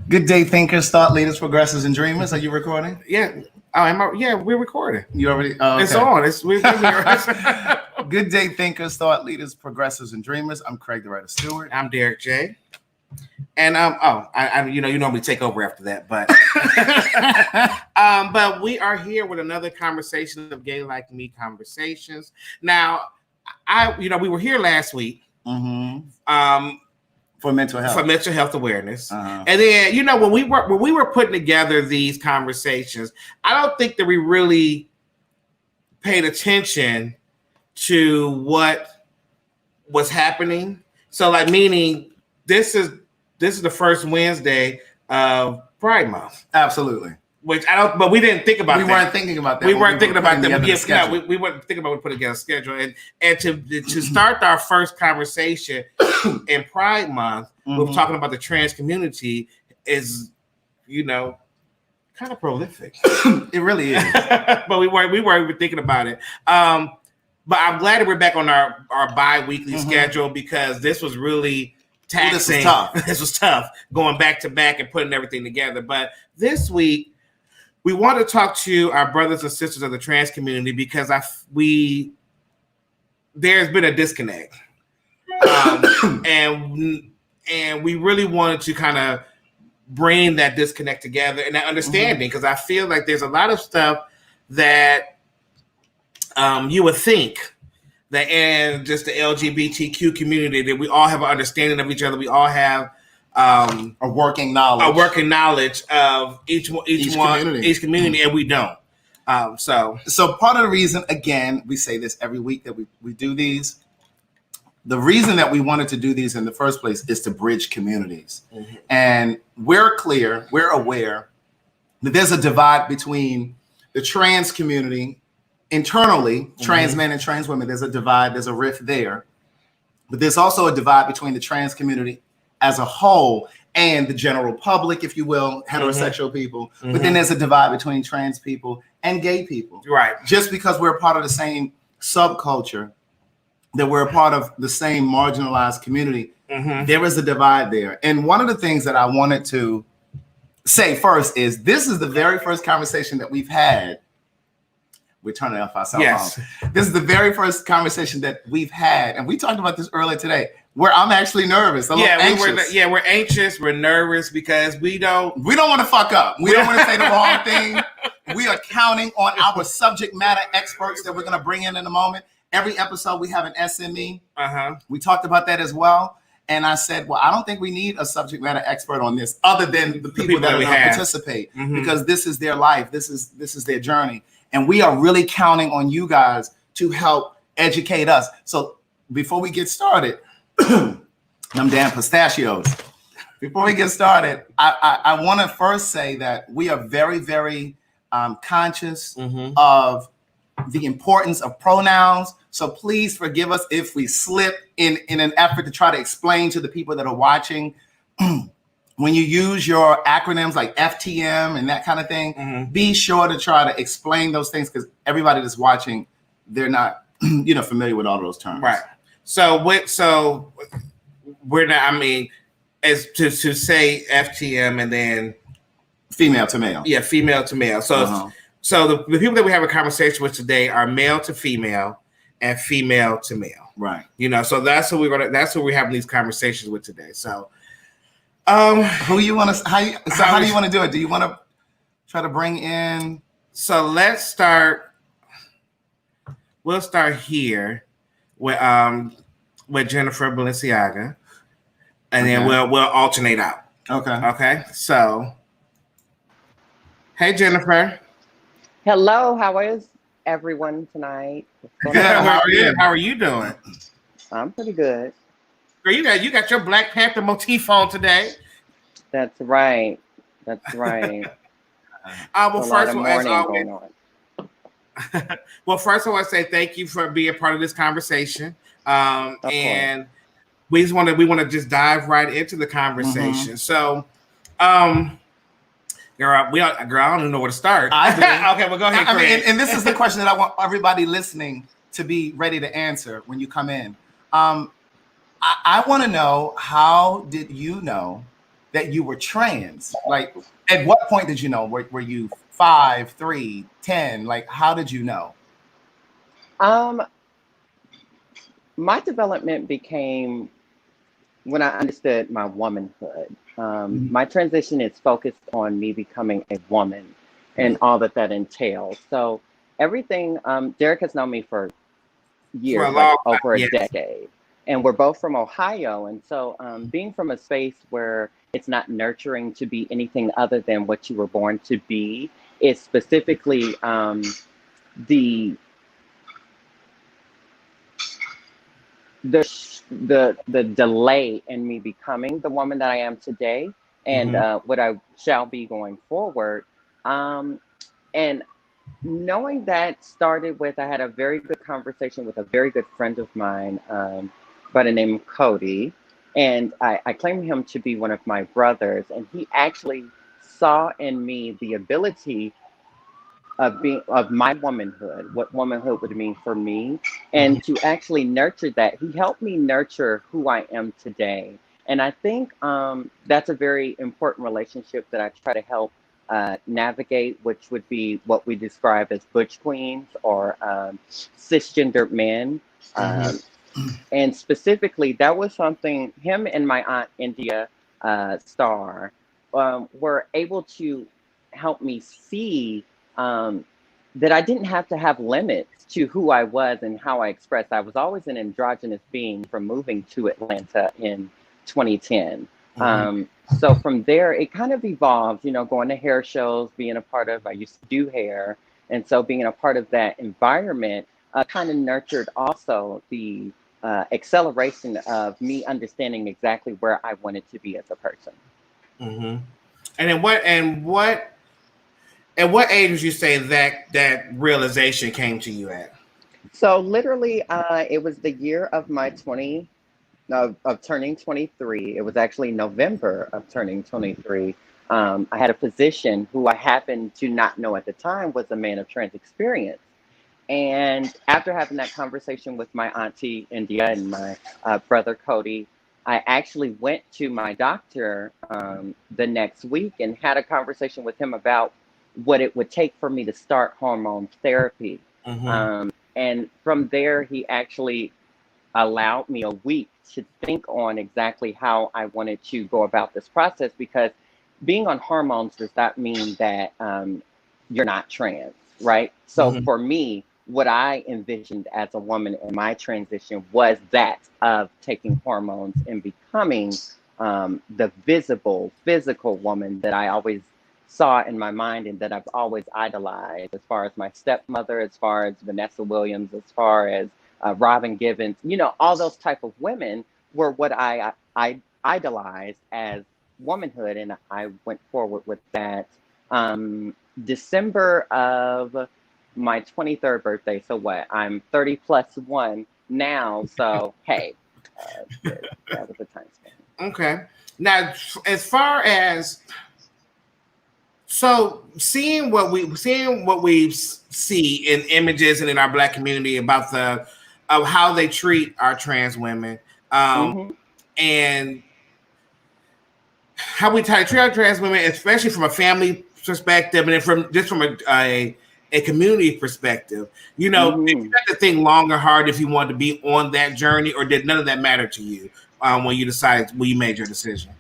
Good day, thinkers, thought leaders, progressives, and dreamers. Are you recording? Yeah. Yeah, we're recording. You already? Oh, okay. It's on. We're Good day, thinkers, thought leaders, progressives, and dreamers. I'm Craig the Writer Stewart. I'm Derek J. And you normally take over after that, but but we are here with another conversation of Gay Like Me conversations. Now, we were here last week. Mm-hmm. For mental health awareness. And then, when we were putting together these conversations, I don't think that we really paid attention to what was happening. So, meaning this is the first Wednesday of Pride Month. Absolutely. But we didn't think about that. We weren't thinking about that. We weren't thinking about that. We weren't thinking about putting together a schedule. And to start our first conversation in Pride Month, we're talking about the trans community is, kind of prolific. It really is. But we weren't even thinking about it. But I'm glad that we're back on our bi-weekly schedule because this was really taxing. This was tough going back to back and putting everything together. But this week, we want to talk to our brothers and sisters of the trans community because there's been a disconnect, and we really wanted to kind of bring that disconnect together and that understanding because I feel like there's a lot of stuff that you would think that in just the LGBTQ community that we all have an understanding of each other, we all have a working knowledge of each community, and we don't. So part of the reason, again, we say this every week that we do these. The reason that we wanted to do these in the first place is to bridge communities, and we're aware that there's a divide between the trans community internally, trans men and trans women. There's a divide. There's a rift there, but there's also a divide between the trans community as a whole and the general public, if you will, heterosexual people. But then there's a divide between trans people and gay people. Right. Just because we're a part of the same subculture, that we're a part of the same marginalized community, there is a divide there. And one of the things that I wanted to say first is this is the very first conversation that we've had. We're turning off our cell phones. This is the very first conversation that we've had. And we talked about this earlier today, where I'm actually nervous. We're anxious. We're nervous because we don't want to fuck up. We don't want to say the wrong thing. We are counting on our subject matter experts that we're going to bring in a moment. Every episode we have an SME. We talked about that as well. And I said, well, I don't think we need a subject matter expert on this other than the people that are going to participate because this is their life. This is their journey. And we are really counting on you guys to help educate us. So before we get started, them damn pistachios. Before we get started, I want to first say that we are very, very conscious of the importance of pronouns. So please forgive us if we slip in an effort to try to explain to the people that are watching. When you use your acronyms like FTM and that kind of thing, be sure to try to explain those things because everybody that's watching, they're not, familiar with all those terms. Right. So we're not. I mean, as to say FTM and then female to male. Yeah, female to male. So so the people that we have a conversation with today are male to female and female to male. Right. So that's who we're having these conversations with today. So. Who you want to? How do you want to do it? Do you want to try to bring in? So let's start. We'll start here with Jennifer Balenciaga, and then we'll alternate out. Okay. Okay. So, hey Jennifer. Hello. How is everyone tonight? Good. How are you? How are you doing? I'm pretty good. Girl, you got your Black Panther motif on today. That's right. Well, first of all, as always, first of all, I say thank you for being part of this conversation. And we want to just dive right into the conversation. So, girl, I don't even know where to start. I do. Okay, well, go ahead. I mean, and this is the question that I want everybody listening to be ready to answer when you come in. I want to know, how did you know that you were trans? Like, at what point did you know? Were you 5, 3, 10? Like, how did you know? Um, my development became when I understood my womanhood. My transition is focused on me becoming a woman and all that that entails. So everything, Derek has known me for For a years, like long time, over a yes. decade. And we're both from Ohio. And so being from a space where it's not nurturing to be anything other than what you were born to be is specifically the the delay in me becoming the woman that I am today and what I shall be going forward. And knowing that started with I had a very good conversation with a very good friend of mine by the name of Cody. And I claimed him to be one of my brothers. And he actually saw in me the ability of my womanhood, what womanhood would mean for me, and to actually nurture that. He helped me nurture who I am today, and I think that's a very important relationship that I try to help navigate, which would be what we describe as butch queens or cisgendered men. And specifically, that was something him and my aunt India Star were able to help me see that I didn't have to have limits to who I was and how I expressed. I was always an androgynous being from moving to Atlanta in 2010. So from there, it kind of evolved, you know, going to hair shows, being a part of, I used to do hair. And so being a part of that environment kind of nurtured also the acceleration of me understanding exactly where I wanted to be as a person. And at what age would you say that realization came to you at? So literally, it was the year of my of turning 23. It was actually November of turning 23. I had a physician who I happened to not know at the time was a man of trans experience. And after having that conversation with my auntie India and my brother Cody, I actually went to my doctor the next week and had a conversation with him about what it would take for me to start hormone therapy. And from there, he actually allowed me a week to think on exactly how I wanted to go about this process because being on hormones does not mean that you're not trans, right? So for me, what I envisioned as a woman in my transition was that of taking hormones and becoming the visible, physical woman that I always saw in my mind and that I've always idolized, as far as my stepmother, as far as Vanessa Williams, as far as Robin Givens, you know, all those type of women were what I idolized as womanhood, and I went forward with that. December of my 23rd birthday. So what? I'm 30 plus one now. So hey, that was a time span. Okay. Now, as far as so seeing what we see in images and in our Black community about of how they treat our trans women, and how we treat our trans women, especially from a family perspective, and then from a community perspective. You know, did you have to think long or hard if you wanted to be on that journey, or did none of that matter to you when you made your decision?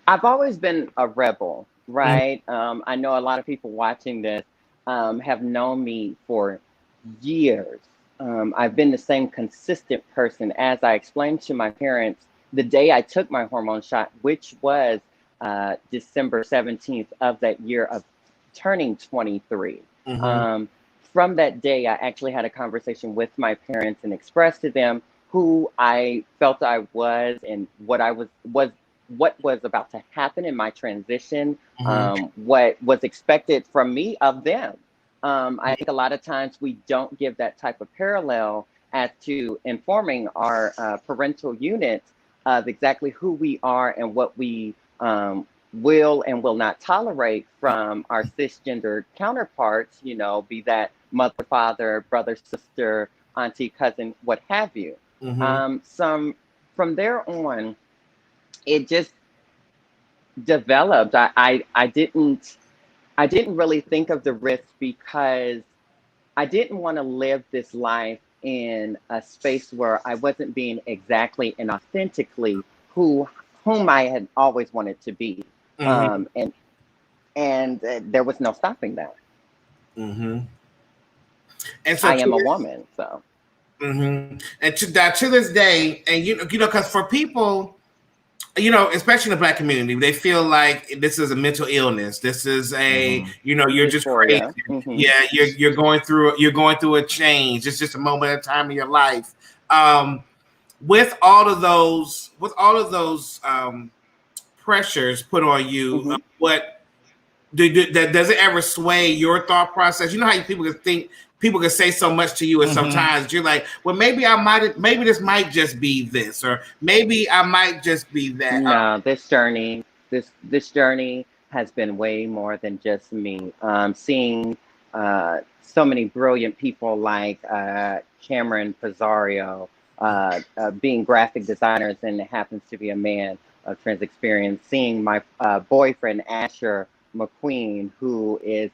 I've always been a rebel, right? I know a lot of people watching this have known me for years. I've been the same consistent person. As I explained to my parents the day I took my hormone shot, which was December 17th of that year of turning 23. From that day, I actually had a conversation with my parents and expressed to them who I felt I was and what I what was about to happen in my transition, what was expected from me of them. I think a lot of times we don't give that type of parallel as to informing our parental unit of exactly who we are and what we will and will not tolerate from our cisgender counterparts, you know, be that mother, father, brother, sister, auntie, cousin, what have you. From there on, it just developed. I didn't really think of the risk because I didn't want to live this life in a space where I wasn't being exactly and authentically whom I had always wanted to be. Mm-hmm. And there was no stopping that. Mm-hmm. And so I am a woman, so. Mm-hmm. And to this day, and you know, because for people, especially in the Black community, they feel like this is a mental illness. This is a, you're just crazy. Mm-hmm. Yeah, you're going through a change. It's just a moment in time in your life. With all of those pressures put on you, Mm-hmm. what does it ever sway your thought process? You know how people can say so much to you, and sometimes you're like, well, maybe this might just be this, or maybe I might just be that. No, this journey has been way more than just me. Seeing so many brilliant people like Cameron Pizarro, being graphic designers, and it happens to be a man of trans experience. Seeing my boyfriend Asher McQueen, who is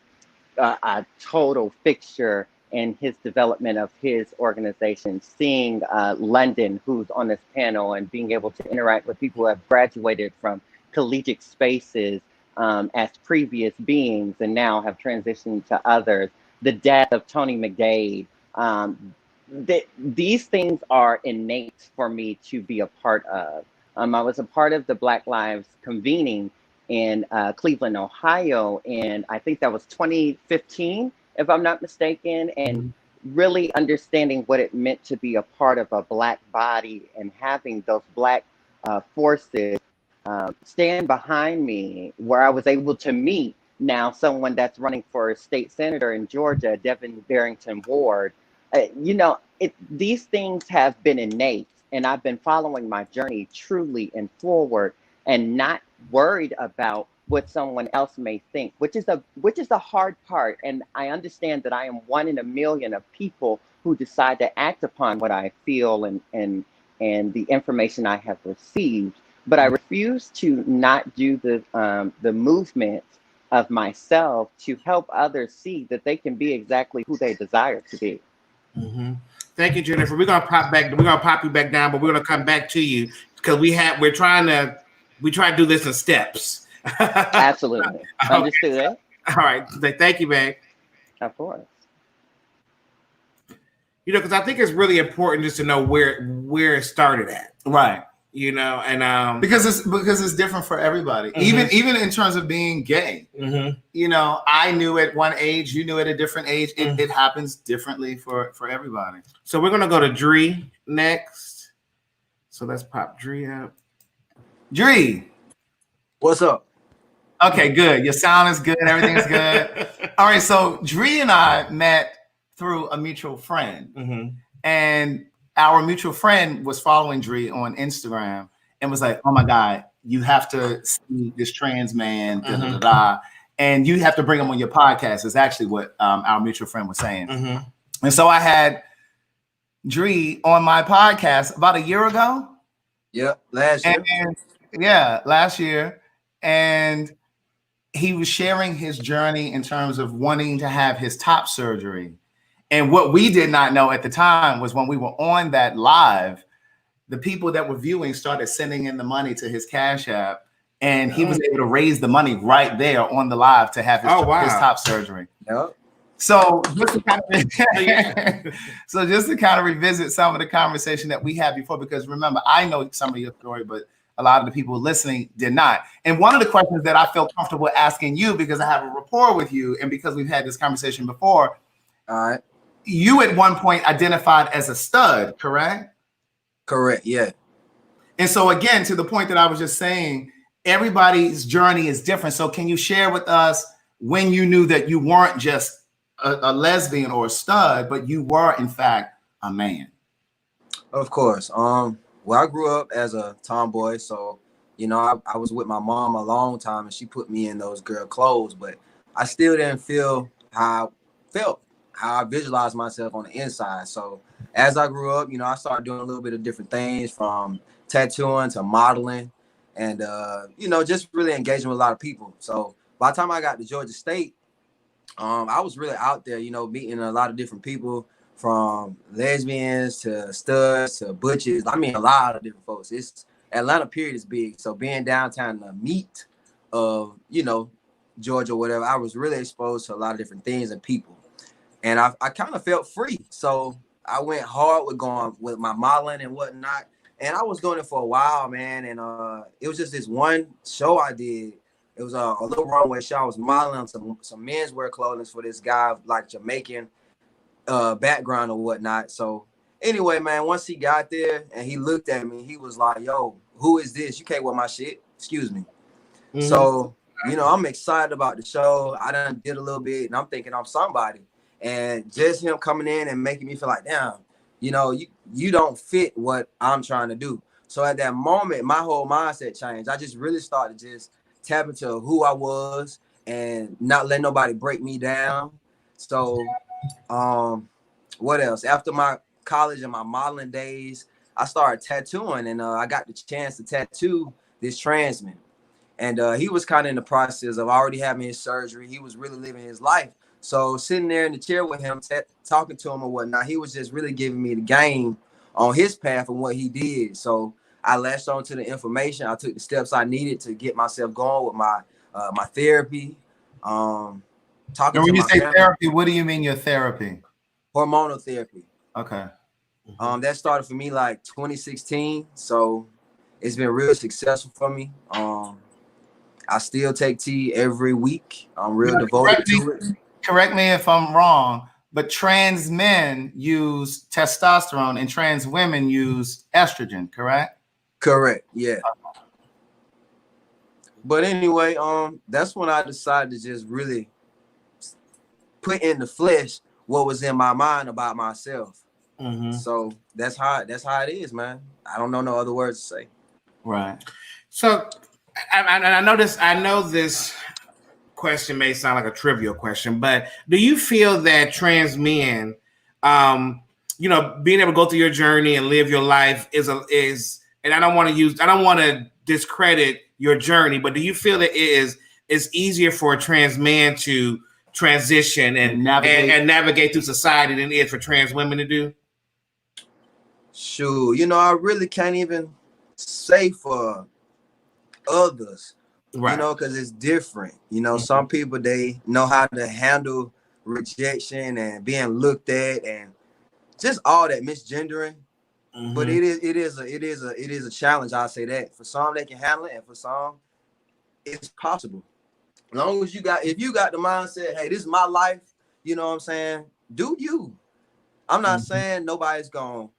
a total fixture in his development of his organization. Seeing London, who's on this panel, and being able to interact with people who have graduated from collegiate spaces as previous beings and now have transitioned to others. The death of Tony McDade. These things are innate for me to be a part of. I was a part of the Black Lives convening in Cleveland, Ohio, and I think that was 2015, if I'm not mistaken, and really understanding what it meant to be a part of a Black body and having those Black forces stand behind me, where I was able to meet now someone that's running for state senator in Georgia, Devin Barrington Ward. These things have been innate, and I've been following my journey truly and forward, and not worried about what someone else may think, which is the hard part. And I understand that I am one in a million of people who decide to act upon what I feel and the information I have received. But I refuse to not do the movement of myself to help others see that they can be exactly who they desire to be. Mm-hmm. Thank you, Jennifer. We're gonna pop you back down, but we're gonna come back to you because we try to do this in steps. Absolutely. Okay. Understood. All right. Thank you, man. Of course. Because I think it's really important just to know where it started at. Right. And because it's different for everybody. Even in terms of being gay. I knew at one age, you knew at a different age. It happens differently for everybody. So we're gonna go to Dree next. So let's pop Dree up. Dree, what's up? Okay, good. Your sound is good. Everything's good. All right. So Dree and I met through a mutual friend, and our mutual friend was following Dree on Instagram and was like, "Oh my God, you have to see this trans man, and you have to bring him on your podcast." Is actually what our mutual friend was saying. And so I had Dree on my podcast about a year ago. Yep, last year. And he was sharing his journey in terms of wanting to have his top surgery. And what we did not know at the time was when we were on that live, the people that were viewing started sending in the money to his Cash App, and he was able to raise the money right there on the live to have his top surgery. Yep. So just to kind of revisit some of the conversation that we had before, because remember, I know some of your story, but a lot of the people listening did not. And one of the questions that I felt comfortable asking you, because I have a rapport with you and because we've had this conversation before, all right. You at one point identified as a stud, correct? Correct, yeah. And so again, to the point that I was just saying, everybody's journey is different. So can you share with us when you knew that you weren't just a lesbian or a stud, but you were in fact a man? Of course. Well, I grew up as a tomboy, so I was with my mom a long time, and she put me in those girl clothes, but I still didn't feel how I felt, how I visualized myself on the inside. So as I grew up, I started doing a little bit of different things, from tattooing to modeling, and you know, just really engaging with a lot of people. So by the time I got to Georgia State, I was really out there, you know, meeting a lot of different people, from lesbians to studs to butches. I mean, a lot of different folks. It's Atlanta period is big. So being downtown to meet of, you know, Georgia or whatever, I was really exposed to a lot of different things and people. And I kind of felt free. So I went hard with going with my modeling and whatnot. And I was doing it for a while, man. And it was just this one show I did. It was a little runway show. I was modeling some menswear clothing for this guy, like Jamaican background or whatnot. So anyway, man, once he got there and he looked at me, he was like, yo, who is this? You can't wear my shit. Excuse me. Mm-hmm. So, you know, I'm excited about the show. I done did a little bit and I'm thinking I'm somebody. And just him coming in and making me feel like, damn, you know, you don't fit what I'm trying to do. So at that moment, my whole mindset changed. I just really started just tap into who I was and not let nobody break me down. So what else? After my college and my modeling days, I started tattooing, and I got the chance to tattoo this transman. And he was kind of in the process of already having his surgery. He was really living his life. So sitting there in the chair with him, talking to him or whatnot, he was just really giving me the game on his path and what he did. So I latched on to the information. I took the steps I needed to get myself going with my my therapy. Talking and when you say therapy, what do you mean your therapy? Hormonal therapy. Okay. That started for me like 2016. So it's been real successful for me. I still take tea every week. I'm real devoted to it. Correct me if I'm wrong, but trans men use testosterone and trans women use estrogen, correct? Correct, yeah. But anyway, that's when I decided to just really put in the flesh what was in my mind about myself. Mm-hmm. So that's how it is, man. I don't know no other words to say. Right. So I know this question may sound like a trivial question, but do you feel that trans men, you know, being able to go through your journey and live your life is and I don't want to discredit your journey, but do you feel that it's easier for a trans man to transition and navigate through society than it is for trans women to do? Sure. You know, I really can't even say for others, right? You know, because it's different. You know, some people, they know how to handle rejection and being looked at and just all that misgendering. Mm-hmm. But it is a challenge. I'll say that for some they can handle it, and for some it's possible. As long as if you got the mindset, hey, this is my life, you know what I'm saying? Do you? I'm not saying nobody's gonna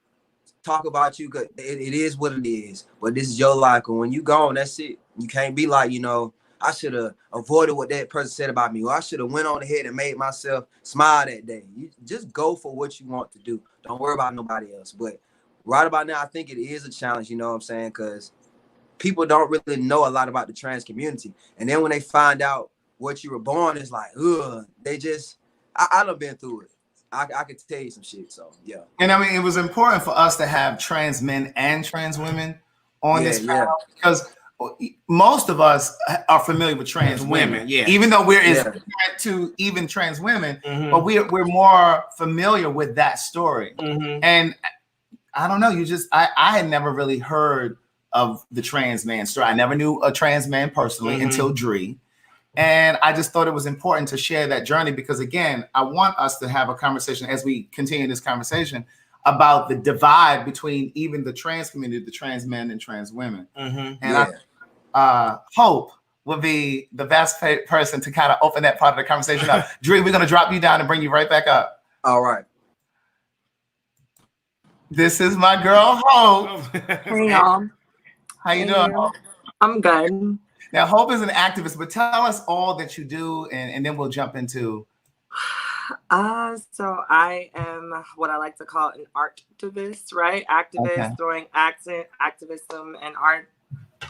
talk about you, because it is what it is. But this is your life, and when you gone, that's it. You can't be like, you know, I should have avoided what that person said about me, or I should have went on ahead and made myself smile that day. You just go for what you want to do. Don't worry about nobody else. But right about now, I think it is a challenge, you know what I'm saying? Because people don't really know a lot about the trans community. And then when they find out what you were born, it's like, ugh, they just, I done been through it. I could tell you some shit, so yeah. And I mean, it was important for us to have trans men and trans women on this panel, because most of us are familiar with trans women, even though we're to even trans women, but we're more familiar with that story. And I don't know, I had never really heard of the trans man story. I never knew a trans man personally until Dree. And I just thought it was important to share that journey, because again, I want us to have a conversation as we continue this conversation about the divide between even the trans community, the trans men and trans women. And Hope would be the best person to kind of open that part of the conversation up. Dree, we're going to drop you down and bring you right back up. All right. This is my girl, Hope. Hey, y'all. How you doing, Hope? I'm good. Now, Hope is an activist, but tell us all that you do, and then we'll jump into. So I am what I like to call an artivist, right? Activist, throwing activism and art,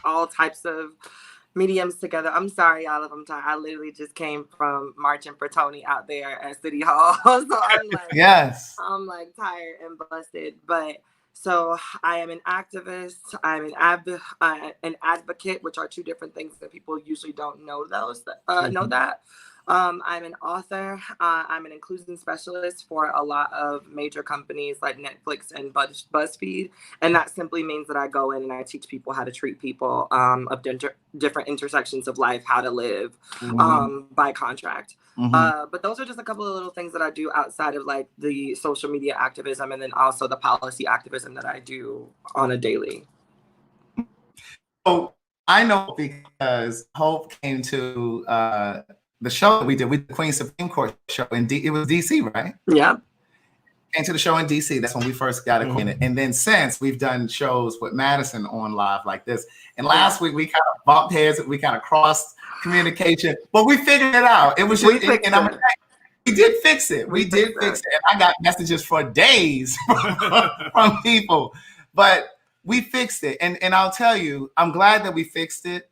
all types of mediums together. I'm sorry, y'all, if I'm tired. I literally just came from marching for Tony out there at City Hall. So I'm like, I'm like tired and busted. But So I am an activist. I'm an advocate, which are two different things that people usually don't know know that. I'm an author. I'm an inclusion specialist for a lot of major companies like Netflix and BuzzFeed. And that simply means that I go in and I teach people how to treat people of different intersections of life, how to live by contract. But those are just a couple of little things that I do outside of like the social media activism and then also the policy activism that I do on a daily. So I know because Hope came to the show that we did with the Queen Supreme Court show in it was DC, right? Yeah. Came to the show in DC. That's when we first got acquainted. And then since we've done shows with Madison on live like this. And last week we kind of bumped heads, we kind of crossed communication, but we figured it out. It was just, we did fix it. We did fix it. And I got messages for days from people, but we fixed it. And I'll tell you, I'm glad that we fixed it.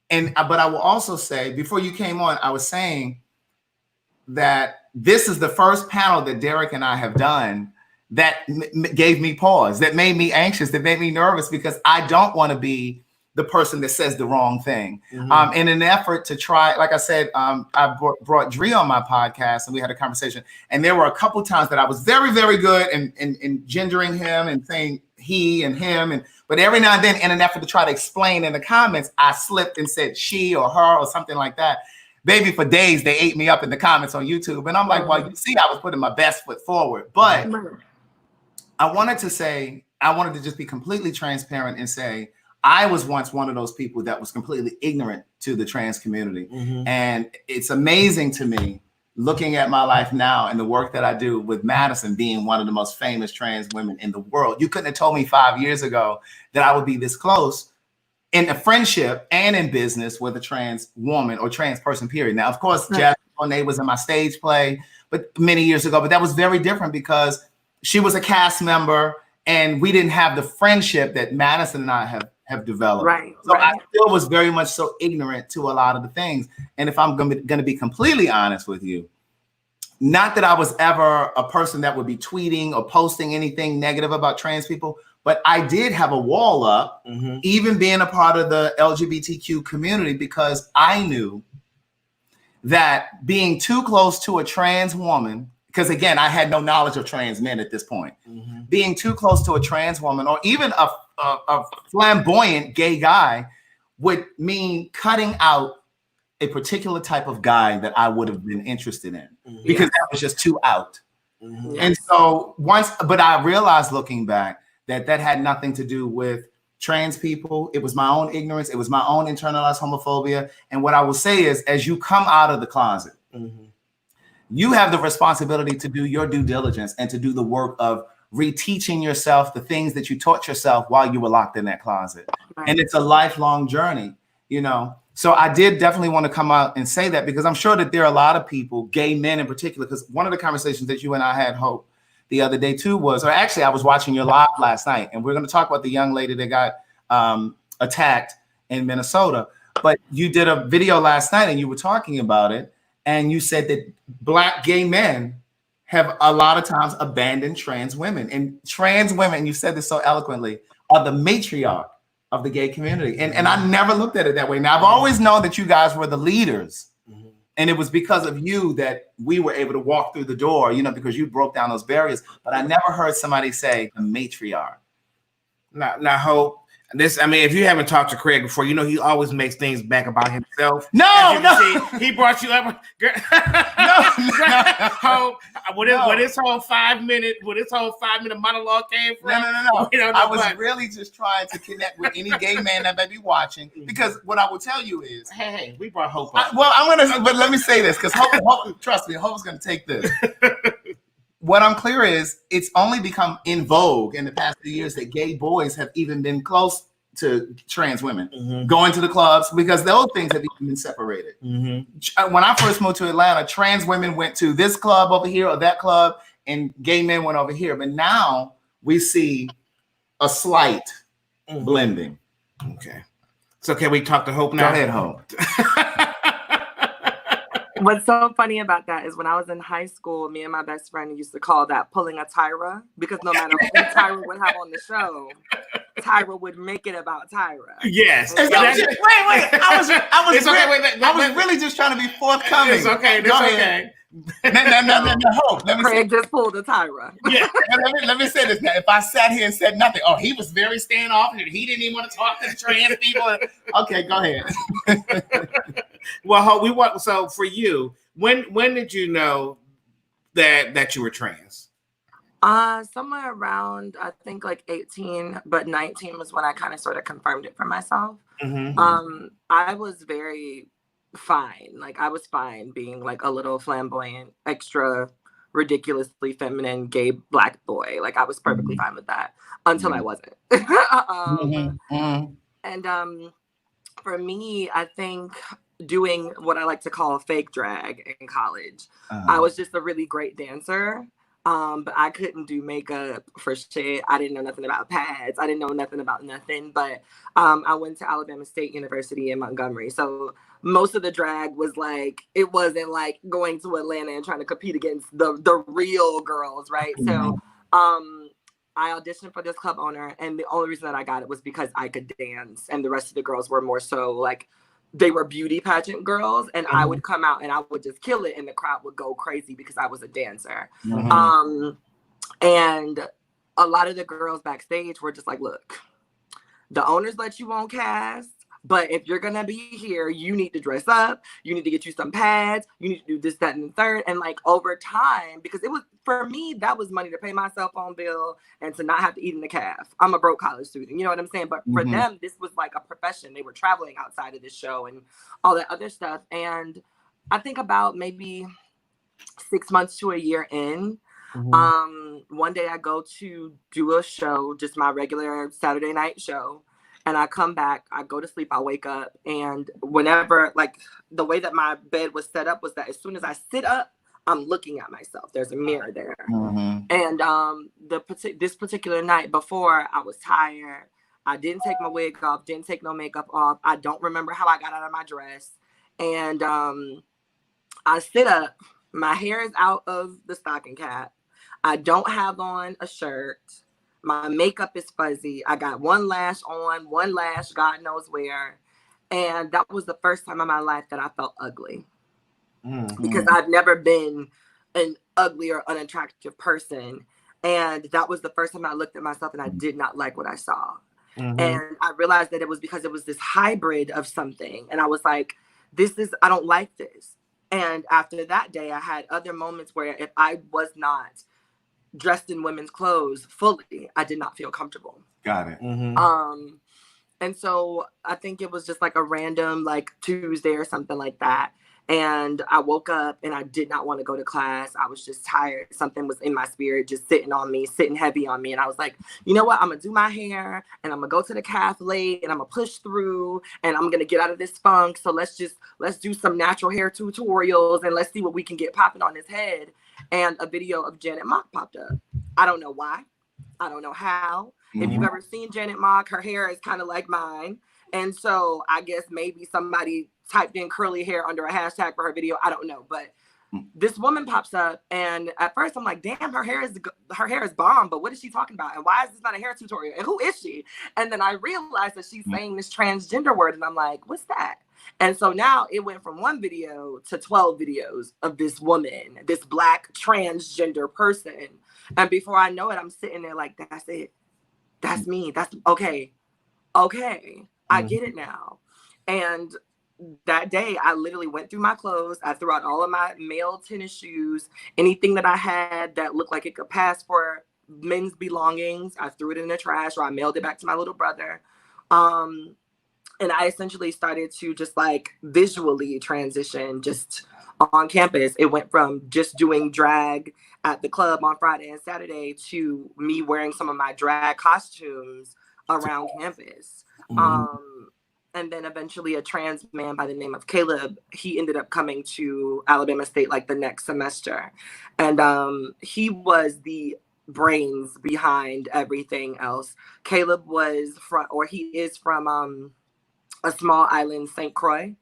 But I will also say, before you came on, I was saying that this is the first panel that Derek and I have done that gave me pause, that made me anxious, that made me nervous, because I don't want to be the person that says the wrong thing. In an effort to try, like I said, I brought Dree on my podcast and we had a conversation. And there were a couple times that I was very, very good in gendering him and saying he and him. But every now and then, in an effort to try to explain in the comments, I slipped and said she or her or something like that. Baby, for days, they ate me up in the comments on YouTube. And I'm like, well, you see, I was putting my best foot forward. But I wanted to just be completely transparent and say, I was once one of those people that was completely ignorant to the trans community. And it's amazing to me, looking at my life now and the work that I do with Madison being one of the most famous trans women in the world. You couldn't have told me 5 years ago that I would be this close in a friendship and in business with a trans woman or trans person, period. Now, of course, Jasmine Monet was in my stage play, but many years ago, but that was very different because she was a cast member and we didn't have the friendship that Madison and I have developed. So I still was very much so ignorant to a lot of the things. And if I'm going to be completely honest with you, not that I was ever a person that would be tweeting or posting anything negative about trans people, but I did have a wall up, even being a part of the LGBTQ community, because I knew that being too close to a trans woman, because again, I had no knowledge of trans men at this point, being too close to a trans woman or even a flamboyant gay guy would mean cutting out a particular type of guy that I would have been interested in because that was just too out. And so but I realized looking back that had nothing to do with trans people. It was my own ignorance. It was my own internalized homophobia. And what I will say is, as you come out of the closet, you have the responsibility to do your due diligence and to do the work of reteaching yourself the things that you taught yourself while you were locked in that closet. And it's a lifelong journey, you know? So I did definitely want to come out and say that, because I'm sure that there are a lot of people, gay men in particular, because one of the conversations that you and I had, Hope, the other day too was, or actually I was watching your live last night, and we're going to talk about the young lady that got attacked in Minnesota. But you did a video last night and you were talking about it. And you said that Black gay men have a lot of times abandoned trans women. And trans women, you said this so eloquently, are the matriarch of the gay community. And I never looked at it that way. Now, I've always known that you guys were the leaders. And it was because of you that we were able to walk through the door, you know, because you broke down those barriers. But I never heard somebody say the matriarch. Now, Hope, this, I mean, if you haven't talked to Craig before, you know he always makes things back about himself. No. He brought you up. Hope, where this whole 5 minute monologue came from. No. I was really just trying to connect with any gay man that may be watching, because what I will tell you is, hey, we brought Hope up. But let me say this, because Hope, trust me, Hope's going to take this. What I'm clear is, it's only become in vogue in the past few years that gay boys have even been close to trans women, going to the clubs, because those things have even been separated. When I first moved to Atlanta, trans women went to this club over here or that club, and gay men went over here. But now we see a slight blending. Okay. So can we talk to Hope now? Go ahead, Hope. What's so funny about that is when I was in high school, me and my best friend used to call that pulling a Tyra, because no matter who Tyra would have on the show, Tyra would make it about Tyra. Yes. Wait. I was really just trying to be forthcoming. It's okay. It's okay. No. Craig just pulled a Tyra. Yeah. Let me say this now. If I sat here and said nothing, he was very standoffish. He didn't even want to talk to the trans people. Okay, go ahead. Well, so for you, when did you know that you were trans? Somewhere around, I think like 18, but 19 was when I kind of sort of confirmed it for myself. Mm-hmm. I was very fine. Like I was fine being like a little flamboyant, extra ridiculously feminine gay Black boy. Like I was perfectly fine with that until I wasn't. And for me, I think doing what I like to call fake drag in college, I was just a really great dancer. But I couldn't do makeup for shit. I didn't know nothing about pads. I didn't know nothing about nothing. But I went to Alabama State University in Montgomery. So most of the drag was like, it wasn't like going to Atlanta and trying to compete against the real girls, right? So I auditioned for this club owner, and the only reason that I got it was because I could dance, and the rest of the girls were more so like, they were beauty pageant girls, and I would come out and I would just kill it, and the crowd would go crazy because I was a dancer. And a lot of the girls backstage were just like, look, the owners let you on cast, but if you're gonna be here, you need to dress up, you need to get you some pads, you need to do this, that, and the third. And like over time, because it was, for me, that was money to pay my cell phone bill and to not have to eat in the calf. I'm a broke college student, you know what I'm saying? But for them, this was like a profession. They were traveling outside of this show and all that other stuff. And I think about maybe 6 months to a year in, one day I go to do a show, just my regular Saturday night show. And I come back, I go to sleep, I wake up, and whenever, like, the way that my bed was set up was that as soon as I sit up, I'm looking at myself. There's a mirror there. And this particular night before, I was tired. I didn't take my wig off, didn't take no makeup off. I don't remember how I got out of my dress. And I sit up, my hair is out of the stocking cap. I don't have on a shirt. My makeup is fuzzy. I got one lash on, one lash, God knows where. And that was the first time in my life that I felt ugly. Because I've never been an ugly or unattractive person. And that was the first time I looked at myself and I did not like what I saw. And I realized that it was because it was this hybrid of something. And I was like, I don't like this. And after that day, I had other moments where if I was not dressed in women's clothes fully, I did not feel comfortable. Got it. And so I think it was just like a random like Tuesday or something like that. And I woke up and I did not want to go to class. I was just tired. Something was in my spirit, just sitting heavy on me. And I was like, you know what? I'm going to do my hair and I'm going to go to the calf late and I'm going to push through and I'm going to get out of this funk. So let's do some natural hair tutorials and let's see what we can get popping on his head. And a video of Janet Mock popped up. I don't know why. I don't know how. If you've ever seen Janet Mock, her hair is kind of like mine. And so I guess maybe somebody typed in curly hair under a hashtag for her video. I don't know. But this woman pops up. And at first I'm like, damn, her hair is bomb. But what is she talking about? And why is this not a hair tutorial? And who is she? And then I realized that she's saying this transgender word. And I'm like, what's that? And so now it went from one video to 12 videos of this woman, this Black transgender person. And before I know it, I'm sitting there like, that's it. That's me. That's okay. I get it now. And that day I literally went through my clothes. I threw out all of my male tennis shoes, anything that I had that looked like it could pass for men's belongings. I threw it in the trash or I mailed it back to my little brother. And I essentially started to just like visually transition just on campus. It went from just doing drag at the club on Friday and Saturday to me wearing some of my drag costumes around campus. And then eventually a trans man by the name of Caleb, he ended up coming to Alabama State like the next semester. And he was the brains behind everything else. Caleb he is from a small island, St. Croix.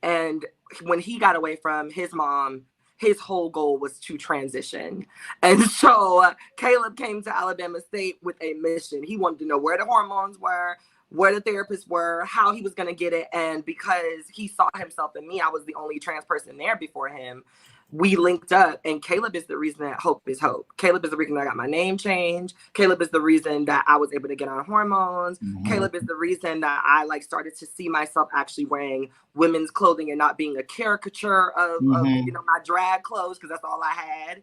And when he got away from his mom, his whole goal was to transition. And so Caleb came to Alabama State with a mission. He wanted to know where the hormones were, where the therapists were, how he was going to get it. And because he saw himself in me, I was the only trans person there before him. We linked up, and Caleb is the reason that hope is hope. Caleb is the reason that I got my name changed. Caleb is the reason that I was able to get on hormones. Caleb is the reason that I like started to see myself actually wearing women's clothing and not being a caricature of you know, my drag clothes, because that's all I had.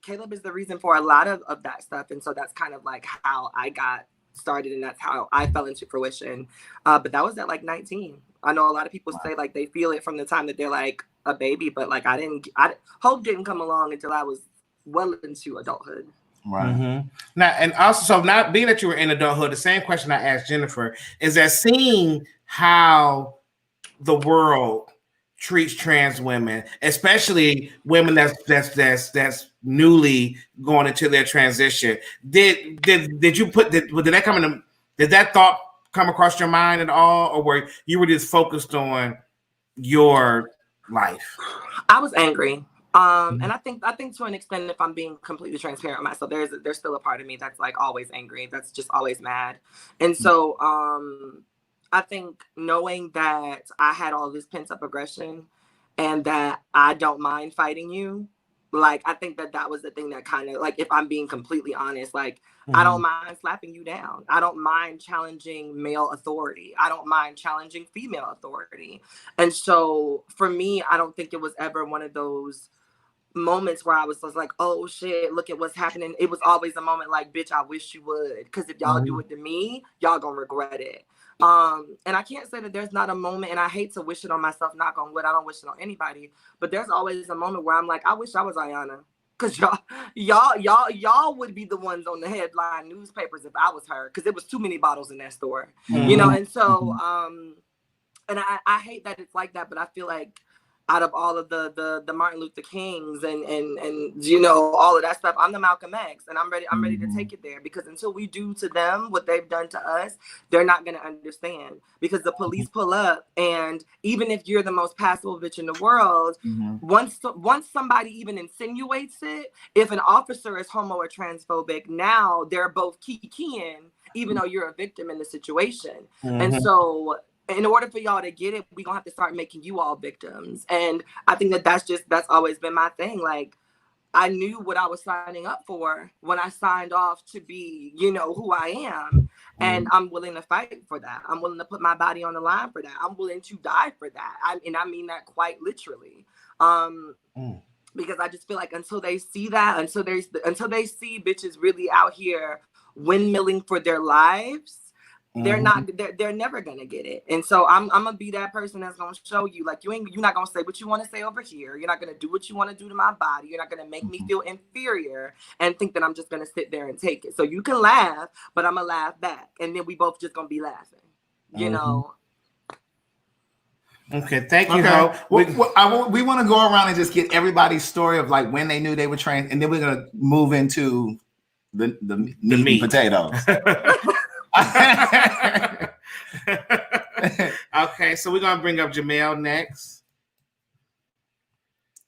Caleb is the reason for a lot of that stuff. And so that's kind of like how I got started, and that's how I fell into fruition. But that was at like 19. I know a lot of people say like they feel it from the time that they're like a baby, but like hope didn't come along until I was well into adulthood. Right. Now, and also, so not being that you were in adulthood, the same question I asked Jennifer is that seeing how the world treats trans women, especially women that's newly going into their transition. Did that thought come across your mind at all, or were you just focused on your life? I was angry. And I think to an extent, if I'm being completely transparent with myself, there's still a part of me that's like always angry. That's just always mad. And so I think knowing that I had all this pent up aggression and that I don't mind fighting you, like, I think that was the thing that kind of, like, if I'm being completely honest, like, I don't mind slapping you down. I don't mind challenging male authority. I don't mind challenging female authority. And so for me, I don't think it was ever one of those moments where I was just like, oh shit, look at what's happening. It was always a moment like, bitch, I wish you would. Because if y'all do it to me, y'all gonna regret it. And I can't say that there's not a moment, and I hate to wish it on myself, knock on wood, I don't wish it on anybody, but there's always a moment where I'm like, I wish I was Ayana. Because y'all would be the ones on the headline newspapers if I was her, because there was too many bottles in that store. You know, and so and I hate that it's like that, but I feel like out of all of the Martin Luther Kings and you know, all of that stuff, I'm the Malcolm X, and I'm ready to take it there, because until we do to them what they've done to us, they're not going to understand, because the police pull up, and even if you're the most passable bitch in the world, once somebody even insinuates it, if an officer is homo or transphobic, now they're both kikiing, even though you're a victim in the situation. And so in order for y'all to get it, we're gonna have to start making you all victims. And I think that's always been my thing. Like, I knew what I was signing up for when I signed off to be, you know, who I am. And I'm willing to fight for that. I'm willing to put my body on the line for that. I'm willing to die for that. And I mean that quite literally. Because I just feel like until they see that, until they see bitches really out here windmilling for their lives, they're never gonna get it. And so I'm gonna be that person that's gonna show you, like, you're not gonna say what you want to say over here. You're not gonna do what you want to do to my body. You're not gonna make me feel inferior and think that I'm just gonna sit there and take it. So you can laugh, but I'm gonna laugh back, and then we both just gonna be laughing, you know. Okay, thank you, Ho. We want to go around and just get everybody's story of like when they knew they were trans, and then we're gonna move into the meat and potatoes. Okay, so we're gonna bring up Jamel next.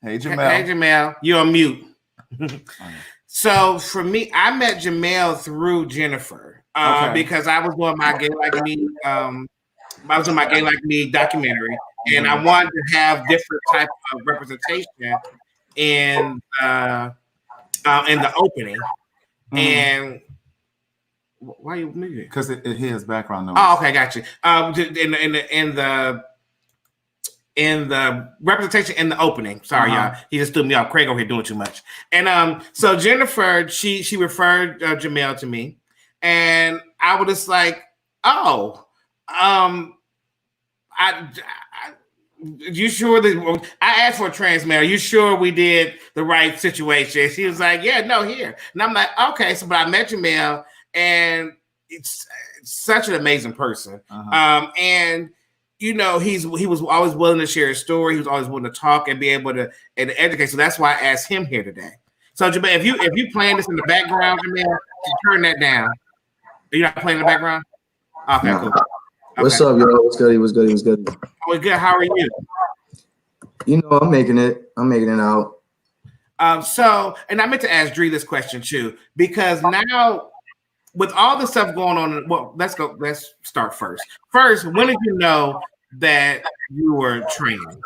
Hey, Jamel. Hey, Jamel, you're on mute. So for me, I met Jamel through Jennifer because I was doing my Gay Like Me. I was in my Gay Like Me documentary, and I wanted to have different type of representation in the opening. And why are you moving? Because it hears background noise. Oh, okay, got you. In the representation in the opening. Sorry, y'all. He just threw me off. Craig over here doing too much. And so Jennifer, she referred Jamel to me, and I was just like, oh, you sure that I asked for a trans man? Are you sure we did the right situation? She was like, yeah, no, here. And I'm like, okay. So, but I met Jamel, and it's such an amazing person. And you know, he was always willing to share his story. He was always willing to talk and be able to educate. So that's why I asked him here today. So Jamel, if you playing this in the background, Jamel, turn that down. Are you not playing in the background? Okay, cool. What's up, y'all? What's good? We're good. How are you? You know, I'm making it out. So, and I meant to ask Dree this question too, because now with all the stuff going on, well, let's start first. First, when did you know that you were trans?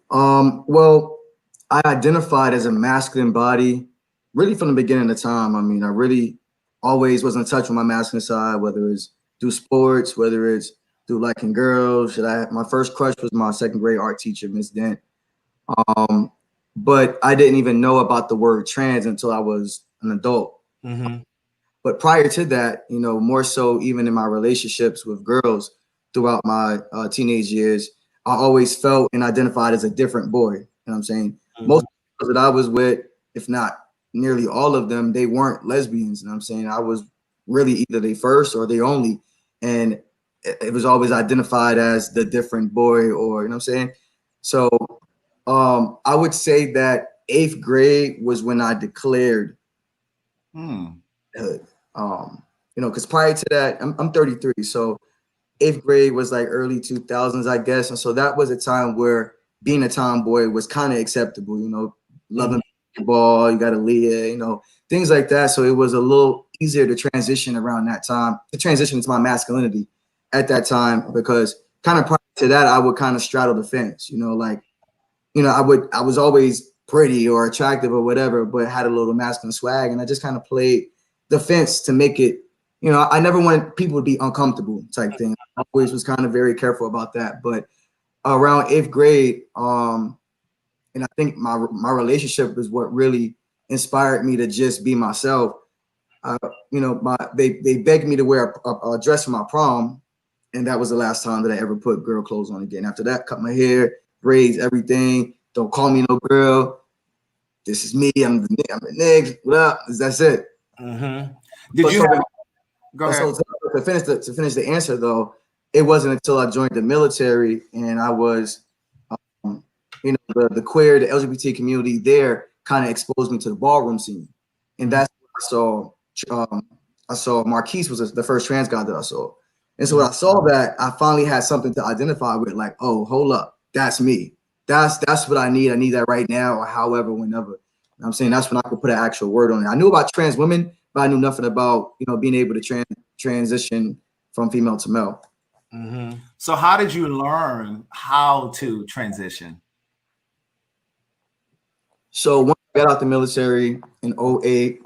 Well, I identified as a masculine body really from the beginning of time. I mean, I really always was in touch with my masculine side, whether it's through sports, whether it's through liking girls. My first crush was my second grade art teacher, Miss Dent. But I didn't even know about the word trans until I was an adult. Mm-hmm. But prior to that, you know, more so even in my relationships with girls throughout my teenage years, I always felt and identified as a different boy. You know what I'm saying? Mm-hmm. Most girls that I was with, if not nearly all of them, they weren't lesbians. You know what I'm saying? I was really either they first or they only. And it was always identified as the different boy, or, you know what I'm saying? So I would say that 8th grade was when I declared hood. You know, because prior to that, I'm 33, so 8th grade was like early 2000s, I guess, and so that was a time where being a tomboy was kind of acceptable. You know, loving ball, you got a Leah, you know, things like that. So it was a little easier to transition around that time, to transition into my masculinity at that time, because kind of prior to that, I would kind of straddle the fence. You know, like, you know, I was always pretty or attractive or whatever, but had a little masculine swag, and I just kind of played the fence to make it, you know, I never wanted people to be uncomfortable type thing. I always was kind of very careful about that. But around 8th grade, and I think my relationship is what really inspired me to just be myself. You know, they begged me to wear a dress for my prom, and that was the last time that I ever put girl clothes on again. After that, cut my hair, braids, everything. Don't call me no girl. This is me. I'm the nigga. What up? That's it. Mm-hmm. Did you have? Go ahead. So to finish the answer though, it wasn't until I joined the military and I was, you know, the queer, the LGBT community there kind of exposed me to the ballroom scene, and that's what I saw. I saw Marquise was the first trans guy that I saw, and so when I saw that, I finally had something to identify with. Like, oh, hold up, that's me. That's what I need. I need that right now, or however, whenever. I'm saying that's when I could put an actual word on it. I knew about trans women, but I knew nothing about, you know, being able to transition from female to male. Mm-hmm. So how did you learn how to transition? So once I got out the military in 08,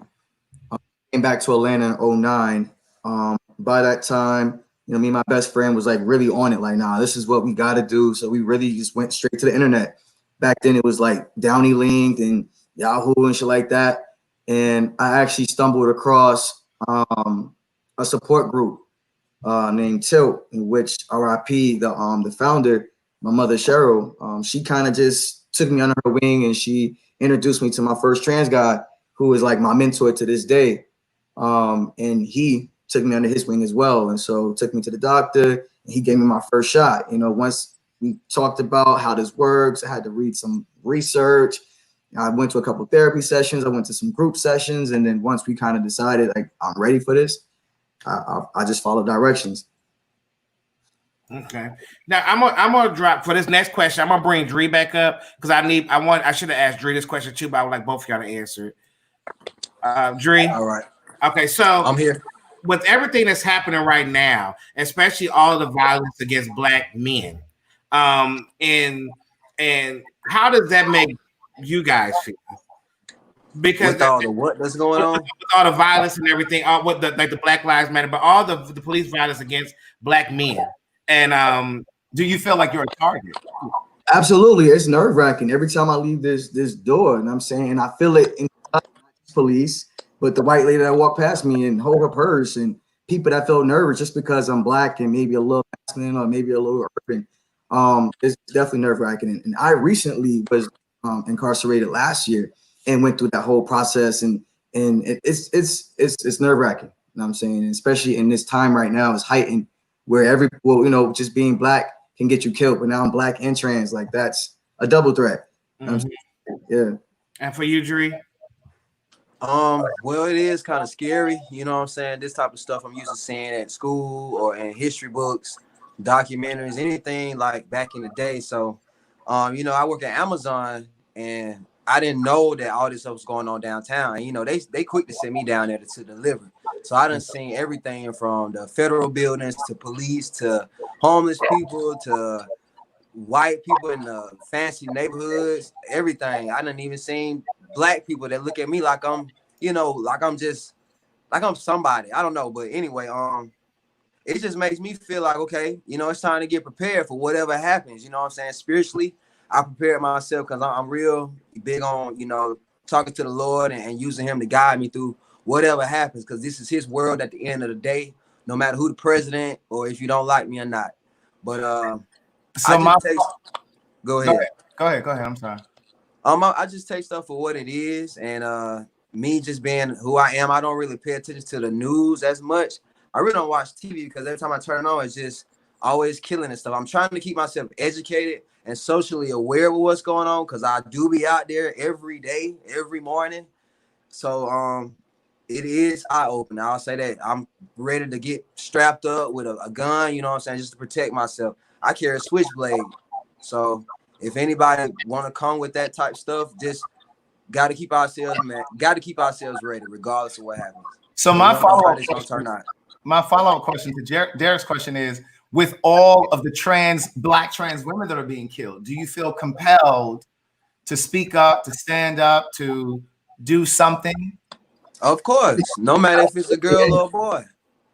came back to Atlanta in 09. By that time, you know, me and my best friend was like really on it. Like, nah, this is what we got to do. So we really just went straight to the internet. Back then it was like Downey Linked and Yahoo and shit like that. And I actually stumbled across a support group named Tilt, in which RIP, the founder, my mother Cheryl, she kind of just took me under her wing and she introduced me to my first trans guy, who is like my mentor to this day. And he took me under his wing as well. And so took me to the doctor and he gave me my first shot. You know, once we talked about how this works, I had to read some research. I went to a couple of therapy sessions. I went to some group sessions. And then once we kind of decided, like, I'm ready for this, I just followed directions. Okay. Now I'm gonna drop for this next question. I'm gonna bring Dree back up because I should have asked Dree this question too, but I would like both of y'all to answer it. Dree. All right. Okay, so I'm here. With everything that's happening right now, especially all the violence against Black men, and how does that make you guys feel? Because with all the what that's going on, with all the violence and everything, all what the Black Lives Matter, but all the police violence against Black men, and do you feel like you're a target? Absolutely, it's nerve wracking every time I leave this door, and I'm saying I feel it in police. But the white lady that walked past me and hold up hers, and people that feel nervous just because I'm Black and maybe a little masculine or maybe a little urban, it's definitely nerve wracking. And I recently was incarcerated last year and went through that whole process, and it's nerve wracking. You know what I'm saying? And especially in this time right now, it's heightened where just being Black can get you killed, but now I'm Black and trans, like that's a double threat. Mm-hmm. Yeah. And for you, Dree? Well, it is kind of scary, you know what I'm saying? This type of stuff I'm used to seeing at school or in history books, documentaries, anything like back in the day. So You know, I work at Amazon, and I didn't know that all this stuff was going on downtown. And, you know, they quick to send me down there to deliver. So I done seen everything from the federal buildings to police to homeless people to white people in the fancy neighborhoods, everything. I done even seen black people that look at me like I'm, you know, like I'm somebody. I don't know. But anyway, it just makes me feel like, okay, you know, it's time to get prepared for whatever happens. You know what I'm saying? Spiritually, I prepared myself because I'm real big on, you know, talking to the Lord and using him to guide me through whatever happens, because this is his world at the end of the day, no matter who the president or if you don't like me or not. But so go ahead. Go ahead. I'm sorry. I just take stuff for what it is, and me just being who I am, I don't really pay attention to the news as much. I really don't watch TV because every time I turn it on, it's just always killing and stuff. I'm trying to keep myself educated and socially aware of what's going on, because I do be out there every day, every morning. So it is eye-opening. I'll say that. I'm ready to get strapped up with a gun, you know what I'm saying, just to protect myself. I carry a switchblade. So if anybody want to come with that type stuff, just got to keep ourselves ready, regardless of what happens. So my follow-up question to Derek's question is, with all of the black trans women that are being killed, do you feel compelled to speak up, to stand up, to do something? Of course, no matter if it's a girl or a boy.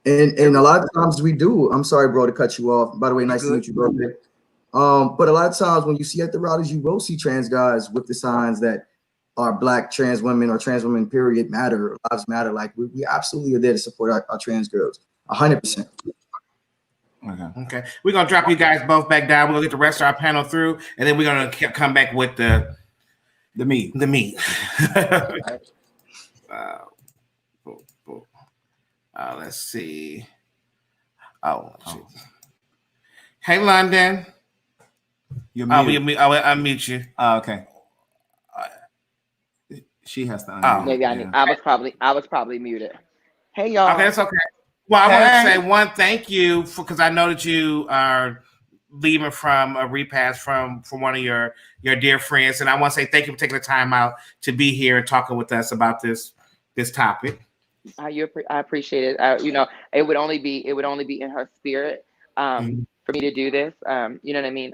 And a lot of times we do. I'm sorry, bro, to cut you off. By the way, nice to meet you, bro. But a lot of times when you see at the rallies, you will see trans guys with the signs that are black trans women or trans women, period, matter, lives matter. Like we absolutely are there to support our trans girls, 100%. Okay. We're going to drop you guys both back down. We're going to get the rest of our panel through, and then we're going to come back with the meat. Let's see. Hey, London. I'll unmute you. Okay. She has to unmute. Maybe I was probably muted. Hey, y'all. Okay, that's okay. Well, I want to say one thank you because I know that you are leaving from a repass from one of your dear friends, and I want to say thank you for taking the time out to be here and talking with us about this topic. I appreciate it. You know, it would only be in her spirit for me to do this. You know what I mean?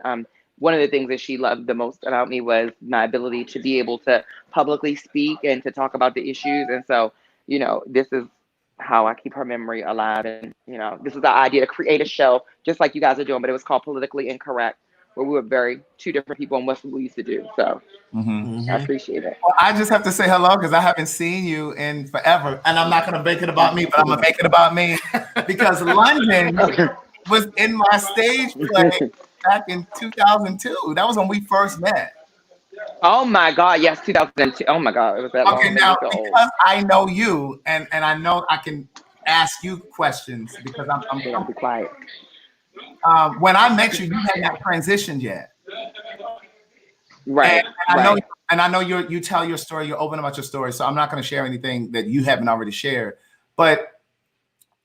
One of the things that she loved the most about me was my ability to be able to publicly speak and to talk about the issues. And so, you know, this is how I keep her memory alive. And, you know, this is the idea to create a show just like you guys are doing, but it was called Politically Incorrect, where we were two different people and what we used to do. So I appreciate it. Well, I just have to say hello because I haven't seen you in forever. And I'm not going to make it about me, but I'm going to make it about me because London was in my stage play back in 2002. That was when we first met. Oh my God! Yes, 2002. Oh my God, it was that long. Okay, now because I know you, and I know I can ask you questions because I'm gonna be quiet. When I met you, you had not transitioned yet, right? And I know you tell your story. You're open about your story, so I'm not going to share anything that you haven't already shared. But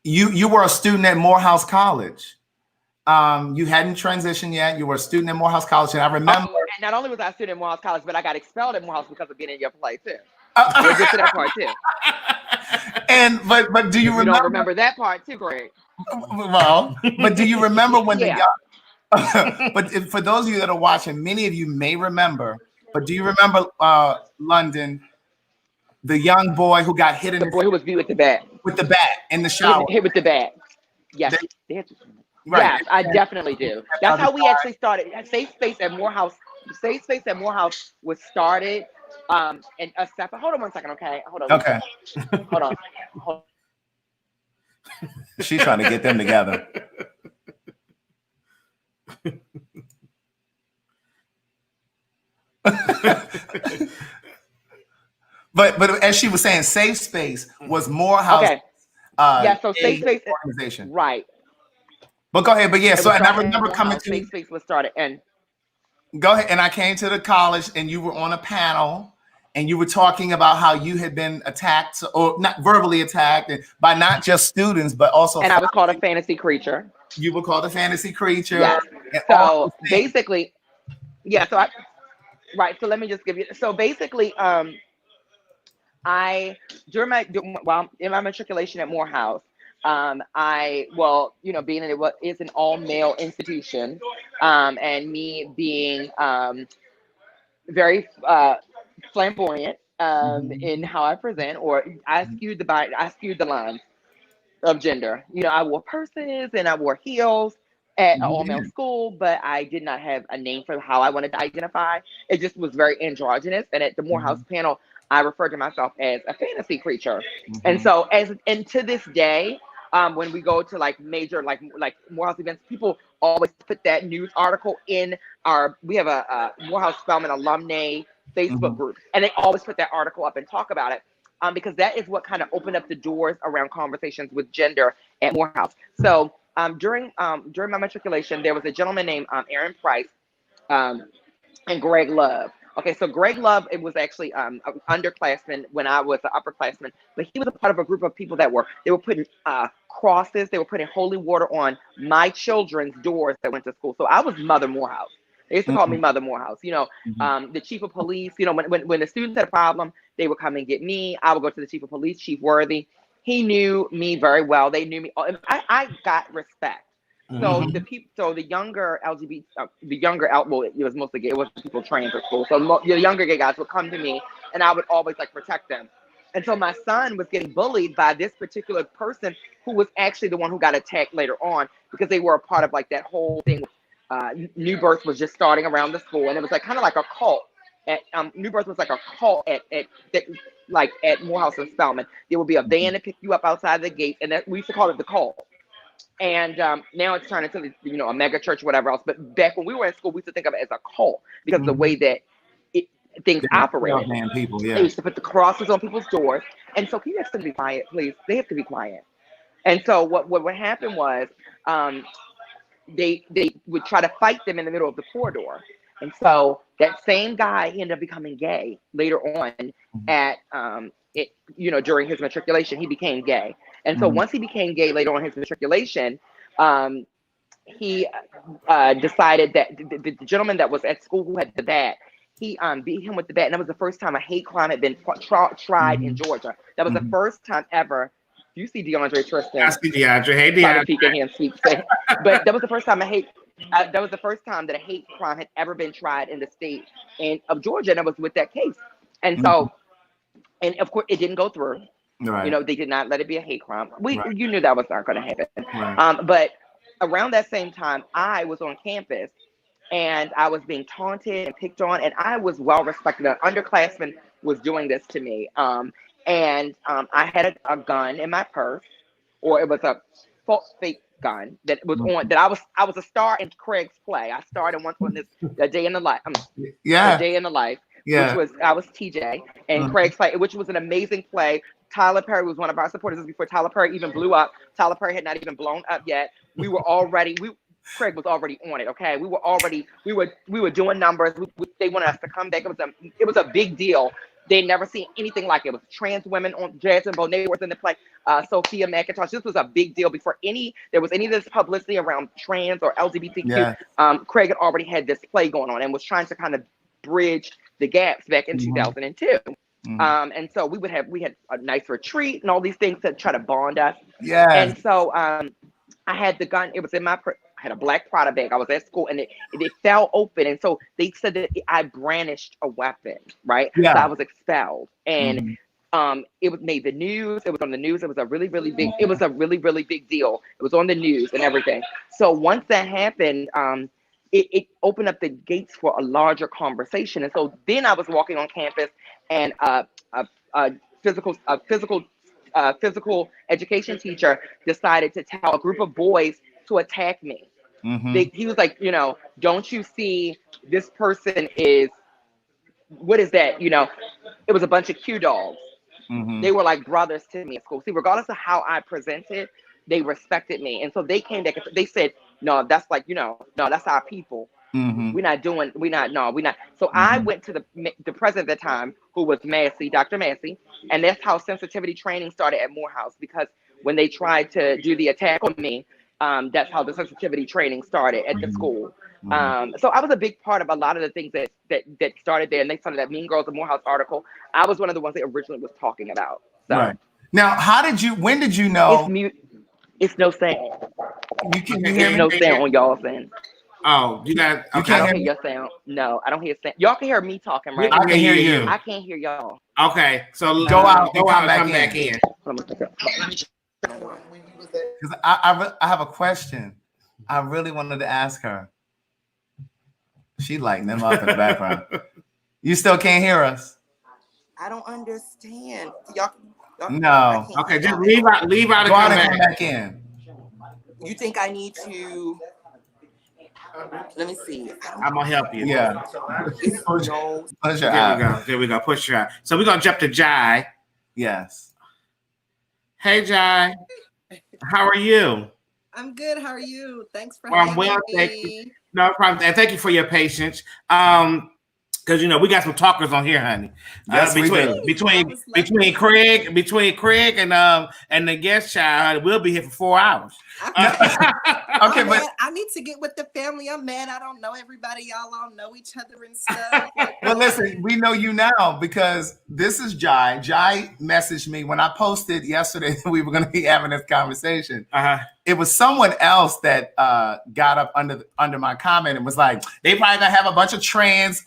you were a student at Morehouse College. You hadn't transitioned yet. You were a student at Morehouse College, and I remember. And not only was I a student at Morehouse College, but I got expelled at Morehouse because of being in your play too. We'll get to that part too. And but do you remember? You don't remember that part too, Greg? Well, but do you remember when but for those of you that are watching, many of you may remember. But do you remember London, the young boy who got hit in the boy who was beat with the bat in the shower? Hit with the bat. Yes. Right. Yes, I definitely do. That's how we actually started. Safe Space at Morehouse. Safe Space at Morehouse was started. And a second. Hold on 1 second, okay? Hold on. Okay. Hold on. She's trying to get them together. but as she was saying, Safe Space was Morehouse. Okay. Yeah. So Safe Space organization. Right. But go ahead. But yeah, so and I remember coming to Safe Space was started and go ahead. And I came to the college and you were on a panel and you were talking about how you had been attacked or not verbally attacked and by not just students, but also I was called a fantasy creature. You were called a fantasy creature. Yes. So basically, yeah. Right. So let me just give you. So basically, I well in my matriculation at Morehouse, being that is an all male institution, and me being very flamboyant in how I present, or I skewed the lines of gender. I wore purses and I wore heels at an You all male did. school, but I did not have a name for how I wanted to identify. It just was very androgynous. And at the Morehouse panel, I referred to myself as a fantasy creature. And so, and to this day, when we go to like major like Morehouse events, people always put that news article in we have a Morehouse Spelman alumni Facebook group, and they always put that article up and talk about it. Because that is what kind of opened up the doors around conversations with gender at Morehouse. So during my matriculation, there was a gentleman named Aaron Price and Greg Love. Okay, so Greg Love, it was actually an underclassman when I was an upperclassman, but he was a part of a group of people that were putting crosses, they were putting holy water on my children's doors that went to school. So I was Mother Morehouse. They used to call me Mother Morehouse. The chief of police, when the students had a problem, they would come and get me. I would go to the chief of police, Chief Worthy. He knew me very well. They knew me. I got respect. So the younger LGBT, it was mostly gay. It wasn't people trained for school. So the younger gay guys would come to me, and I would always like protect them. And so my son was getting bullied by this particular person who was actually the one who got attacked later on, because they were a part of like that whole thing. New Birth was just starting around the school, and it was like kind of like a cult. New Birth was like a cult at Morehouse and Spelman. There would be a van to pick you up outside the gate, and we used to call it the cult. And now it's turned into a mega church, whatever else. But back when we were in school, we used to think of it as a cult because of the way that things operated. People, They used to put the crosses on people's doors, and so people have to be quiet, please. They have to be quiet. And so what happened was, they would try to fight them in the middle of the corridor. And so that same guy, he ended up becoming gay later on at during his matriculation. He became gay. And so once he became gay later on in his matriculation, he decided that the gentleman that was at school who had the bat, he beat him with the bat. And that was the first time a hate crime had been tried in Georgia. That was the first time ever. You see DeAndre Tristan. I see DeAndre. Hey, DeAndre. But that was the first time that was the first time that a hate crime had ever been tried in the state of Georgia, and it was with that case. And so, and of course, it didn't go through. Right. They did not let it be a hate crime. You knew that was not going to happen. Right. But around that same time, I was on campus, and I was being taunted and picked on, and I was well respected. An underclassman was doing this to me. And I had a gun in my purse, or it was a fake gun that was on. That I was a star in Craig's play. I starred in once on this A Day in the Life. A Day in the Life. Yeah. Which was I was TJ and Craig's play, which was an amazing play. Tyler Perry was one of our supporters. This was before Tyler Perry even blew up. Tyler Perry had not even blown up yet. Craig was already on it. Okay, we were doing numbers. They wanted us to come back. It was a big deal. They'd never seen anything like it. It was trans women on Jasmine Bonet was in the play. Sophia McIntosh. This was a big deal before there was any of this publicity around trans or LGBTQ. Yeah. Craig had already had this play going on and was trying to kind of bridge the gaps back in 2002. And so we had a nice retreat and all these things to try to bond us. Yeah. And so I had the gun. It was in my I had a black Prada bag. I was at school and it fell open. And so they said that I brandished a weapon, right? Yeah. So I was expelled. And it was made the news. It was on the news. It was a really, really big deal. It was on the news and everything. So once that happened, it opened up the gates for a larger conversation. And so then I was walking on campus, and a physical education teacher decided to tell a group of boys to attack me. He was like, don't you see this person is, what is that? It was a bunch of Q dogs. They were like brothers to me at school. See, regardless of how I presented, they respected me. And so they came back and they said, no, that's like, no, that's our people. We're not. So I went to the president at the time, who was Dr. Massey. And that's how sensitivity training started at Morehouse, because when they tried to do the attack on me, That's how the sensitivity training started at the school. Mhm. So I was a big part of a lot of the things that started there, and they started that Mean Girls and Morehouse article. I was one of the ones that originally was talking about. So Right. Now, when did you it's know? mute. It's no sound. Can you hear It's me? no sound on y'all's end. Oh, you got You okay. I can't don't hear hear me? your sound. No, I don't hear sound. Y'all can hear me talking, We right? I can hear you. you. I can't hear y'all. Okay, so Go out and come back come back in. Because I have a question. I really wanted to ask her. She lighting them up in the background. You still can't hear us? I don't understand. Y'all No. Okay, just leave out and Go out come and come back. back in. You think I need to? Let me see. I'm gonna help you. Yeah. It's Push no. your There eye. we go. There we go. Push your eye. So we're gonna jump to Jai. Yes. Hey Jai, how are you? I'm good. How are you? Thanks for Well, I'm having well, me. thank you. No problem. And thank you for your patience. Because we got some talkers on here, honey. Yes, we do. Between Craig and the guest child, we'll be here for 4 hours. Okay, but I need to get with the family. I'm mad. I don't know everybody. Y'all all know each other and stuff. well, listen, we know you now because this is Jai. Jai messaged me when I posted yesterday that we were going to be having this conversation. It was someone else that got up under my comment and was like, they probably gonna have a bunch of trans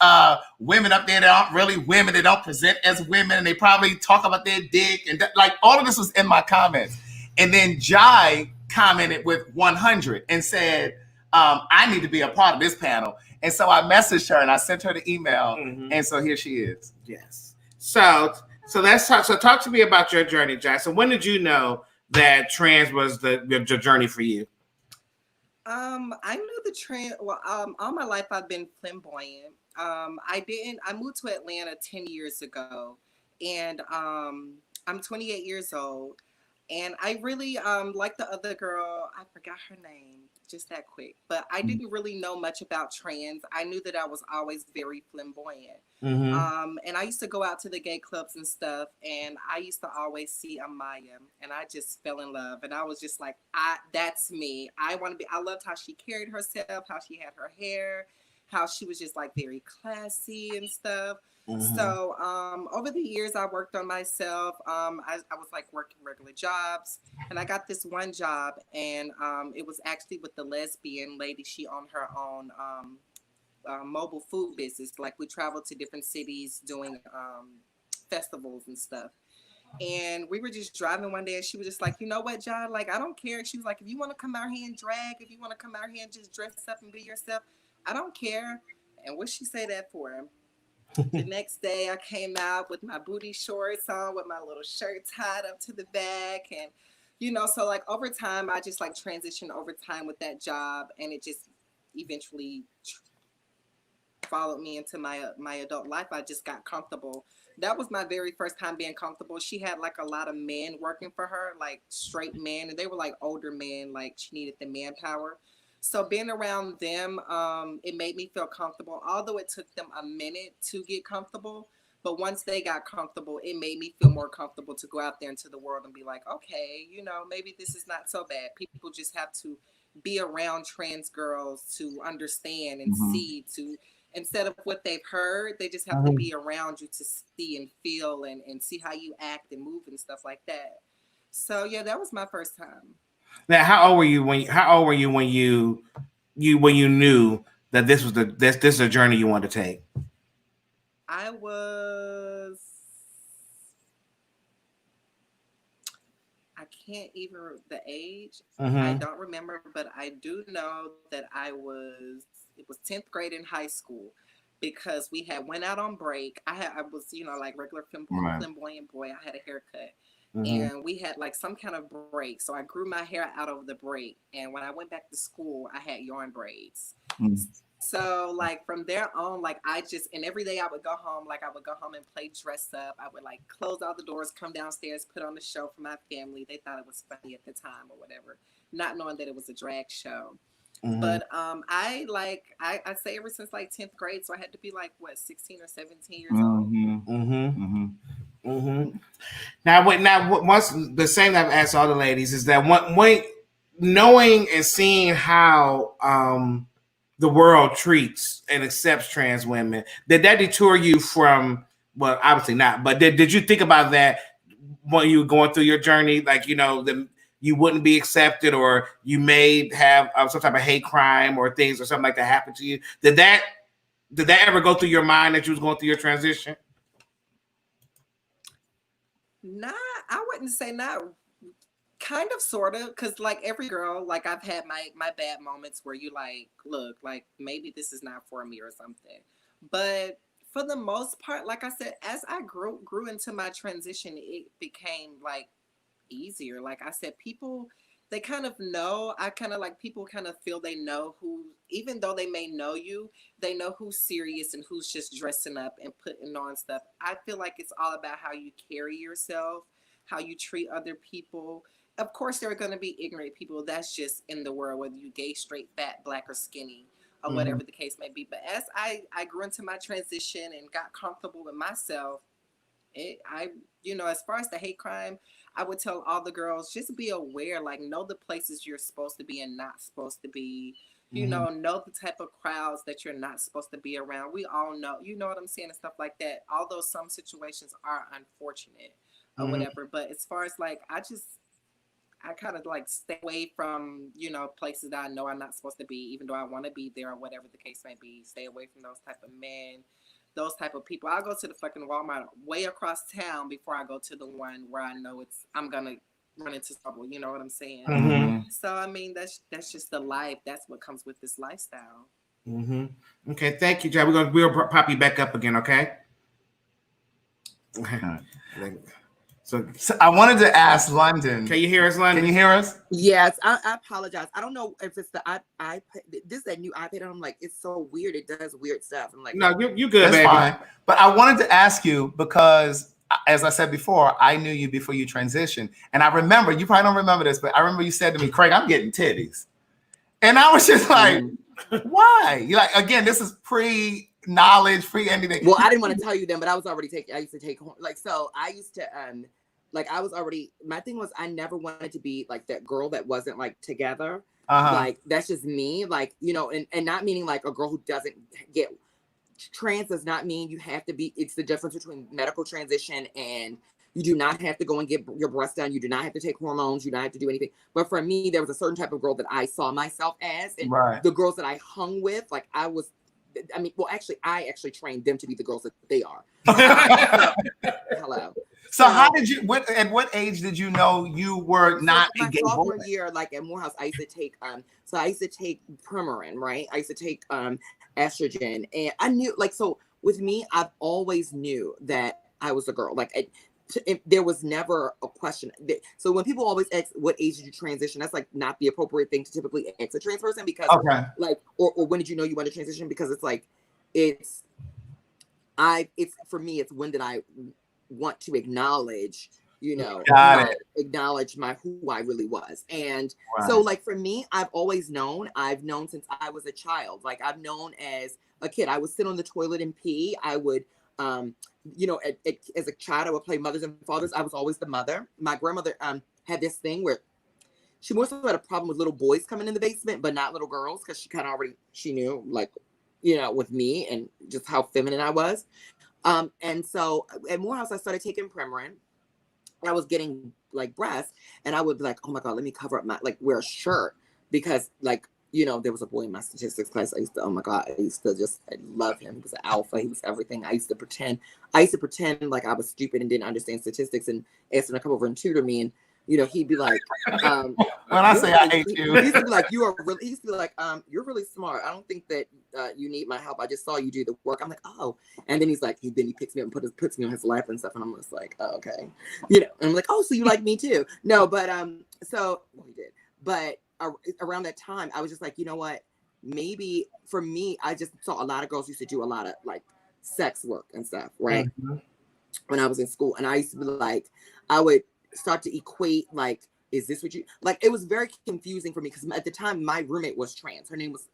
women up there that aren't really women, they don't present as women, and they probably talk about their dick and like all of this was in my comments. And then Jai commented with 100 and said, I need to be a part of this panel. And so I messaged her and I sent her the email, and so here she is. Yes. So let's talk. So talk to me about your journey, Jai. So when did you know that trans was the journey for you? I knew the trend. Well, all my life I've been flamboyant. I moved to Atlanta 10 years ago, and I'm 28 years old, and I really like the other girl. I forgot her name just that quick, but I didn't really know much about trans. I knew that I was always very flamboyant. And I used to go out to the gay clubs and stuff, and I used to always see Amaya, and I just fell in love. And I was just like, that's me. I loved how she carried herself, how she had her hair, how she was just like very classy and stuff. So over the years, I worked on myself. I was like working regular jobs, and I got this one job, and it was actually with the lesbian lady. She owned her own mobile food business. Like we traveled to different cities doing festivals and stuff. And we were just driving one day, and she was just like, you know what, John? Like, I don't care. She was like, if you want to come out here and drag, if you want to come out here and just dress up and be yourself, I don't care. And what she say that for? The next day, I came out with my booty shorts on, with my little shirt tied up to the back, and so like over time, I just like transitioned over time with that job, and it just eventually followed me into my adult life. I just got comfortable. That was my very first time being comfortable. She had like a lot of men working for her, like straight men, and they were like older men, like she needed the manpower. So being around them, it made me feel comfortable, although it took them a minute to get comfortable. But once they got comfortable, it made me feel more comfortable to go out there into the world and be like, okay, maybe this is not so bad. People just have to be around trans girls to understand and see, instead of what they've heard, they just have to be around you to see and feel and see how you act and move and stuff like that. So yeah, that was my first time. Now, how old were you when you knew that this was this is a journey you wanted to take? I can't even the age. I don't remember, but I do know that it was 10th grade in high school, because we had went out on break. I was, like regular flamboyant boy. I had a haircut. And we had like some kind of break. So I grew my hair out of the break. And when I went back to school, I had yarn braids. So like from there on, like and every day I would go home, and play dress up. I would like close all the doors, come downstairs, put on the show for my family. They thought it was funny at the time or whatever, not knowing that it was a drag show. But I say ever since like 10th grade, so I had to be like 16 or 17 years old. Now, once the same that I've asked all the ladies is that knowing and seeing how the world treats and accepts trans women, did that deter you from? Well, obviously not. But did you think about that when you were going through your journey? Like, you know, you wouldn't be accepted, or you may have some type of hate crime or things or something like that happen to you. Did that ever go through your mind that you was going through your transition? Nah, I wouldn't say not. Kind of, sort of, because like every girl, like I've had my bad moments where you like, look, like maybe this is not for me or something. But for the most part, like I said, as I grew into my transition, it became like easier. Like I said, people, they kind of know. I kind of like, people kind of feel they know who, even though they may know you, they know who's serious and who's just dressing up and putting on stuff. I feel like it's all about how you carry yourself, how you treat other people. Of course, there are going to be ignorant people. That's just in the world, whether you gay, straight, fat, black, or skinny, or whatever the case may be. But as I grew into my transition and got comfortable with myself, as far as the hate crime, I would tell all the girls, just be aware, like know the places you're supposed to be and not supposed to be. Know the type of crowds that you're not supposed to be around. We all know, you know what I'm saying, and stuff like that. Although some situations are unfortunate or whatever, but as far as like, I kind of like stay away from, places that I know I'm not supposed to be, even though I want to be there or whatever the case may be. Stay away from those type of men, those type of people. I'll go to the fucking Walmart way across town before I go to the one where I know I'm going to run into trouble. You know what I'm saying? So, I mean, that's just the life. That's what comes with this lifestyle. Okay. Thank you, Jack. We'll pop you back up again. Okay. So I wanted to ask London. Can you hear us, London? Can you hear us? Yes, I apologize. I don't know if it's the iPad. This is that new iPad. I'm like, it's so weird. It does weird stuff. I'm like, no, you good, that's baby. Fine. But I wanted to ask you because, as I said before, I knew you before you transitioned, and I remember, you probably don't remember this, but I remember you said to me, "Craig, I'm getting titties," and I was just like, "Why?" You like, again, this is pre-knowledge, pre-anything. Well, I didn't want to tell you then, but I was already I used to take like, so I used to like, I was already, my thing was, I never wanted to be like that girl that wasn't like together. Like, that's just me, like, and not meaning like a girl who doesn't get trans does not mean you have to be. It's the difference between medical transition, and you do not have to go and get your breast done. You do not have to take hormones. You don't have to do anything. But for me, there was a certain type of girl that I saw myself as, and the girls that I hung with, like I actually trained them to be the girls that they are. Hello. So how did you? At what age did you know you were not a gay boy? My sophomore year, like at Morehouse, I used to take Premarin, right? I used to take estrogen, and I knew, like, so with me, I've always knew that I was a girl. Like, there was never a question. So when people always ask, "What age did you transition?" That's like not the appropriate thing to typically ask a trans person, because like, or when did you know you wanted to transition? Because it's like, for me, it's when did I want to acknowledge, acknowledge who I really was. And so like for me, I've known since I was a child. Like I've known as a kid, I would sit on the toilet and pee. I would, as a child, I would play mothers and fathers. I was always the mother. My grandmother had this thing where she more so had a problem with little boys coming in the basement, but not little girls, because she kind of she knew, like, with me and just how feminine I was. And so at Morehouse, I started taking Premarin. I was getting like breasts, and I would be like, oh my God, let me cover up wear a shirt, because like, there was a boy in my statistics class. I used to I love him. He was an alpha. He was everything. I used to pretend like I was stupid and didn't understand statistics, and asked him to come over and tutor me. And he'd be like, when I say I hate you, he used to be like, he used to be like, you're really smart. I don't think that you need my help. I just saw you do the work. I'm like, oh. And then he's like, he picks me up and puts me on his lap and stuff. And I'm just like, oh, okay. And I'm like, oh, so you like me too? No, but he did. But around that time, I was just like, you know what? Maybe for me, I just saw a lot of girls used to do a lot of like sex work and stuff, right? When I was in school. And I used to be like, I would start to equate, like, is this what you like? It was very confusing for me, because at the time my roommate was trans. Her name was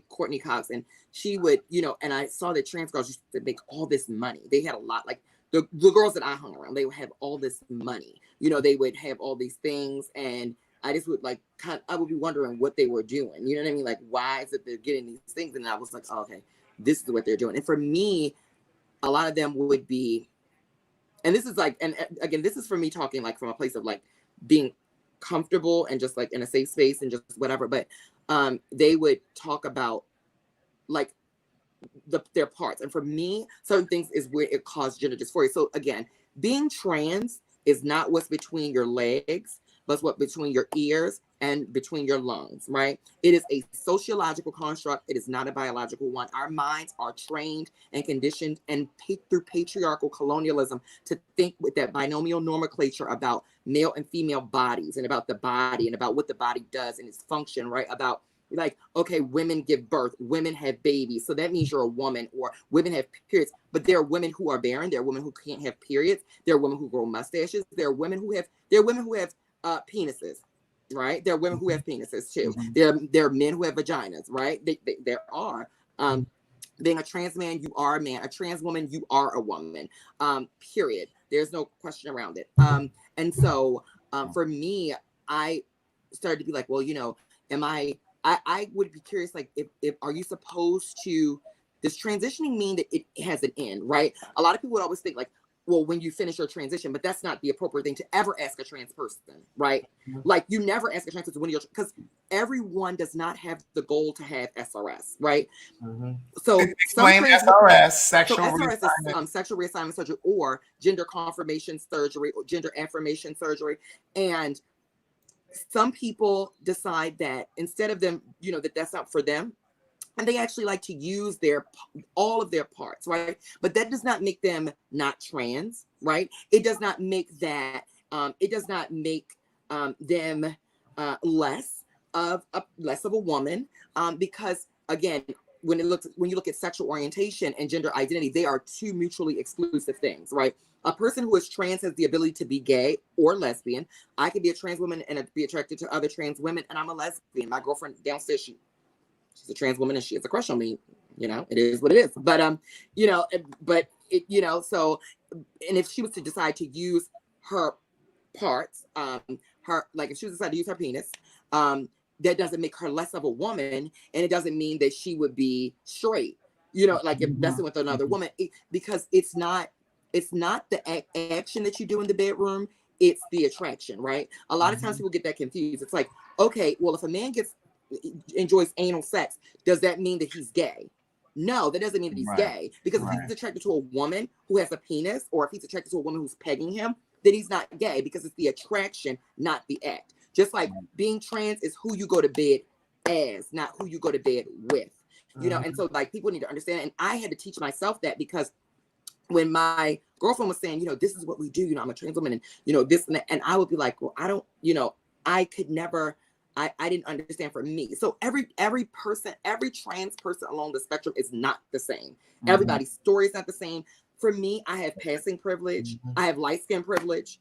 Courtney Cox, and she would, and I saw that trans girls used to make all this money. They had a lot, like the girls that I hung around, they would have all this money. They would have all these things, and I just would like I would be wondering what they were doing. You know what I mean? Like, why is it they're getting these things? And I was like, oh, okay, this is what they're doing. And for me, a lot of them would be, and this is like, and again, this is for me talking like from a place of like being comfortable and just like in a safe space and just whatever. But they would talk about like their parts. And for me, certain things is where it caused gender dysphoria. So again, being trans is not what's between your legs, but what's between your ears and between your lungs, right? It is a sociological construct. It is not a biological one. Our minds are trained and conditioned and through patriarchal colonialism to think with that binomial nomenclature about male and female bodies and about the body and about what the body does and its function, right? About like, okay, women give birth, women have babies, so that means you're a woman, or women have periods. But there are women who are barren, there are women who can't have periods, there are women who grow mustaches, there are women who have penises, right? There are women who have penises too. There are men who have vaginas, right? There are. Being a trans man, you are a man. A trans woman, you are a woman. Period. There's no question around it. And so for me, I started to be like, well, you know, I would be curious, like, if are you supposed to, does transitioning mean that it has an end, right? A lot of people would always think like, well, when you finish your transition, but that's not the appropriate thing to ever ask a trans person, right? Like, you never ask a trans person when you're, because everyone does not have the goal to have SRS, right? So explain SRS, sexual reassignment. Is sexual reassignment surgery or gender confirmation surgery or gender affirmation surgery. And some people decide that instead of them, you know, that's not for them. And they actually like to use all of their parts, right? But that does not make them not trans, right? It does not make that, it does not make them less of a woman, because again, when you look at sexual orientation and gender identity, they are two mutually exclusive things, right? A person who is trans has the ability to be gay or lesbian. I could be a trans woman and be attracted to other trans women, and I'm a lesbian. My girlfriend downstairs, she's a trans woman and she has a crush on me. You know, it is what it is. But you know, you know, so, and if she was to decide to use her parts, if she was to decide to use her penis, that doesn't make her less of a woman, and it doesn't mean that she would be straight. You know, like if messing with another woman, because it's not the action that you do in the bedroom, it's the attraction, right? A lot of times people get that confused. It's like, okay, well, if a man enjoys anal sex, does that mean that he's gay? No, that doesn't mean that he's gay, because if he's attracted to a woman who has a penis, or if he's attracted to a woman who's pegging him, then he's not gay, because it's the attraction, not the act. Just like being trans is who you go to bed as, not who you go to bed with, you know? And so like people need to understand, and I had to teach myself that, because when my girlfriend was saying, you know, this is what we do, you know, I'm a trans woman, and, you know, this and that, and I would be like, well, I don't, you know, I could never, I didn't understand for me. So every person, every trans person along the spectrum is not the same. Everybody's story is not the same. For me, I have passing privilege. I have light skin privilege.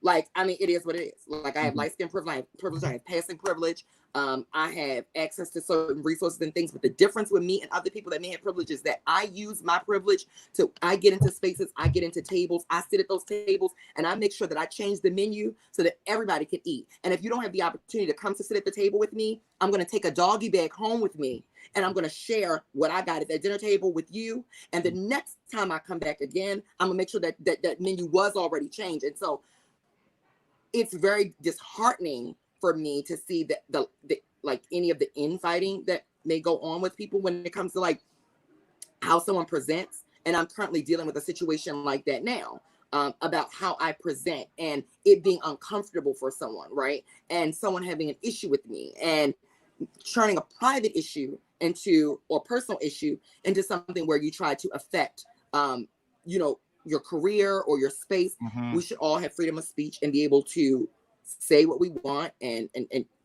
Like, I mean, it is what it is. Like, I have light skin privilege, I have passing privilege. I have access to certain resources and things. But the difference with me and other people that may have privilege is that I use my privilege I get into spaces, I get into tables, I sit at those tables, and I make sure that I change the menu so that everybody can eat. And if you don't have the opportunity to come to sit at the table with me, I'm going to take a doggy bag home with me, and I'm going to share what I got at that dinner table with you. And the next time I come back again, I'm going to make sure that menu was already changed. And so it's very disheartening for me to see that the like any of the infighting that may go on with people when it comes to like how someone presents. And I'm currently dealing with a situation like that now, about how I present and it being uncomfortable for someone, right? And someone having an issue with me and turning a private issue or personal issue into something where you try to affect, you know, your career or your space. We should all have freedom of speech and be able to say what we want. And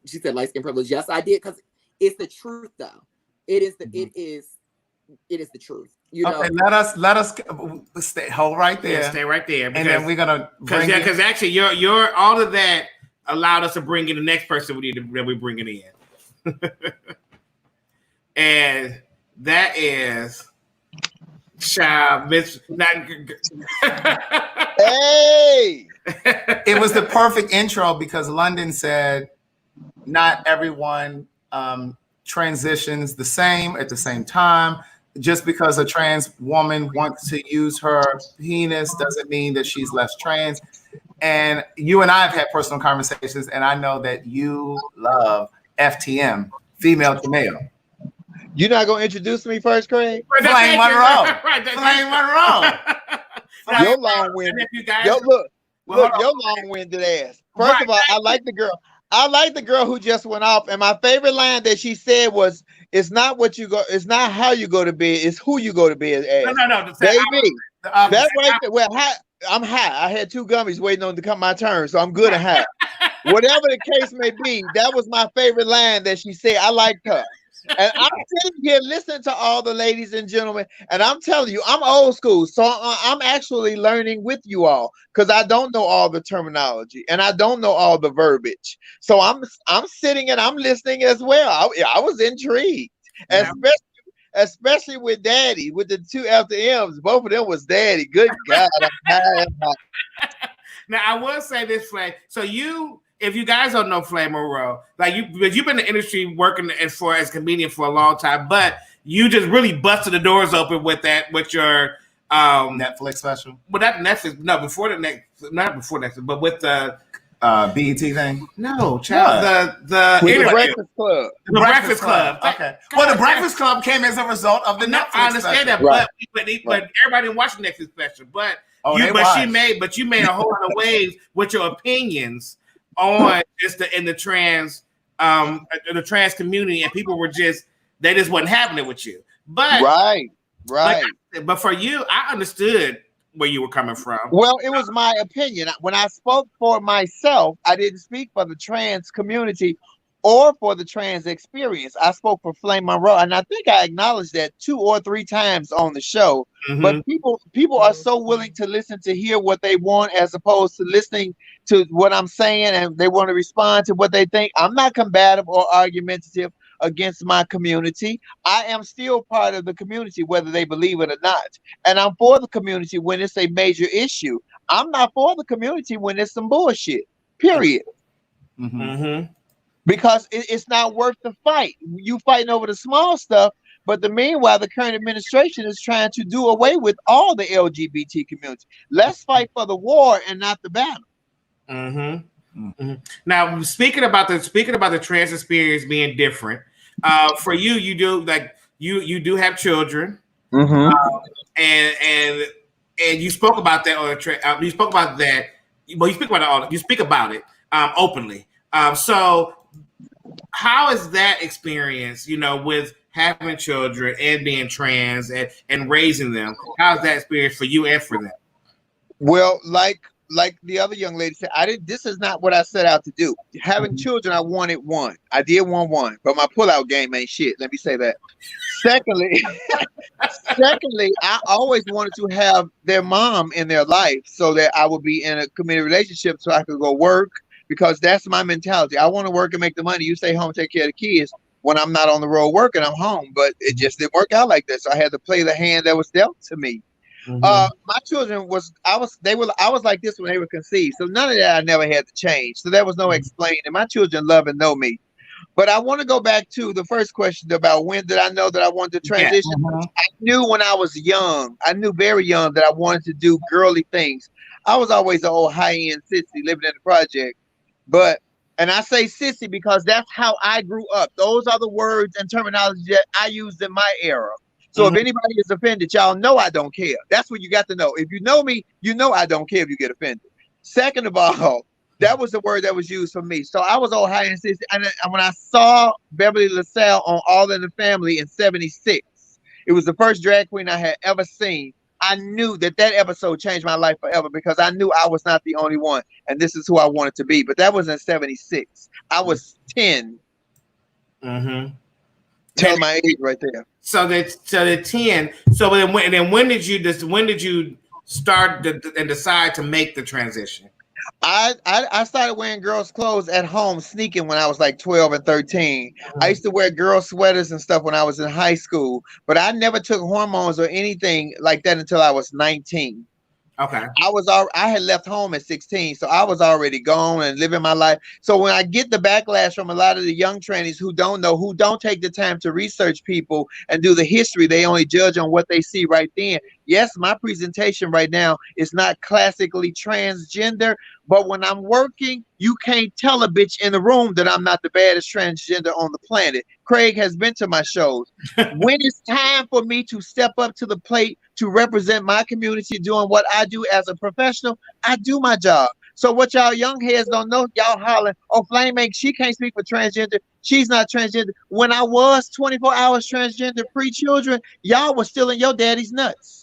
she said light skin privilege. Yes, I did, because it's the truth though. It is the truth. You know? Okay, let us hold right there. Yeah, stay right there. And then we're gonna because actually your all of that allowed us to bring in the next person we're bringing in. And that is Miss. Hey, it was the perfect intro, because London said not everyone transitions the same at the same time. Just because a trans woman wants to use her penis doesn't mean that she's less trans. And you and I have had personal conversations, and I know that you love FTM, female to male. You're not gonna introduce me first, Craig? Flame Monroe. Flame Monroe. Your long-winded. Your long-winded ass. First of all, I like the girl. I like the girl who just went off, and my favorite line that she said was, "It's not what you go. It's not how you go to bed. It's who you go to bed as." No. Baby, that right there. Well, I'm high. I had 2 gummies waiting on to come my turn, so I'm good and high. Whatever the case may be, that was my favorite line that she said. I liked her. And I'm sitting here listening to all the ladies and gentlemen, and I'm telling you, I'm old school, so I'm actually learning with you all because I don't know all the terminology and I don't know all the verbiage. So I'm sitting and I'm listening as well. I was intrigued, especially with Daddy, with the 2 after M's. Both of them was Daddy. Good God, I'm high. Now I will say this, Flame. So if you guys don't know Flame Monroe, like you've been in the industry working as a comedian for a long time, but you just really busted the doors open with your Netflix special. Well, that Netflix, not before Netflix, but with the BET thing. No, child. The Breakfast Club. The Breakfast Club. Okay. Well, the Breakfast Club came as a result of the Netflix. I understand special. that, but everybody didn't watch the Netflix special. But you made a whole lot of waves with your opinions on just the trans community, and people were they just wasn't having it with you. But right. But for you, I understood where you were coming from. Well, it was my opinion. When I spoke for myself, I didn't speak for the trans community or for the trans experience. I spoke for Flame Monroe, and I think I acknowledged that 2 or 3 times on the show. Mm-hmm. But people are so willing to listen to hear what they want as opposed to listening to what I'm saying, and they want to respond to what they think. I'm not combative or argumentative against my community. I am still part of the community, whether they believe it or not. And I'm for the community when it's a major issue. I'm not for the community when it's some bullshit, period. Mm-hmm. Because it's not worth the fight. You fighting over the small stuff, but meanwhile, the current administration is trying to do away with all the LGBT community. Let's fight for the war and not the battle. Mm-hmm. Mm-hmm. Now, speaking about the trans experience being different, for you, you do have children, mm-hmm. And you spoke about that on you spoke about that. Well, you speak about it openly. So, how is that experience? With having children and being trans and raising them. How's that experience for you and for them? Well, like the other young lady said, this is not what I set out to do. Having children, I wanted one. I did want one, but my pullout game ain't shit. Let me say that. Secondly, I always wanted to have their mom in their life so that I would be in a committed relationship so I could go work, because that's my mentality. I want to work and make the money. You stay home, take care of the kids. When I'm not on the road working, I'm home. But it just didn't work out like that. So I had to play the hand that was dealt to me. Mm-hmm. My children I was like this when they were conceived. So none of that I never had to change. So there was no explaining. My children love and know me. But I want to go back to the first question about when did I know that I wanted to transition. Yeah. Mm-hmm. I knew when I was young. I knew very young that I wanted to do girly things. I was always an old high-end sissy living in the project. And I say sissy because that's how I grew up. Those are the words and terminology that I used in my era. So if anybody is offended, y'all know I don't care. That's what you got to know. If you know me, you know I don't care if you get offended. Second of all, that was the word that was used for me. So I was old high and sissy. And when I saw Beverly LaSalle on All in the Family in '76, it was the first drag queen I had ever seen. I knew that episode changed my life forever because I knew I was not the only one. And this is who I wanted to be. But that was in '76. I was 10. Mm-hmm. Tell my age right there. So the 10. So when did you start and decide to make the transition? I started wearing girls' clothes at home, sneaking when I was like 12 and 13. Mm-hmm. I used to wear girl sweaters and stuff when I was in high school, but I never took hormones or anything like that until I was 19. Okay. I had left home at 16, so I was already gone and living my life. So when I get the backlash from a lot of the young trannies who don't take the time to research people and do the history, they only judge on what they see right then. Yes, my presentation right now is not classically transgender, but when I'm working, you can't tell a bitch in the room that I'm not the baddest transgender on the planet. Craig has been to my shows. When it's time for me to step up to the plate to represent my community doing what I do as a professional, I do my job. So what y'all young heads don't know, y'all hollering, oh, Flame ain't, she can't speak for transgender. She's not transgender. When I was 24 hours transgender pre-children, y'all was still in your daddy's nuts.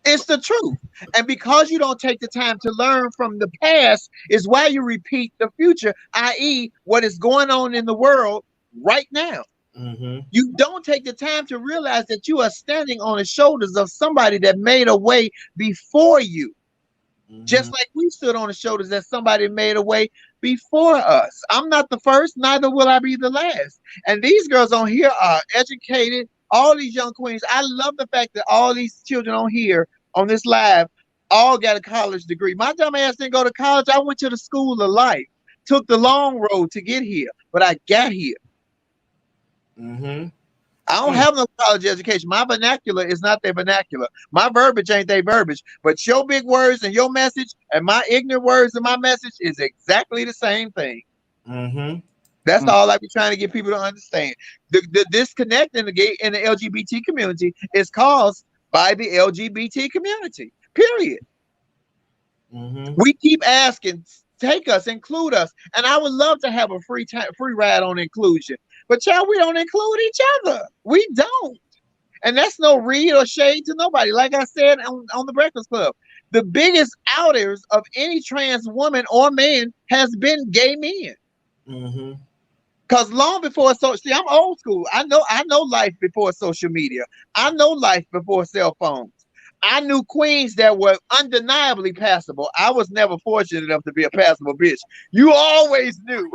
It's the truth. And because you don't take the time to learn from the past is why you repeat the future, i.e. what is going on in the world right now. Mm-hmm. You don't take the time to realize that you are standing on the shoulders of somebody that made a way before you. Mm-hmm. Just like we stood on the shoulders that somebody made a way before us. I'm not the first, neither will I be the last. And these girls on here are educated. All these young queens. I love the fact that all these children on here on this live all got a college degree. My dumb ass didn't go to college. I went to the school of life. Took the long road to get here, but I got here. Mm-hmm. I don't have no college education. My vernacular is not their vernacular. My verbiage ain't their verbiage. But your big words and your message and my ignorant words and my message is exactly the same thing. Mm-hmm. That's all I be trying to get people to understand. The disconnect in the gay in the LGBT community is caused by the LGBT community. Period. Mm-hmm. We keep asking, take us, include us, and I would love to have a free ride on inclusion. But child, we don't include each other. We don't. And that's no read or shade to nobody. Like I said on the Breakfast Club, the biggest outers of any trans woman or man has been gay men. Mm-hmm. Because long before see, I'm old school. I know life before social media. I know life before cell phones. I knew queens that were undeniably passable. I was never fortunate enough to be a passable bitch. You always knew.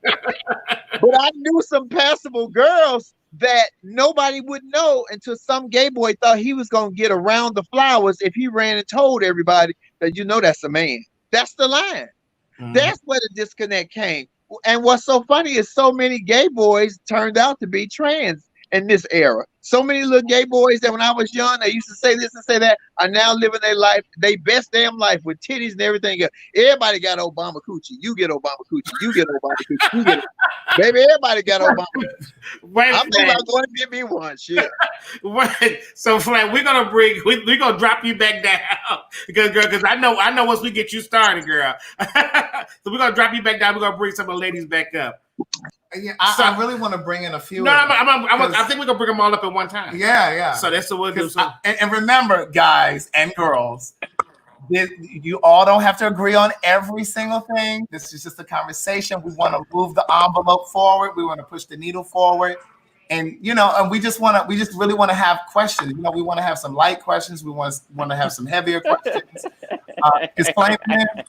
But I knew some passable girls that nobody would know until some gay boy thought he was going to get around the flowers if he ran and told everybody that, that's a man. That's the line. Mm-hmm. That's where the disconnect came. And what's so funny is so many gay boys turned out to be trans in this era. So many little gay boys that when I was young, they used to say this and say that, are now living their life, they best damn life with titties and everything else. Everybody got Obama coochie. You get Obama coochie. You get Obama coochie. You get Baby, everybody got Obama coochie. I'm thinking about going to get me one. Shit. Right. So, Flat, we're gonna drop you back down because I know once we get you started, girl. So we're gonna drop you back down. We're gonna bring some of the ladies back up. Yeah, I really want to bring in a few. No, I think we're gonna bring them all up at one time. Yeah. So that's the way. And remember, guys and girls, you all don't have to agree on every single thing. This is just a conversation. We want to move the envelope forward. We want to push the needle forward. And and we just really want to have questions. We want to have some light questions. We want to have some heavier questions. Okay. I just want to put a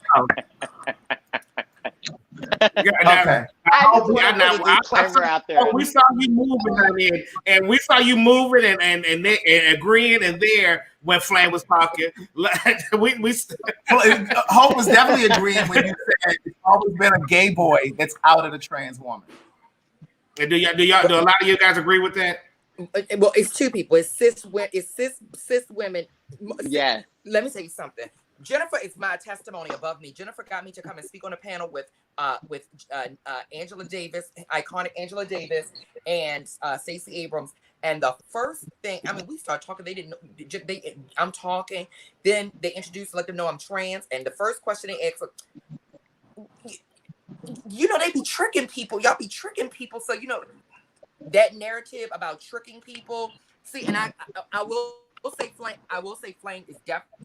disclaimer out there. We saw you moving, and we saw you moving and agreeing and there when Flame was talking. Hope was definitely agreeing when you said it's always been a gay boy that's out of the trans woman. And do a lot of you guys agree with that? Well, it's two people. It's cis women. Yeah. Let me tell you something. Jennifer is my testimony above me. Jennifer got me to come and speak on a panel with Angela Davis, iconic Angela Davis, and Stacey Abrams. And the first thing, we started talking. They didn't know. I'm talking. Then they introduced, let them know I'm trans. And the first question they asked, they be tricking people. Y'all be tricking people. So that narrative about tricking people. See, and I will say Flame is definitely.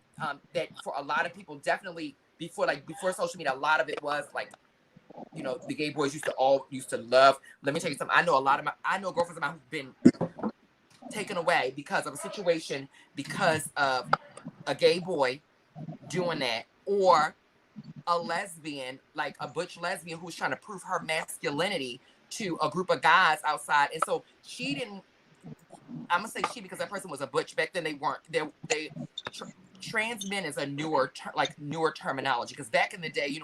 That for a lot of people, definitely before social media, a lot of it was like, the gay boys used to love. Let me tell you something. I know girlfriends of mine who've been taken away because of a situation, because of a gay boy doing that, or a lesbian, like a butch lesbian who was trying to prove her masculinity to a group of guys outside, and so she didn't. I'm gonna say she because that person was a butch back then. They weren't. Trans men is a newer terminology because back in the day,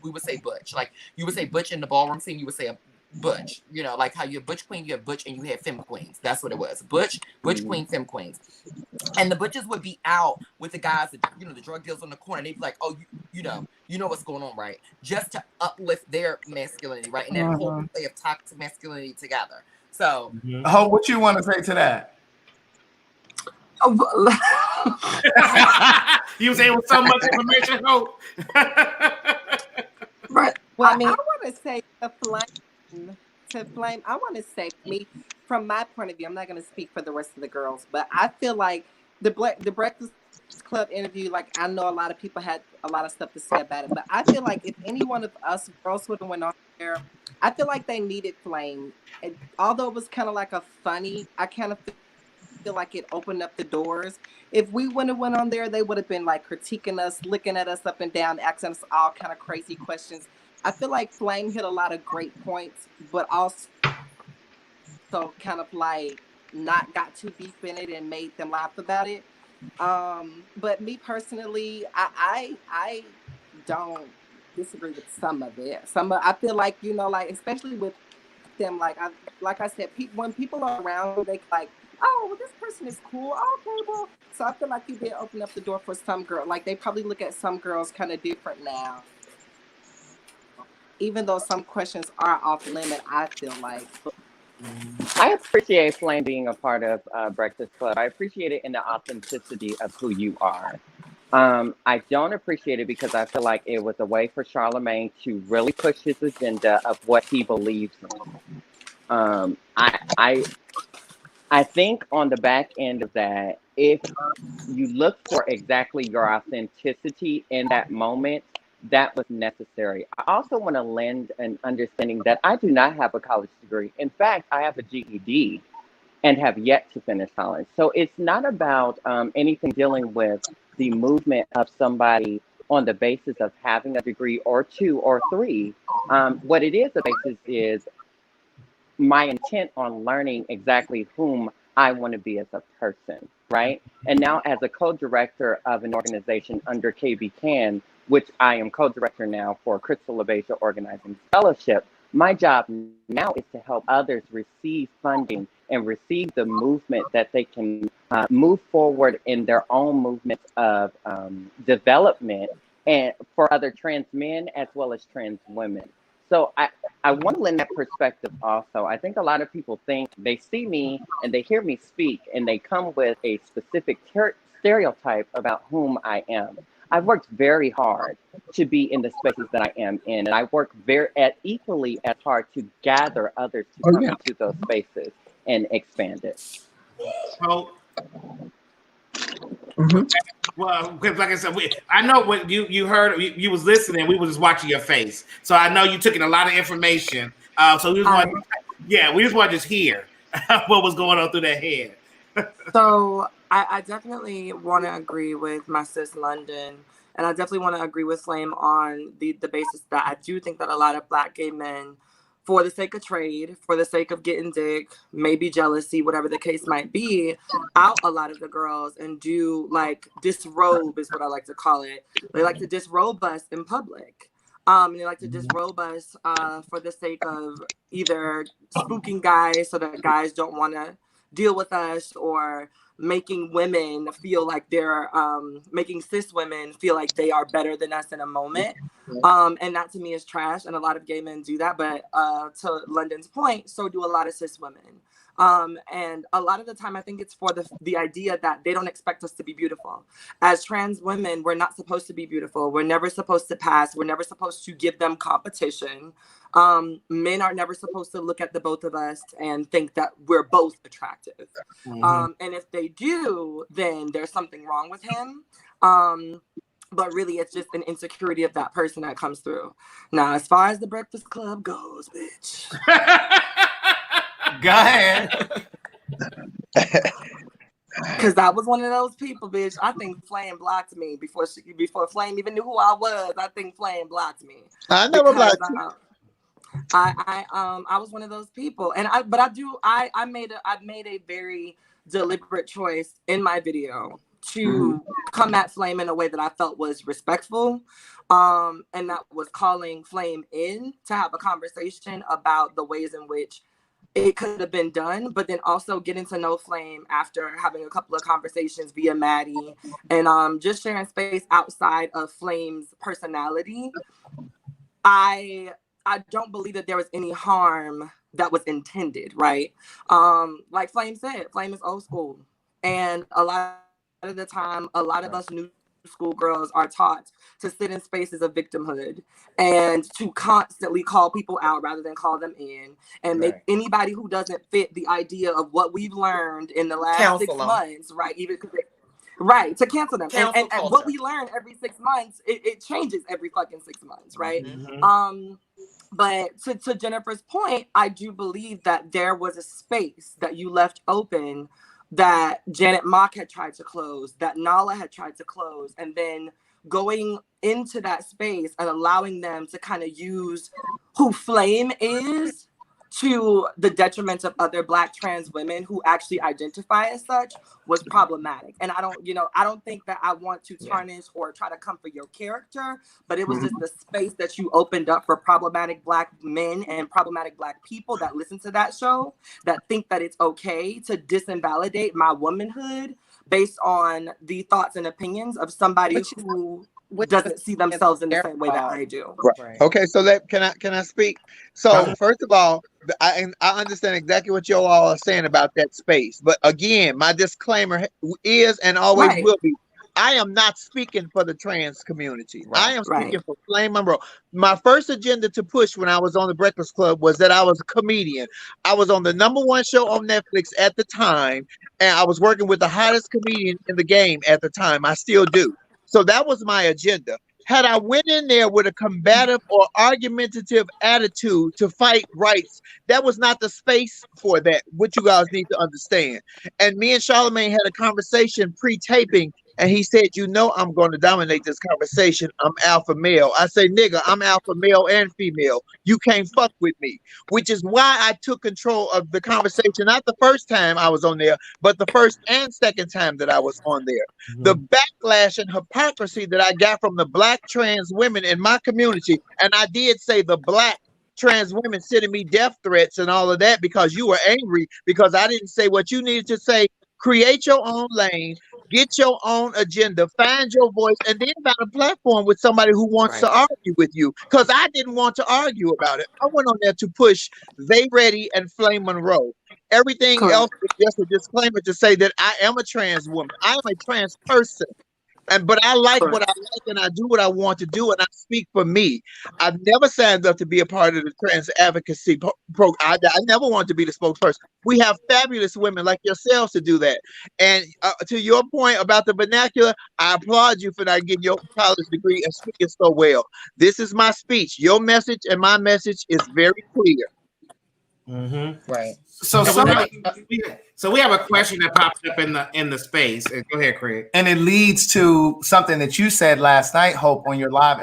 we would say butch. Like you would say butch in the ballroom scene, you would say a butch. Like how you have butch queen, you have butch, and you have femme queens. That's what it was. Butch queen, femme queens. And the butches would be out with the guys that, the drug dealers on the corner. And they'd be like, oh, you know what's going on, right? Just to uplift their masculinity, right? And that whole play of toxic masculinity together. So, what you want to say to that? You say with so much information, Hope. Right. Well, I want to say I want to say from my point of view, I'm not going to speak for the rest of the girls, but I feel like the Breakfast Club interview, like I know a lot of people had a lot of stuff to say about it, but I feel like if any one of us girls would have went on there, I feel like they needed Flame. And although it was kind of like I kind of feel like it opened up the doors. If we wouldn't have went on there, they would have been like critiquing us, looking at us up and down, asking us all kind of crazy questions. I feel like Flame hit a lot of great points, but also kind of like not got too deep in it and made them laugh about it. But me personally, I don't disagree with some of it. I feel like, like especially with them, like I said, when people are around, they like, oh, well, this person is cool. Okay, well, so I feel like you did open up the door for some girl. Like they probably look at some girls kind of different now. Even though some questions are off limit, I feel like. I appreciate Flame being a part of Breakfast Club. I appreciate it in the authenticity of who you are. I don't appreciate it because I feel like it was a way for Charlemagne to really push his agenda of what he believes in. I think on the back end of that, if you look for exactly your authenticity in that moment, that was necessary. I also want to lend an understanding that I do not have a college degree. In fact, I have a GED and have yet to finish college. So it's not about anything dealing with the movement of somebody on the basis of having a degree or two or three. What it is, the basis is my intent on learning exactly whom I want to be as a person, right? And now as a co-director of an organization under KB Can, which I am co-director now for Crystal LaBeija Organizing Fellowship, my job now is to help others receive funding and receive the movement that they can move forward in their own movements of development and for other trans men as well as trans women. So I want to lend that perspective also. I think a lot of people think they see me and they hear me speak and they come with a specific stereotype about whom I am. I've worked very hard to be in the spaces that I am in, and I work equally as hard to gather others to come into those spaces and expand it. So, well, because like I said, I know what you heard. You was listening. We were just watching your face, so I know you took in a lot of information. So we just want, we just want to just hear what was going on through their head. So I definitely want to agree with my sis London, and I definitely want to agree with Flame on the basis that I do think that a lot of Black gay men, for the sake of trade, for the sake of getting dick, maybe jealousy, whatever the case might be, out a lot of the girls and do like disrobe is what I like to call it. They like to disrobe us in public. And they like to disrobe us for the sake of either spooking guys so that guys don't want to deal with us, or making women feel like they're making cis women feel like they are better than us in a moment. And that to me is trash, and a lot of gay men do that, but to London's point, so do a lot of cis women. And a lot of the time I think it's for the idea that they don't expect us to be beautiful. As trans women, we're not supposed to be beautiful. We're never supposed to pass. We're never supposed to give them competition. Men are never supposed to look at the both of us and think that we're both attractive. And if they do, then there's something wrong with him. But really, it's just an insecurity of that person that comes through. Now, as far as the Breakfast Club goes, bitch. Go ahead. Because I was one of those people, bitch. I think Flame blocked me before Flame even knew who I was. I think Flame blocked me. I never blocked you. I was one of those people, and I made a very deliberate choice in my video to come at Flame in a way that I felt was respectful, and that was calling Flame in to have a conversation about the ways in which it could have been done, but then also getting to know Flame after having a couple of conversations via Maddie, and just sharing space outside of Flame's personality. I don't believe that there was any harm that was intended, right? Like Flame said, Flame is old school. And a lot of the time, a lot of us new school girls are taught to sit in spaces of victimhood and to constantly call people out rather than call them in, and make anybody who doesn't fit the idea of what we've learned in the last 6 months, right? Even right, to cancel them. And what we learn every 6 months, it changes every fucking 6 months, right? But to Jennifer's point, I do believe that there was a space that you left open that Janet Mock had tried to close, that Nala had tried to close, and then going into that space and allowing them to kind of use who Flame is to the detriment of other Black trans women who actually identify as such was problematic. And I don't think that I want to tarnish or try to come for your character, but it was just the space that you opened up for problematic Black men and problematic Black people that listen to that show, that think that it's okay to disinvalidate my womanhood based on the thoughts and opinions of somebody who doesn't see themselves in the same way that I do. Right. Okay, so can I speak? So first of all, I understand exactly what you all are saying about that space, but again, my disclaimer is and always will be: I am not speaking for the trans community. I am speaking for Flame Monroe. My first agenda to push when I was on the Breakfast Club was that I was a comedian. I was on the #1 show on Netflix at the time, and I was working with the hottest comedian in the game at the time. I still do. So that was my agenda. Had I went in there with a combative or argumentative attitude to fight rights, that was not the space for that, which you guys need to understand. And me and Charlamagne had a conversation pre-taping, and he said, I'm going to dominate this conversation. I'm alpha male. I say, nigga, I'm alpha male and female. You can't fuck with me, which is why I took control of the conversation, not the first time I was on there, but the first and second time that I was on there. The backlash and hypocrisy that I got from the Black trans women in my community, and I did say the Black trans women sending me death threats and all of that because you were angry because I didn't say what you needed to say. Create your own lane, get your own agenda, find your voice, and then find a platform with somebody who wants to argue with you. Because I didn't want to argue about it. I went on there to push They Ready and Flame Monroe. Everything else is just a disclaimer to say that I am a trans woman. I am a trans person. But I like what I like, and I do what I want to do, and I speak for me. I've never signed up to be a part of the trans advocacy program. I never want to be the spokesperson. We have fabulous women like yourselves to do that. And to your point about the vernacular, I applaud you for not getting your college degree and speaking so well. This is my speech. Your message and my message is very clear. Right. So we have a question that pops up in the space. Go ahead, Craig. And it leads to something that you said last night, Hope, on your live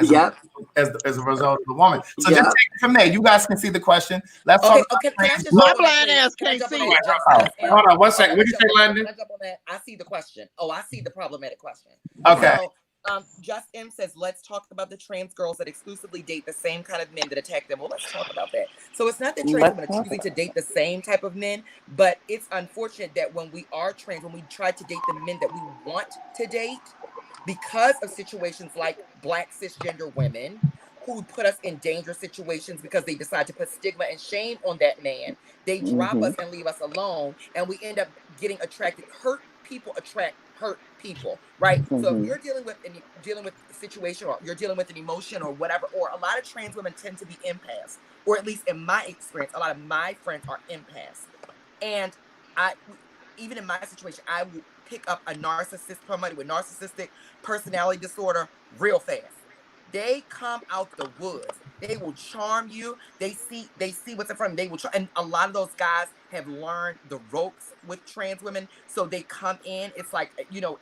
as a result of the woman. So just take it from there. You guys can see the question. Let's talk about my blind ass can't see it. Hold on 1 second. What did you say, London? I see the question. Oh, I see the problematic question. Okay. So, Just M says, let's talk about the trans girls that exclusively date the same kind of men that attack them. Well, let's talk about that. So it's not that trans women are choosing to date the same type of men, but it's unfortunate that when we are trans, when we try to date the men that we want to date, because of situations like Black cisgender women who put us in dangerous situations because they decide to put stigma and shame on that man, they drop us and leave us alone, and we end up getting attracted. Hurt people attract hurt people, right? So if you're dealing with a situation, or you're dealing with an emotion or whatever, or a lot of trans women tend to be empaths, or at least in my experience, a lot of my friends are empaths. And even in my situation, I will pick up a narcissist, somebody with narcissistic personality disorder real fast. They come out the woods. They will charm you. They see what's in front of them. They will and a lot of those guys have learned the ropes with trans women, so they come in. It's like,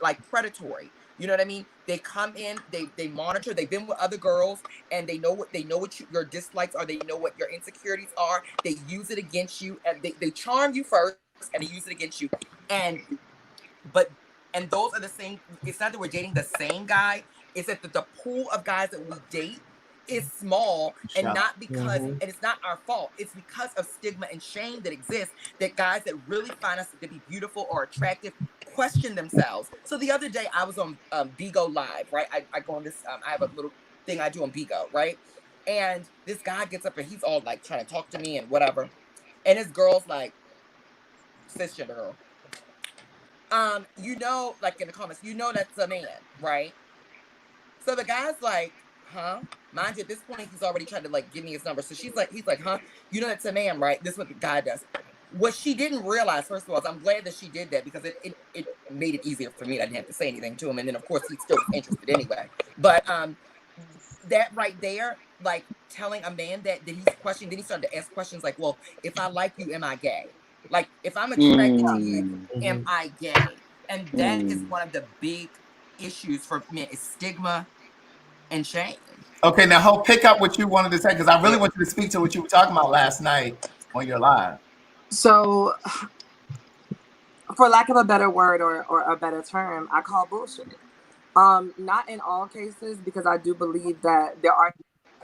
like predatory. You know what I mean? They come in, they monitor, they've been with other girls, and they know what your dislikes are, they know what your insecurities are, they use it against you, and they charm you first, and they use it against you. And but and those are the same. It's not that we're dating the same guy, it's that the pool of guys that we date is small, and not because and it's not our fault, it's because of stigma and shame that exists, that guys that really find us to be beautiful or attractive question themselves. So the other day I was on Bigo Live, right? I go on this I have a little thing I do on Bigo, right? And this guy gets up and he's all like trying to talk to me and whatever, and his girl's like, cisgender girl, like in the comments, that's a man, right? So the guy's like, huh? Mind you, at this point, he's already tried to like give me his number. So he's like, huh? That's a man, right? This is what the guy does. What she didn't realize, first of all, is I'm glad that she did that, because it made it easier for me. I didn't have to say anything to him. And then of course he still was interested anyway. But that right there, like telling a man that he's questioning, then he started to ask questions like, well, if I like you, am I gay? Like, if I'm attracted to you, am I gay? And that is one of the big issues for men, is stigma and shame. Okay, now Hope, pick up what you wanted to say, because I really want you to speak to what you were talking about last night on your live. So, for lack of a better word or a better term, I call bullshit. Not in all cases, because I do believe that there are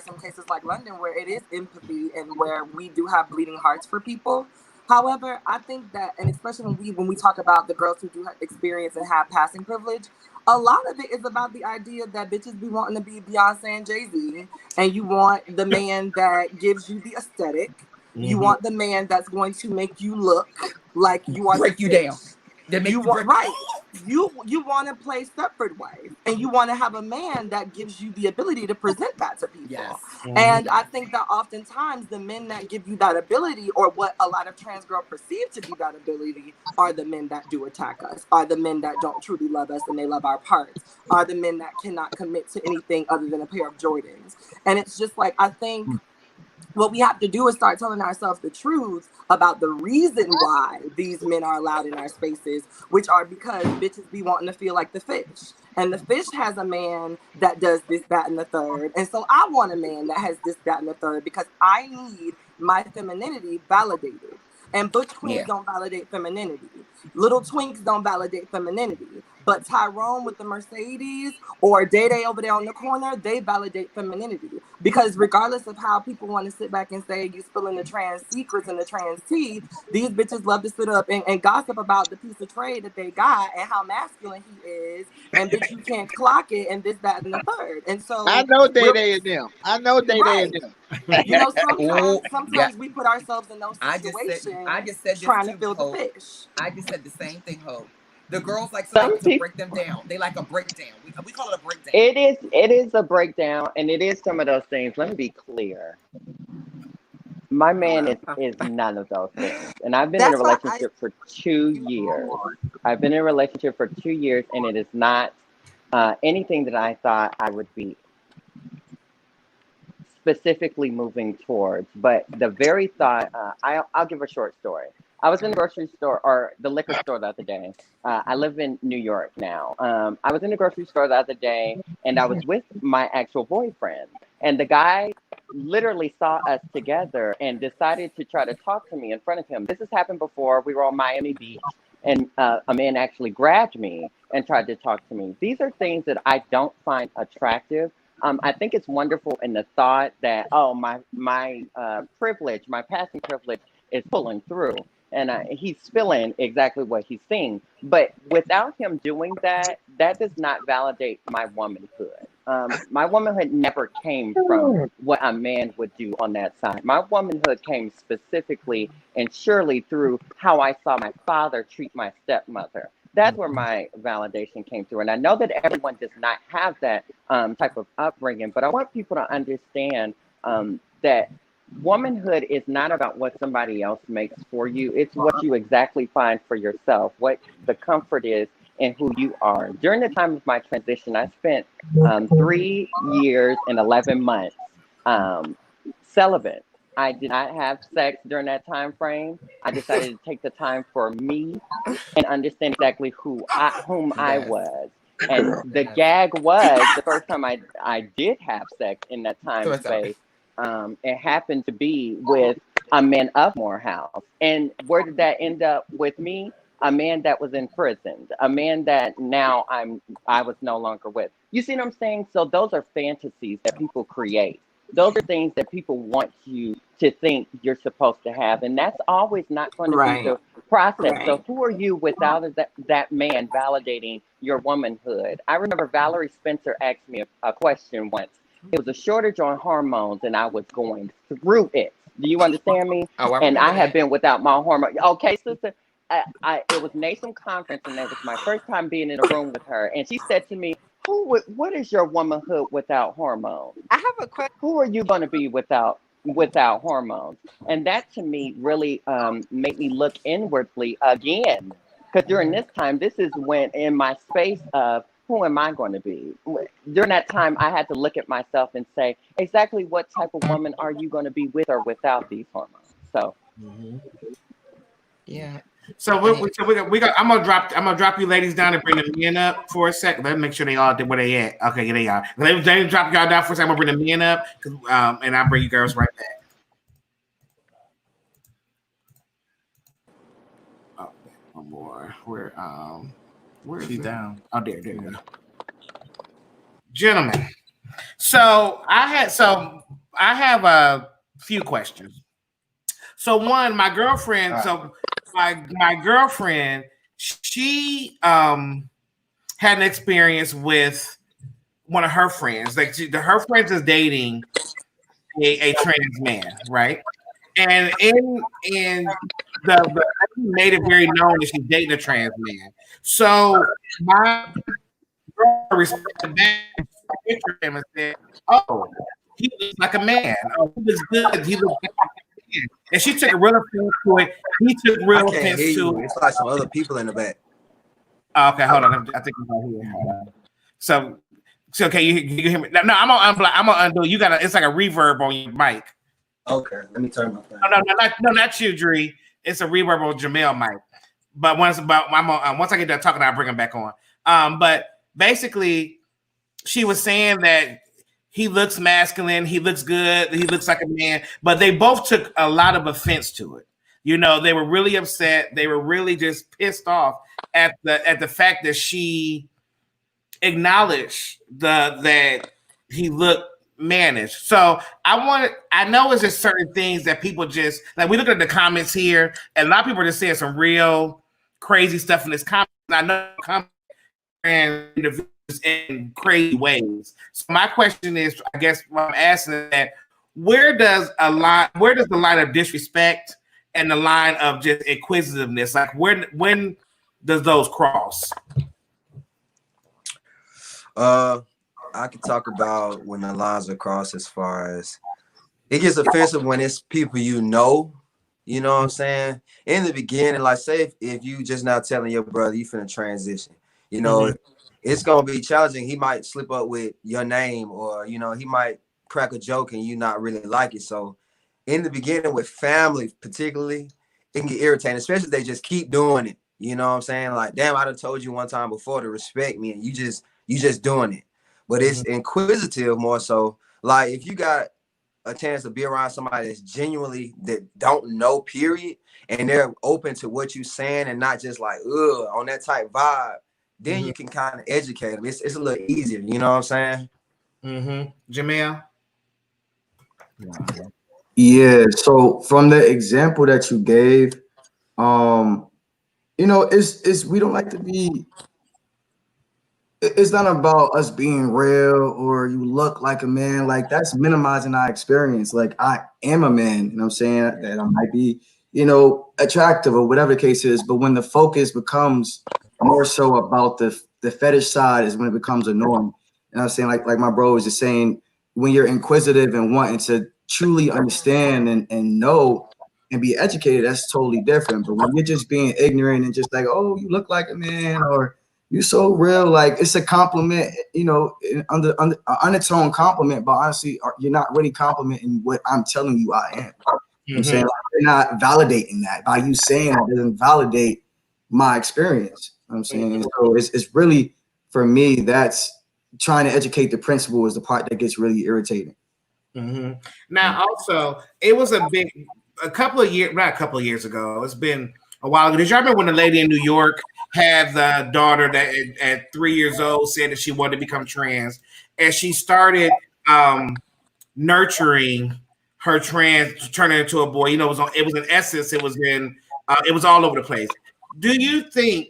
some cases like London where it is empathy and where we do have bleeding hearts for people. However, I think that, and especially when we talk about the girls who do experience and have passing privilege, a lot of it is about the idea that bitches be wanting to be Beyonce and Jay-Z, and you want the man that gives you the aesthetic. You want the man that's going to make you look like you are break you down. You want you want to play Stepford wife, and you want to have a man that gives you the ability to present that to people. Yes. And I think that oftentimes the men that give you that ability, or what a lot of trans girls perceive to be that ability, are the men that do attack us, are the men that don't truly love us and they love our parts, are the men that cannot commit to anything other than a pair of Jordans. And it's just like, I think what we have to do is start telling ourselves the truth about the reason why these men are allowed in our spaces, which are because bitches be wanting to feel like the fish. And the fish has a man that does this, that, and the third. And so I want a man that has this, that, and the third, because I need my femininity validated. And butch queens don't validate femininity. Little twinks don't validate femininity. But Tyrone with the Mercedes or Day Day over there on the corner, they validate femininity. Because regardless of how people want to sit back and say you spilling the trans secrets and the trans tea, these bitches love to sit up and gossip about the piece of trade that they got and how masculine he is. And bitch, you can't clock it, and this, that, and the third. And so I know Day Day and them. I know Day Day and them. Sometimes we put ourselves in those situations. I just said trying to fill the fish. I just said the same thing, Hope. The girls like somebody to break them down. They like a breakdown. We call it a breakdown. It is a breakdown, and it is some of those things. Let me be clear. My man is none of those things. And I've been in a relationship for 2 years. I've been in a relationship for 2 years, and it is not anything that I thought I would be specifically moving towards. But the very thought, I'll give a short story. I was in the grocery store, or the liquor store, the other day. I live in New York now. I was in the grocery store the other day, and I was with my actual boyfriend. And the guy literally saw us together and decided to try to talk to me in front of him. This has happened before. We were on Miami Beach, and a man actually grabbed me and tried to talk to me. These are things that I don't find attractive. I think it's wonderful in the thought that, oh, my privilege, my passing privilege is pulling through. And he's feeling exactly what he's seeing. But without him doing that, that does not validate my womanhood. My womanhood never came from what a man would do on that side. My womanhood came specifically and surely through how I saw my father treat my stepmother. That's where my validation came through. And I know that everyone does not have that type of upbringing, but I want people to understand that womanhood is not about what somebody else makes for you. It's what you exactly find for yourself, what the comfort is in who you are. During the time of my transition, I spent 3 years and 11 months celibate. I did not have sex during that time frame. I decided to take the time for me and understand exactly whom I was. And the gag was the first time I did have sex in that time space. It happened to be with a man of Morehouse. And where did that end up with me? A man that was imprisoned, a man that now I was no longer with. You see what I'm saying? So those are fantasies that people create. Those are things that people want you to think you're supposed to have. And that's always not going to be the process. Right. So who are you without that man validating your womanhood? I remember Valerie Spencer asked me a question once. It was a shortage on hormones and I was going through it. Do you understand me? Oh, and I had been without my hormone. Okay, sister. It was NASM conference, and it was my first time being in a room with her. And she said to me, what is your womanhood without hormones? I have a question. Who are you going to be without hormones? And that to me really made me look inwardly again. Because during this time, this is when in my space of who am I going to be? During that time, I had to look at myself and say, exactly what type of woman are you going to be with or without these hormones? So, yeah. So we got. I'm gonna drop you ladies down and bring the men up for a second. Let me make sure they all did where they at. Okay, yeah, they are. Let me drop y'all down for a second. I'm gonna bring the men up, and I'll bring you girls right back. Oh, one more. Where is she down? Oh, there you go. Gentlemen, so I have a few questions. So one, my girlfriend. So my girlfriend, she had an experience with one of her friends. Like her friends is dating a trans man, right? And the made it very known that she's dating a trans man. So my girl responded back to him and said, "Oh, he looks like a man. Oh, he looks good. He looks like a man." And she took a real offense to it. He took real offense to it. It's like some other people in the back. Okay, hold on. I think I'm right here. Hold on. So okay, you hear me? No, I'm gonna undo. You got it's like a reverb on your mic. Okay, let me turn my thing. No, not you, Dree. It's a reverb on Jamel mic. But once I get done talking, I'll bring him back on. But basically, she was saying that he looks masculine, he looks good, he looks like a man, but they both took a lot of offense to it. You know, they were really upset. They were really just pissed off at the fact that she acknowledged that he looked mannish. So I know it's just certain things that people just like. We look at the comments here, and a lot of people are just saying some real crazy stuff in this comment. I know and in crazy ways. So my question is, I guess what I'm asking is that where does the line of disrespect and the line of just inquisitiveness, like when does those cross? I could talk about when the lines are crossed as far as it gets offensive when it's people you know what I'm saying? In the beginning, like say if you just now telling your brother you finna transition, it's gonna be challenging. He might slip up with your name, or he might crack a joke and you not really like it. So in the beginning with family particularly, it can get irritating, especially if they just keep doing it. You know what I'm saying? Like, damn, I done told you one time before to respect me, and you just doing it. But it's inquisitive more so. Like if you got a chance to be around somebody that's genuinely that don't know, period, and they're open to what you're saying and not just like on that type vibe, then you can kind of educate them. It's a little easier, you know what I'm saying? Jamel? Yeah, so from the example that you gave, it's we don't like to be. It's not about us being real or you look like a man. Like that's minimizing our experience. Like I am a man, you know what I'm saying? That I might be, attractive or whatever the case is. But when the focus becomes more so about the fetish side is when it becomes a norm. And I'm saying like my bro was just saying, when you're inquisitive and wanting to truly understand and know and be educated, that's totally different. But when you're just being ignorant and just like, oh, you look like a man, or you're so real, like it's a compliment, under undertone compliment, but honestly, you're not really complimenting what I'm telling you I am. You know what I'm saying? Like, you're not validating that. By you saying that doesn't validate my experience. You know what I'm saying? So it's really for me, that's trying to educate the principal is the part that gets really irritating. Mm-hmm. Now, also, it was not a couple of years ago. It's been a while ago. Did y'all remember when the lady in New York had the daughter that at 3 years old said that she wanted to become trans, and she started nurturing her trans, turning into a boy? You know, it was in Essence. It was all over the place. Do you think?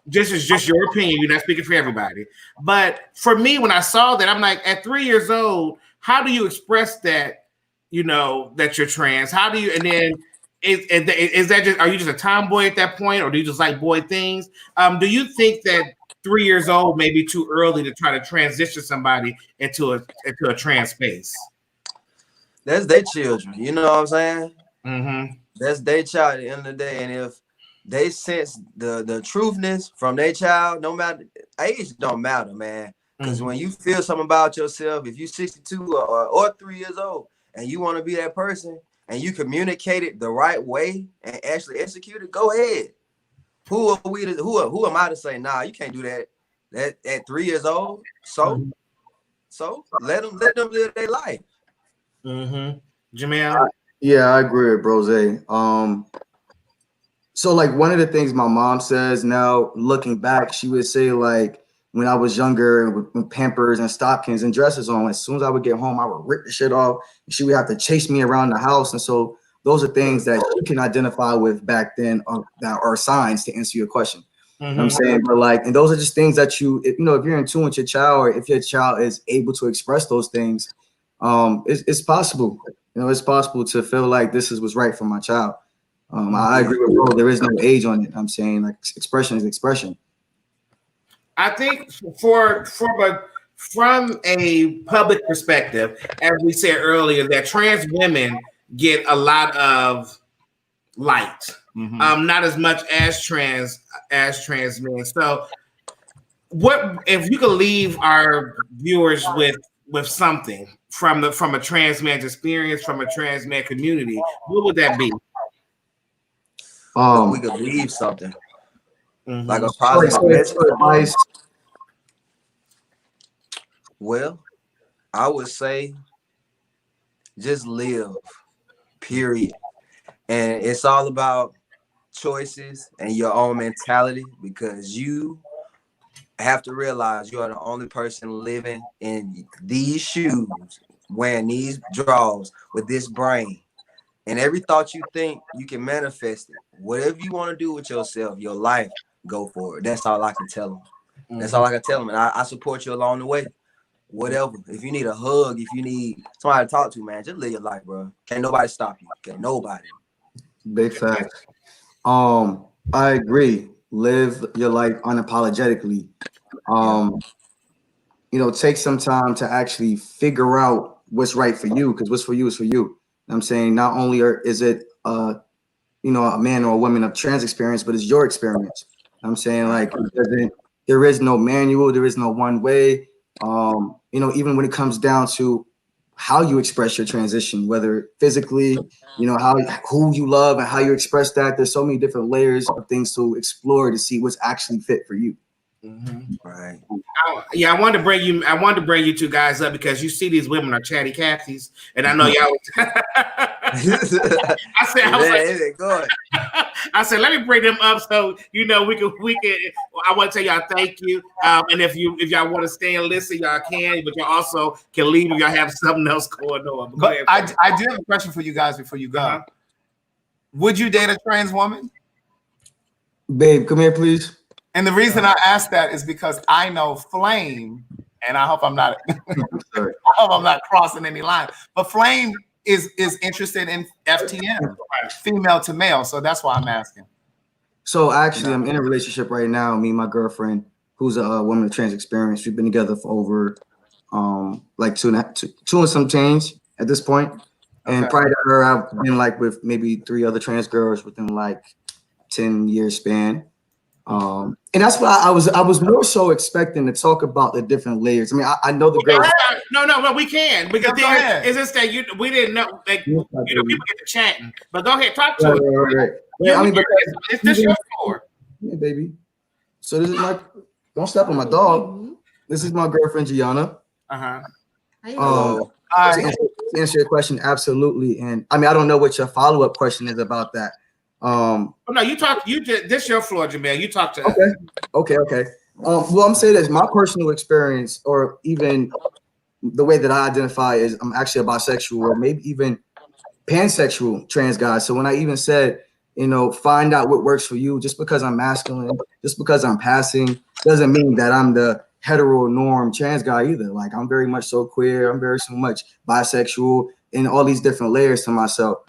This is just your opinion. You're not speaking for everybody. But for me, when I saw that, I'm like, at 3 years old, how do you express that, you know, that you're trans? How do you, and then is that just, are you just a tomboy at that point, or do you just like boy things? Do you think that 3 years old may be too early to try to transition somebody into a trans space? That's their children. You know what I'm saying? Mm-hmm. That's their child at the end of the day. And if they sense the truthness from their child, no matter age, don't matter, man. Because when you feel something about yourself, if you're 62 or 3 years old and you want to be that person and you communicate it the right way and actually execute it, go ahead. Who am I to say, nah, you can't do that at 3 years old? So let them live their life. Jamel? Yeah, I agree with Brose. So like one of the things my mom says now, looking back, she would say like when I was younger with Pampers and stockings and dresses on, as soon as I would get home, I would rip the shit off. And she would have to chase me around the house. And so those are things that you can identify with back then that are signs to answer your question. You know what I'm saying? But like, and those are just things that if you're in tune with your child, or if your child is able to express those things, it's possible. You know, it's possible to feel like this is what's right for my child. I agree with Bro. There is no age on it. I'm saying like expression is expression. I think from a public perspective, as we said earlier, that trans women get a lot of light, not as much as trans men. So, what if you could leave our viewers with something from a trans man's experience, from a trans man community? What would that be? We could leave something like a positive message. Well, I would say just live, period. And it's all about choices and your own mentality, because you have to realize you are the only person living in these shoes, wearing these drawers with this brain. And every thought you think, you can manifest it. Whatever you want to do with yourself, your life, go for it. That's all I can tell them. That's all I can tell them. And I support you along the way. Whatever. If you need a hug, if you need somebody to talk to, man, just live your life, bro. Can't nobody stop you. Can't nobody. Big facts. I agree. Live your life unapologetically. Take some time to actually figure out what's right for you, because what's for you is for you. I'm saying not only is it a man or a woman of trans experience, but it's your experience. I'm saying like there is no manual, there is no one way. Even when it comes down to how you express your transition, whether physically, who you love and how you express that, there's so many different layers of things to explore to see what's actually fit for you. Right. I wanted to bring you two guys up because you see these women are chatty Cathy's, and I know y'all. I said, let me bring them up so we can. I want to tell y'all thank you, and if y'all want to stay and listen, y'all can, but y'all also can leave if y'all have something else going on. But I do have a question for you guys before you go. Would you date a trans woman? Babe, come here, please. And the reason I ask that is because I know Flame, and I hope I'm not crossing any line, but Flame is interested in FTM, female to male. So that's why I'm asking. So actually, I'm in a relationship right now. Me and my girlfriend, who's a woman of trans experience. We've been together for over like two and some change at this point. And prior to her, I've been like with maybe 3 other trans girls within like 10-year span. And that's why I was more so expecting to talk about the different layers. I mean, I know the girls. No, we can, because it's just that we didn't know. Like, people get to chatting, but go ahead, talk to it. Right. Yeah, it's just your floor. Yeah, baby. So this is my. Don't step on my dog. This is my girlfriend, Gianna. Uh-huh. To answer your question, absolutely. And I mean, I don't know what your follow-up question is about that. Oh, no, you talk. You did this your floor, Jamel. You talk to us. Okay. Well, I'm saying this. My personal experience, or even the way that I identify, is I'm actually a bisexual, or maybe even pansexual trans guy. So when I even said, find out what works for you, just because I'm masculine, just because I'm passing, doesn't mean that I'm the hetero norm trans guy either. Like, I'm very much so queer. I'm very so much bisexual, and all these different layers to myself.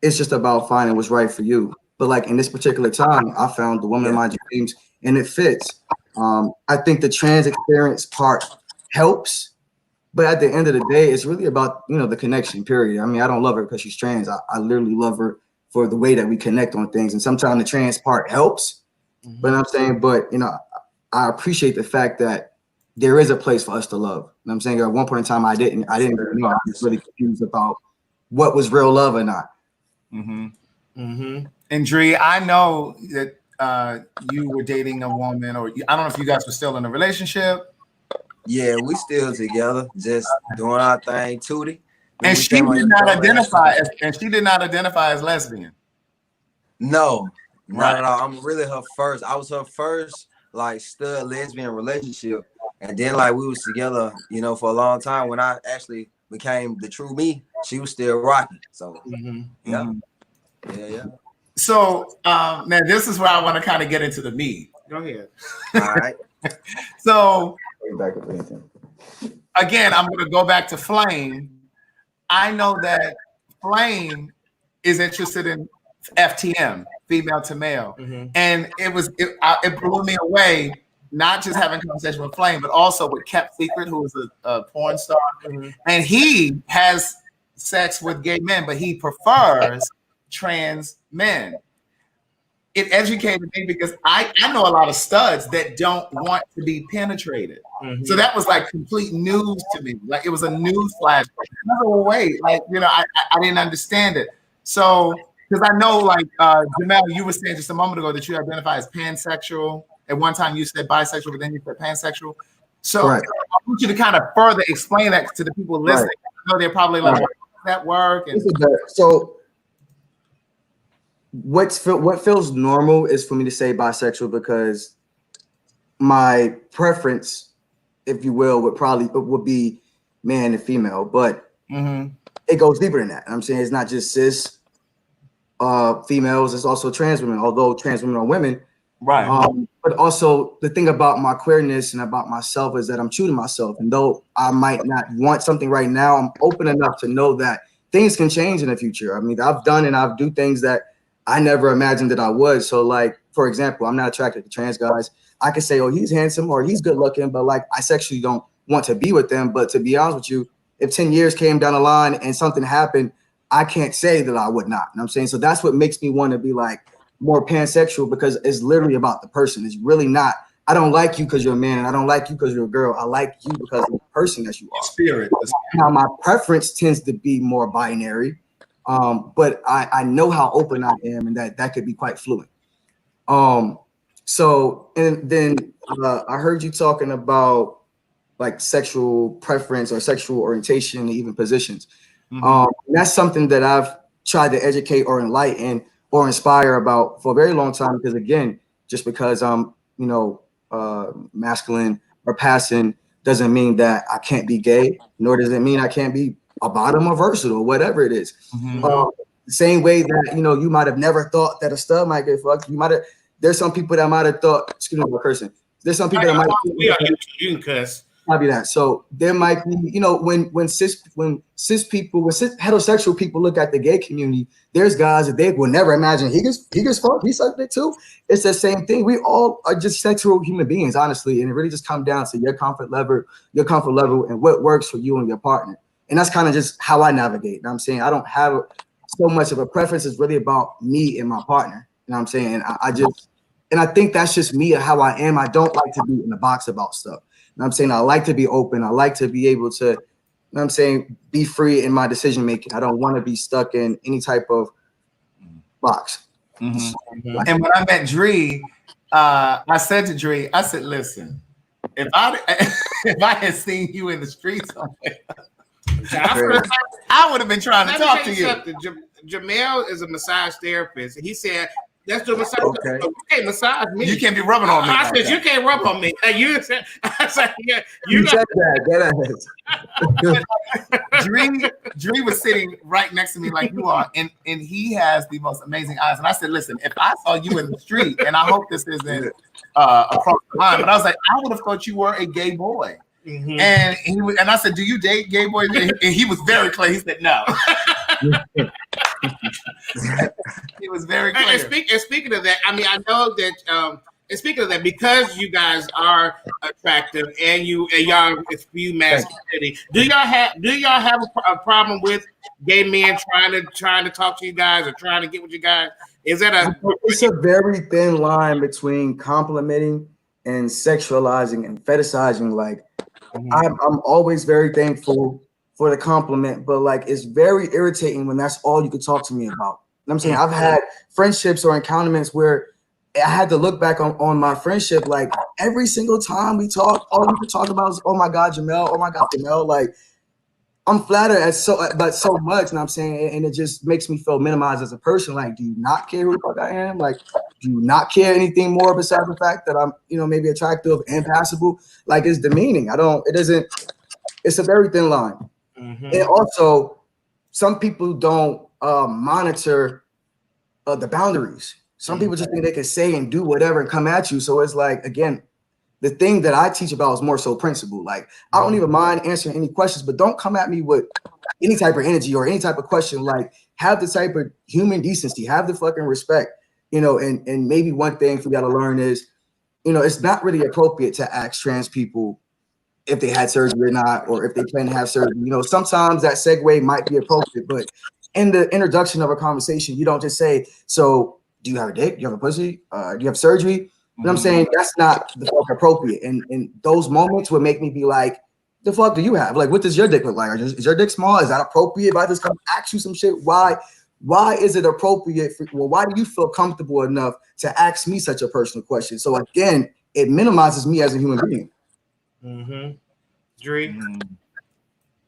It's just about finding what's right for you. But like in this particular time, I found the woman of my dreams, and it fits. I think the trans experience part helps, but at the end of the day, it's really about, the connection, period. I mean, I don't love her because she's trans. I literally love her for the way that we connect on things. And sometimes the trans part helps, but I'm saying, I appreciate the fact that there is a place for us to love. And I'm saying at one point in time, I didn't really know. I was really confused about what was real love or not. And Dree, I know that you were dating a woman, or I don't know if you guys were still in a relationship. Yeah, we still together, just doing our thing, Tootie. And she did not identify as lesbian. No, not at all. I'm really her first. I was her first like stud lesbian relationship, and then like we was together, for a long time. When I actually became the true me, she was still rocking. So yeah. So now this is where I want to kind of get into the meat. Go ahead. All right. So again, I'm going to go back to Flame. I know that Flame is interested in FTM, female to male, and it blew me away. Not just having a conversation with Flame, but also with Kept Secret, who is a porn star, and he has sex with gay men, but he prefers trans men. It educated me because I know a lot of studs that don't want to be penetrated. So that was like complete news to me. Like it was a news flash. No way. Like, I didn't understand it. So, because I know like Jamel, you were saying just a moment ago that you identify as pansexual. At one time you said bisexual, but then you said pansexual. So I want you to kind of further explain that to the people listening. I know they're probably like, how does that work? And so what feels normal is for me to say bisexual, because my preference, if you will, would be man and female, but it goes deeper than that. I'm saying it's not just cis females, it's also trans women, although trans women are women. Right. But also the thing about my queerness and about myself is that I'm true to myself. And though I might not want something right now, I'm open enough to know that things can change in the future. I mean, I've done and I've do things that I never imagined that I would. So like, for example, I'm not attracted to trans guys. I could say, oh, he's handsome or he's good looking, but like I sexually don't want to be with them. But to be honest with you, if 10 years came down the line and something happened, I can't say that I would not. You know what I'm saying? So that's what makes me want to be like more pansexual, because it's literally about the person. It's really not, I don't like you because you're a man, and I don't like you because you're a girl. I like you because of the person that you are. Spirit. Now my preference tends to be more binary, but I know how open I am, and that could be quite fluid. So and then I heard you talking about like sexual preference or sexual orientation and even positions. That's something that I've tried to educate or enlighten or inspire about for a very long time, because again, just because I'm masculine or passing doesn't mean that I can't be gay, nor does it mean I can't be a bottom or versatile, whatever it is. The same way that you might have never thought that a stud might get fucked. There's some people that might have thought, excuse me for cursing. There's some people that might you can cuss. Probably that. So there might be, when cis heterosexual people look at the gay community, there's guys that they will never imagine he gets fucked, he sucked it too. It's the same thing. We all are just sexual human beings, honestly, and it really just comes down to your comfort level, and what works for you and your partner. And that's kind of just how I navigate. You know what I'm saying? I don't have so much of a preference. It's really about me and my partner. You know what I'm saying? And I think that's just me and how I am. I don't like to be in the box about stuff. You know what I'm saying? I like to be open. I like to be able to, you know what I'm saying, be free in my decision making. I don't want to be stuck in any type of box. And when I met Dree, I said to Dre, I said, listen, if I if I had seen you in the streets, I would have been trying to talk to you. Jamel is a massage therapist, and he said, "Let's do a massage. Okay. You can't massage me. You can't be rubbing on me." I said, "You can't rub on me." You said, "I said, yeah, You said that. Dree was sitting right next to me like you are, and he has the most amazing eyes. And I said, listen, if I saw you in the street, and I hope this isn't across the line, but I was like, I would have thought you were a gay boy. Mm-hmm. And I said, do you date gay boys? And he was very clear. He said, no. He was very clear. And speaking of that, I mean, I know that. And speaking of that, because you guys are attractive and y'all spew masculinity, do y'all have a problem with gay men trying to talk to you guys or trying to get with you guys? Is that It's a very thin line between complimenting and sexualizing and fetishizing. Like, I'm always very thankful for the compliment, but like, it's very irritating when that's all you could talk to me about. You know what I'm saying? I've had friendships or encounterments where I had to look back on my friendship. Like, every single time we talk, all we could talk about is, oh my God, Jamel, oh my God, Jamel. Like, I'm flattered at so much, you know what I'm saying? And it just makes me feel minimized as a person. Like, do you not care who the fuck I am? Like, do you not care anything more besides the fact that I'm, maybe attractive and passable? Like, it's demeaning. It's a very thin line. Mm-hmm. And also, some people don't monitor the boundaries. Some people just think they can say and do whatever and come at you. So it's like, again, the thing that I teach about is more so principle. Like, I don't even mind answering any questions, but don't come at me with any type of energy or any type of question. Like, have the type of human decency, have the fucking respect, and maybe one thing we got to learn is, it's not really appropriate to ask trans people if they had surgery or not, or if they plan to have surgery. Sometimes that segue might be appropriate, but in the introduction of a conversation, you don't just say, so do you have a dick? Do you have a pussy? Do you have surgery? You know what I'm saying? That's not the fuck appropriate. And those moments would make me be like, the fuck do you have? Like, what does your dick look like? Is your dick small? Is that appropriate? If I just come ask you some shit, why is it appropriate? Why do you feel comfortable enough to ask me such a personal question? So again, it minimizes me as a human being. Mm-hmm. Dree?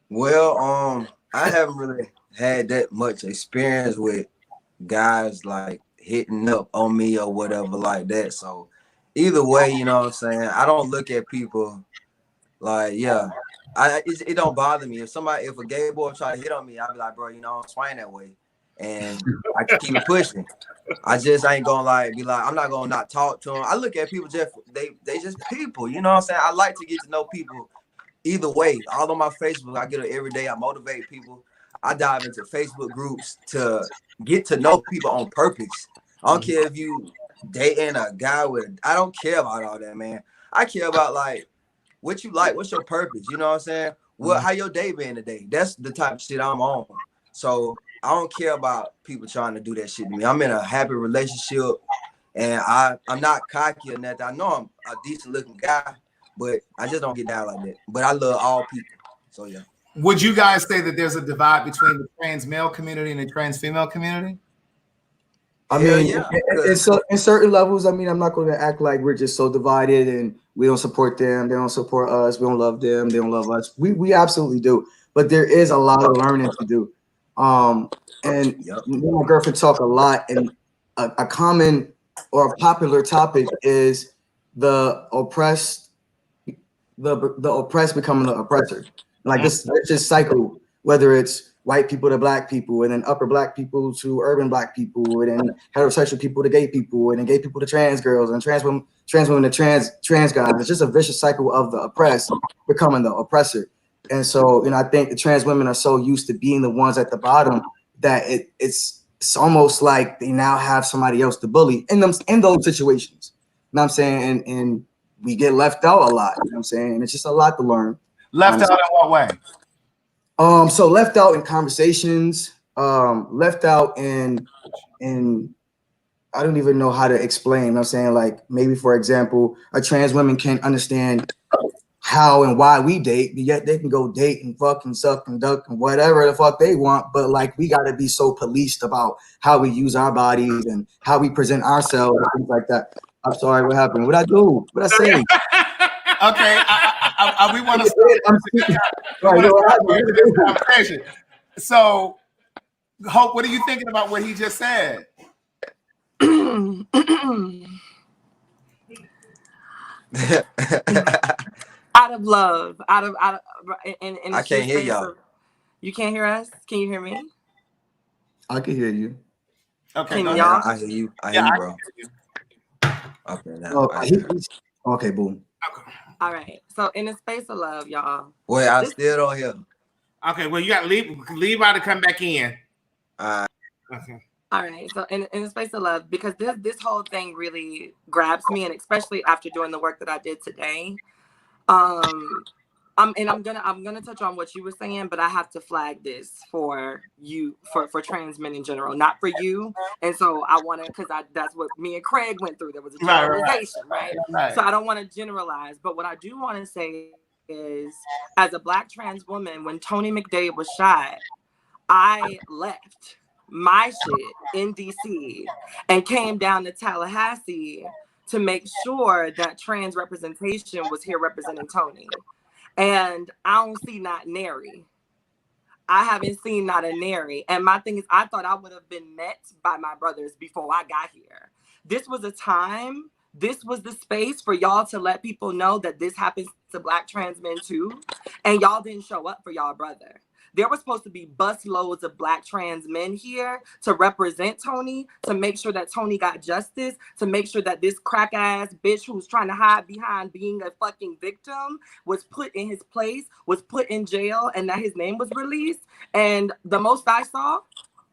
Well, I haven't really had that much experience with guys like hitting up on me or whatever like that. So either way, you know what I'm saying? I don't look at people like, it don't bother me. If a gay boy try to hit on me, I'll be like, bro, I'm swaying that way. And I can keep it pushing. I just ain't gonna be like, I'm not gonna not talk to them. I look at people they just people, you know what I'm saying? I like to get to know people either way. All on my Facebook, I get it every day. I motivate people. I dive into Facebook groups to get to know people on purpose. I don't care if you dating a guy I don't care about all that, man. I care about like what you like, what's your purpose, you know what I'm saying? How your day been today? That's the type of shit I'm on. So I don't care about people trying to do that shit to me. I'm in a happy relationship and I'm not cocky or nothing. I know I'm a decent looking guy, but I just don't get down like that. But I love all people. So yeah. Would you guys say that there's a divide between the trans male community and the trans female community? I mean, in certain levels, I mean, I'm not going to act like we're just so divided and we don't support them. They don't support us. We don't love them. They don't love us. We absolutely do. But there is a lot of learning to do. And me and my girlfriend talk a lot. And a common or a popular topic is the oppressed becoming the oppressor. Like this cycle, whether it's white people to black people, and then upper black people to urban black people, and then heterosexual people to gay people, and then gay people to trans girls, and trans women to trans guys. It's just a vicious cycle of the oppressed becoming the oppressor. And so, I think the trans women are so used to being the ones at the bottom that it's almost like they now have somebody else to bully in those situations. You know what I'm saying? And we get left out a lot. You know what I'm saying? And it's just a lot to learn. Left out in what way? So left out in conversations, left out in I don't even know how to explain. You know what I'm saying? Like, maybe, for example, a trans woman can't understand how and why we date, but yet they can go date and fuck and suck and duck and whatever the fuck they want. But like, we got to be so policed about how we use our bodies and how we present ourselves and things like that. I'm sorry. What happened? What I do? What I say? Okay, we want to start conversation. So, Hope, what are you thinking about what he just said? Out of love, out of in I can't hear y'all. You can't hear us? Can you hear me? I can hear you. Okay, can y'all? I hear you. I hear you, bro. Okay, now. Okay, boom. Okay. All right. So in the space of love, y'all. Wait, I still don't hear. Okay, well, you got to leave out to come back in. Okay. All right. So in the space of love, because this whole thing really grabs me, and especially after doing the work that I did today. I'm gonna touch on what you were saying, but I have to flag this for you, for trans men in general, not for you. And so I want to, because that's what me and Craig went through. There was a generalization, right? So I don't want to generalize, but what I do want to say is, as a Black trans woman, when Tony McDade was shot, I left my shit in DC and came down to Tallahassee to make sure that trans representation was here representing Tony. And I don't see not nary. I haven't seen not a nary. And my thing is, I thought I would have been met by my brothers before I got here. This was a time, this was the space for y'all to let people know that this happens to Black trans men too. And y'all didn't show up for y'all brother. There were supposed to be bus loads of Black trans men here to represent Tony, to make sure that Tony got justice, to make sure that this crack ass bitch who's trying to hide behind being a fucking victim was put in his place, was put in jail, and that his name was released. And the most I saw,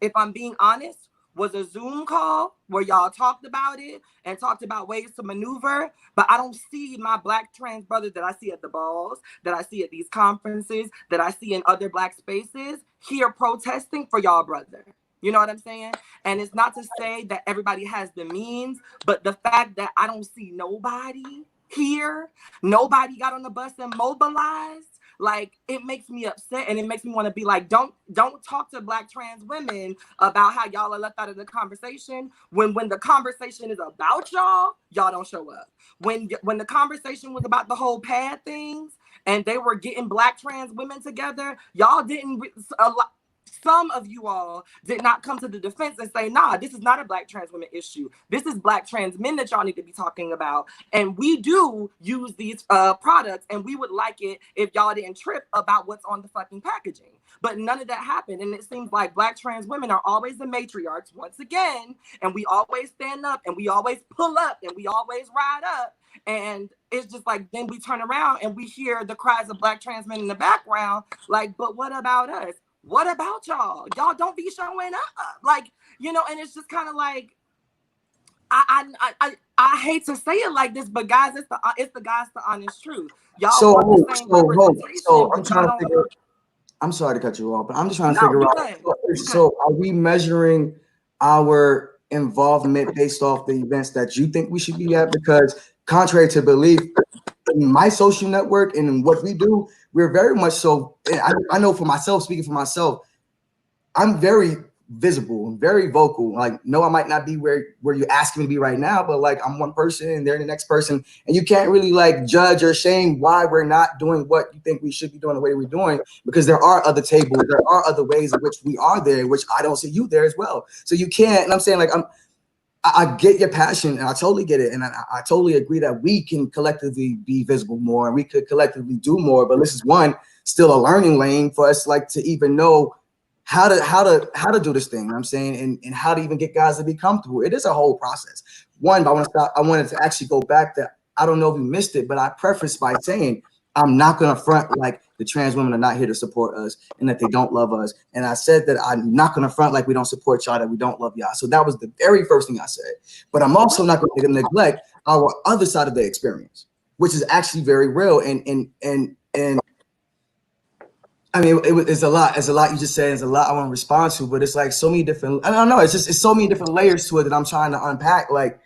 if I'm being honest, was a Zoom call where y'all talked about it and talked about ways to maneuver, but I don't see my Black trans brothers that I see at the balls, that I see at these conferences, that I see in other Black spaces here protesting for y'all brother. You know what I'm saying? And it's not to say that everybody has the means, but the fact that I don't see nobody here, nobody got on the bus and mobilized, like, it makes me upset, and it makes me want to be like, don't talk to Black trans women about how y'all are left out of the conversation when the conversation is about y'all don't show up. When the conversation was about the whole pad things and they were getting Black trans women together, y'all didn't. Some of you all did not come to the defense and say, nah, this is not a Black trans women issue. This is Black trans men that y'all need to be talking about. And we do use these products, and we would like it if y'all didn't trip about what's on the fucking packaging. But none of that happened. And it seems like Black trans women are always the matriarchs once again. And we always stand up, and we always pull up, and we always ride up. And it's just like, then we turn around and we hear the cries of Black trans men in the background. Like, but what about us? What about y'all? Y'all don't be showing up, like, you know. And it's just kind of like, I hate to say it like this, but guys, it's the guys, the honest truth. Y'all want the same representation. So I'm trying to figure. I'm sorry to cut you off, but I'm just trying to figure out. So are we measuring our involvement based off the events that you think we should be at? Because contrary to belief, in my social network and in what we do, we're very much so. I know for myself, speaking for myself, I'm very visible and very vocal. Like, no, I might not be where you're asking me to be right now, but like, I'm one person and they're the next person, and you can't really like judge or shame why we're not doing what you think we should be doing the way we're doing, because there are other tables, there are other ways in which we are there, which I don't see you there as well. So you can't. And I'm saying, like, I get your passion, and I totally get it, and I totally agree that we can collectively be visible more, and we could collectively do more. But this is still a learning lane for us, like, to even know how to do this thing. You know what I'm saying, and how to even get guys to be comfortable. It is a whole process. But I wanted to actually go back to, I don't know if you missed it, but I prefaced by saying I'm not gonna front like the trans women are not here to support us and that they don't love us. And I said that I'm not gonna front like we don't support y'all, that we don't love y'all. So that was the very first thing I said. But I'm also not gonna neglect our other side of the experience, which is actually very real. And I mean, it's a lot. It's a lot you just said. It's a lot I want to respond to, but it's like so many different. I don't know. It's so many different layers to it that I'm trying to unpack. Like,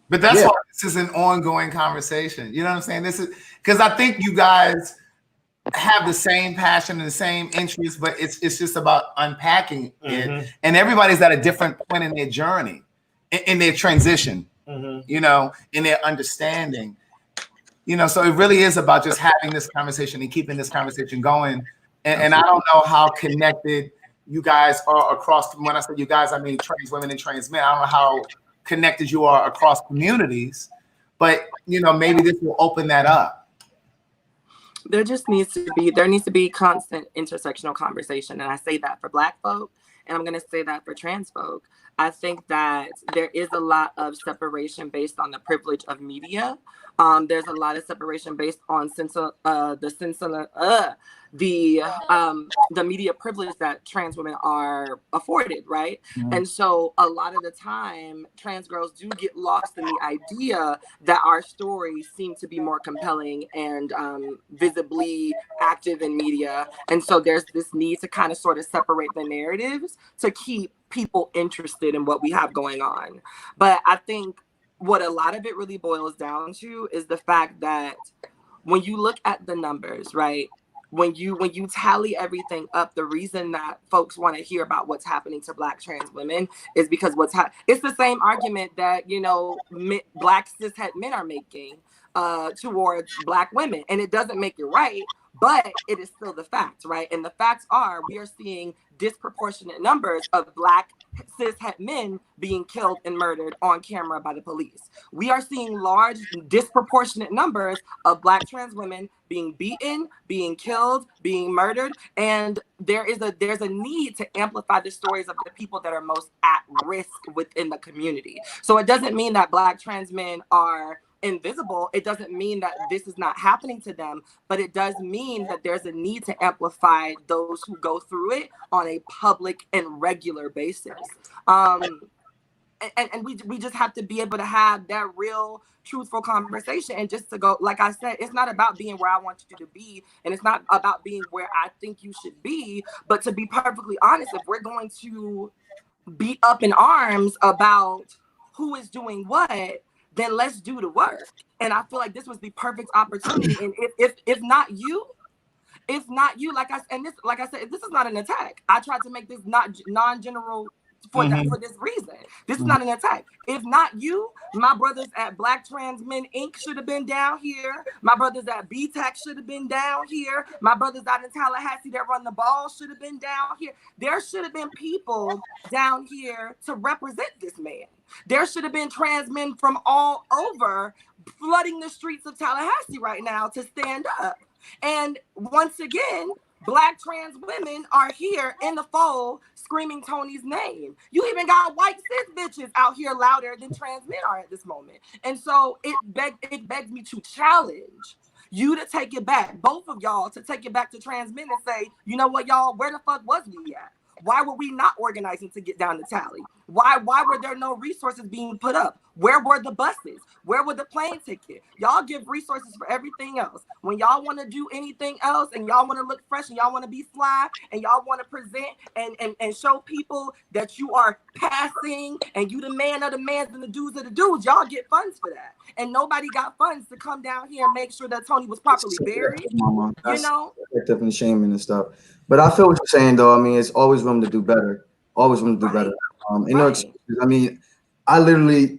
but that's why this is an ongoing conversation. You know what I'm saying? This is because I think you guys have the same passion and the same interests, but it's just about unpacking it. And everybody's at a different point in their journey. in their transition, you know, in their understanding. You know, so it really is about just having this conversation and keeping this conversation going. And I don't know how connected you guys are across. When I say you guys, I mean trans women and trans men. I don't know how connected you are across communities, but you know, maybe this will open that up. There needs to be constant intersectional conversation. And I say that for Black folk, and I'm going to say that for trans folk. I think that there is a lot of separation based on the privilege of media. There's a lot of separation based on the media privilege that trans women are afforded, right? Mm-hmm. And so a lot of the time, trans girls do get lost in the idea that our stories seem to be more compelling and visibly active in media. And so there's this need to kind of sort of separate the narratives to keep people interested in what we have going on. But I think what a lot of it really boils down to is the fact that when you look at the numbers, right? When you tally everything up, the reason that folks want to hear about what's happening to Black trans women is because it's the same argument that, you know, Black cishet men are making towards Black women. And it doesn't make it right, but it is still the fact, right? And the facts are we are seeing disproportionate numbers of Black cishet men being killed and murdered on camera by the police. We are seeing large disproportionate numbers of Black trans women being beaten, being killed, being murdered. And there's a need to amplify the stories of the people that are most at risk within the community. So it doesn't mean that Black trans men are invisible. It doesn't mean that this is not happening to them, but it does mean that there's a need to amplify those who go through it on a public and regular basis. And we just have to be able to have that real truthful conversation. And just to go, like I said, it's not about being where I want you to be, and it's not about being where I think you should be, but to be perfectly honest, if we're going to be up in arms about who is doing what, then let's do the work. And I feel like this was the perfect opportunity. And if not you, like I said, this is not an attack. I tried to make this not non-general for this reason. This is not an attack. If not you, my brothers at Black Trans Men Inc. should have been down here. My brothers at BTAC should have been down here. My brothers out in Tallahassee that run the ball should have been down here. There should have been people down here to represent this man. There should have been trans men from all over flooding the streets of Tallahassee right now to stand up. And once again, Black trans women are here in the fold screaming Tony's name. You even got white cis bitches out here louder than trans men are at this moment. And so it begs me to challenge you to take it back, both of y'all, to take it back to trans men and say, you know what, y'all, where the fuck was we at? Why were we not organizing to get down the tally? Why were there no resources being put up? Where were the buses? Where were the plane ticket? Y'all give resources for everything else. When y'all want to do anything else and y'all want to look fresh and y'all want to be fly and y'all want to present and show people that you are passing and you the man of the mans and the dudes of the dudes, y'all get funds for that. And nobody got funds to come down here and make sure that Tony was properly buried. You know? Definitely shaming and stuff. But I feel what you're saying, though. I mean, it's always room to do better. Always room to do better. No excuses. I mean, I literally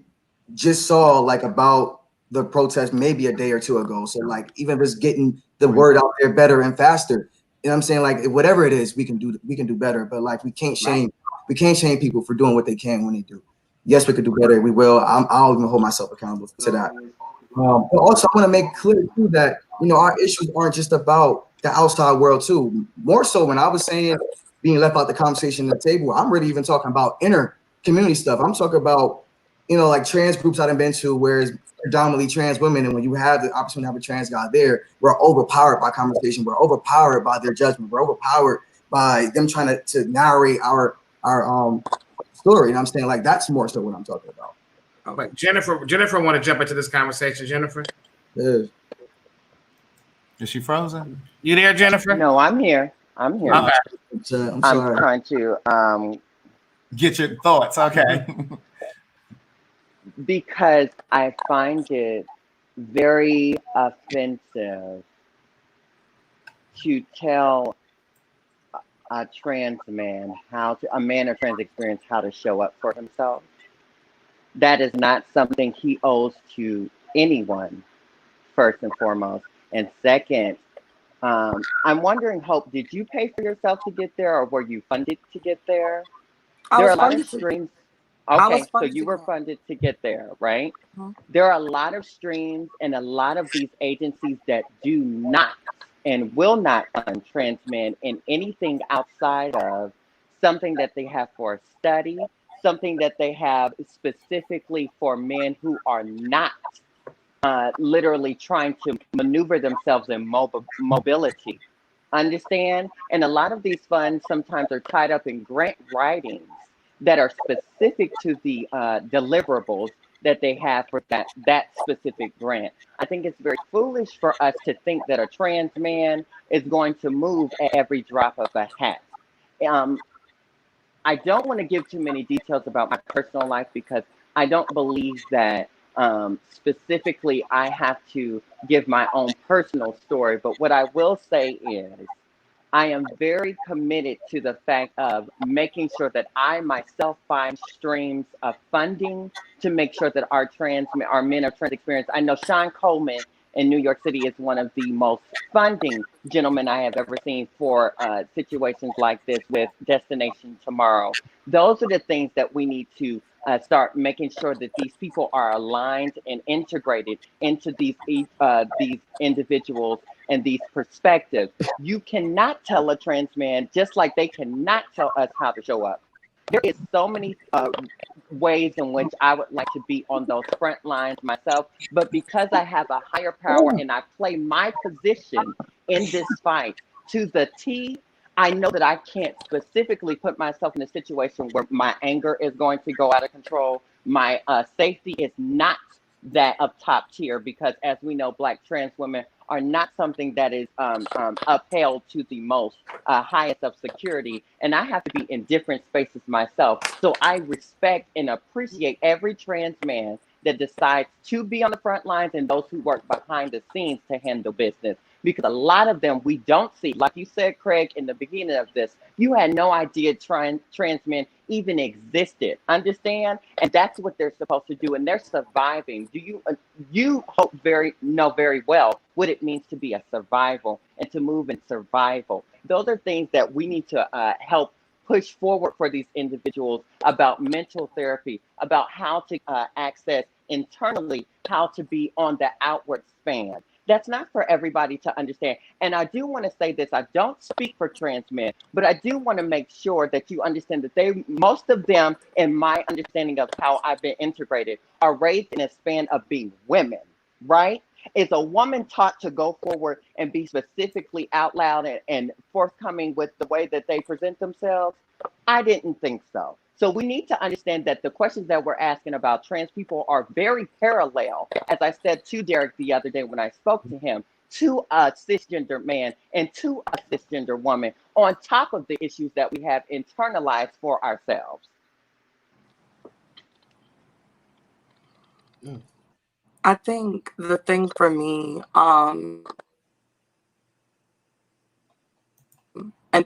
just saw like about the protest maybe a day or two ago. So like even just getting the word out there better and faster. You know what I'm saying? Like whatever it is, we can do better. But like we can't shame people for doing what they can when they do. Yes, we could do better. We will. I'll even hold myself accountable to that. But also I want to make clear too that, you know, our issues aren't just about the outside world too. More so when I was saying being left out the conversation at the table, I'm really even talking about inner community stuff. I'm talking about, you know, like trans groups I've been to where it's predominantly trans women. And when you have the opportunity to have a trans guy there, we're overpowered by conversation. We're overpowered by their judgment. We're overpowered by them trying to narrate our story. You know what I'm saying? Like that's more so what I'm talking about. But Jennifer want to jump into this conversation. Jennifer? Yeah. Is she frozen? You there, Jennifer? No, I'm here. I'm sorry. I'm trying to get your thoughts. Okay. Because I find it very offensive to tell a trans man a man of trans experience how to show up for himself. That is not something he owes to anyone, first and foremost. And second, I'm wondering, Hope, did you pay for yourself to get there or were you funded to get there? I There are was a lot of funded to. streams. I was Okay, so funded you to were go. funded to get there, right? Mhm. There are a lot of streams and a lot of these agencies that do not and will not fund trans men in anything outside of something that they have for study, something that they have specifically for men who are not literally trying to maneuver themselves in mobility. Understand? And a lot of these funds sometimes are tied up in grant writings that are specific to the deliverables that they have for that specific grant. I think it's very foolish for us to think that a trans man is going to move at every drop of a hat. Um, I don't want to give too many details about my personal life because I don't believe that specifically I have to give my own personal story. But what I will say is I am very committed to the fact of making sure that I myself find streams of funding to make sure that our men of trans experience. I know Sean Coleman in New York City is one of the most funding gentlemen I have ever seen for situations like this with Destination Tomorrow. Those are the things that we need to start making sure that these people are aligned and integrated into these individuals and these perspectives. You cannot tell a trans man, just like they cannot tell us how to show up. There is so many ways in which I would like to be on those front lines myself, but because I have a higher power and I play my position in this fight to the T, I know that I can't specifically put myself in a situation where my anger is going to go out of control. My safety is not that of top tier because, as we know, Black trans women are not something that is upheld to the most highest of security. And I have to be in different spaces myself. So I respect and appreciate every trans man that decides to be on the front lines and those who work behind the scenes to handle business. Because a lot of them we don't see. Like you said, Craig, in the beginning of this, you had no idea trans men even existed. Understand? And that's what they're supposed to do. And they're surviving. Do you know very well what it means to be a survival and to move in survival. Those are things that we need to help push forward for these individuals about mental therapy, about how to access internally, how to be on the outward span. That's not for everybody to understand. And I do want to say this, I don't speak for trans men, but I do want to make sure that you understand that most of them, in my understanding of how I've been integrated, are raised in a span of being women, right? Is a woman taught to go forward and be specifically out loud and forthcoming with the way that they present themselves? I didn't think so. So we need to understand that the questions that we're asking about trans people are very parallel, as I said to Derek the other day when I spoke to him, to a cisgender man and to a cisgender woman, on top of the issues that we have internalized for ourselves. I think the thing for me, and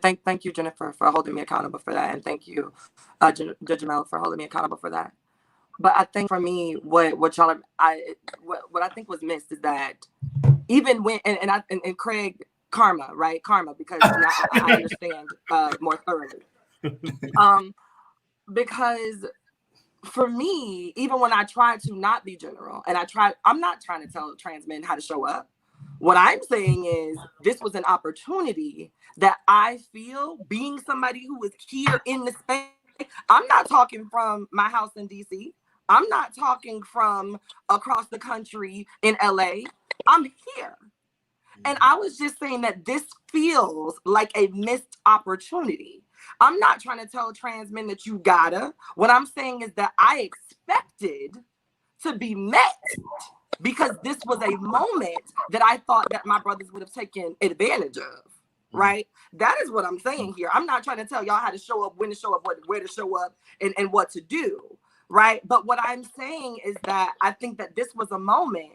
thank you, Jennifer, for holding me accountable for that, and thank you, Judge Jamel, for holding me accountable for that. But I think for me, what y'all what I think was missed is that even when and Craig, karma, because now I understand more thoroughly. Because for me, even when I try to not be general, and I'm not trying to tell trans men how to show up. What I'm saying is this was an opportunity that I feel, being somebody who is here in the space. I'm not talking from my house in DC. I'm not talking from across the country in LA. I'm here. And I was just saying that this feels like a missed opportunity. I'm not trying to tell trans men that you gotta. What I'm saying is that I expected to be met because this was a moment that I thought that my brothers would have taken advantage of. Right? That is what I'm saying here. I'm not trying to tell y'all how to show up, when to show up, where to show up, and what to do. Right? But what I'm saying is that I think that this was a moment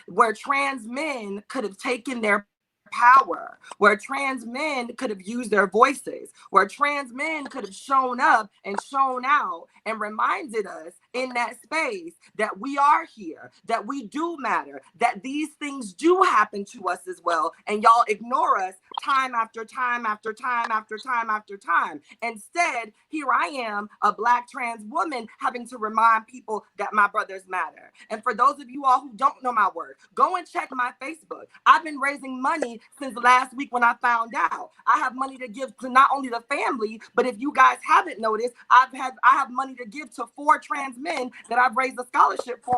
where trans men could have taken their power, where trans men could have used their voices, where trans men could have shown up and shown out and reminded us in that space that we are here, that we do matter, that these things do happen to us as well. And y'all ignore us time after time after time after time after time. Instead, here I am, a Black trans woman, having to remind people that my brothers matter. And for those of you all who don't know my work, go and check my Facebook. I've been raising money since last week when I found out. I have money to give to not only the family, but if you guys haven't noticed, I have money to give to 4 trans men that I've raised a scholarship for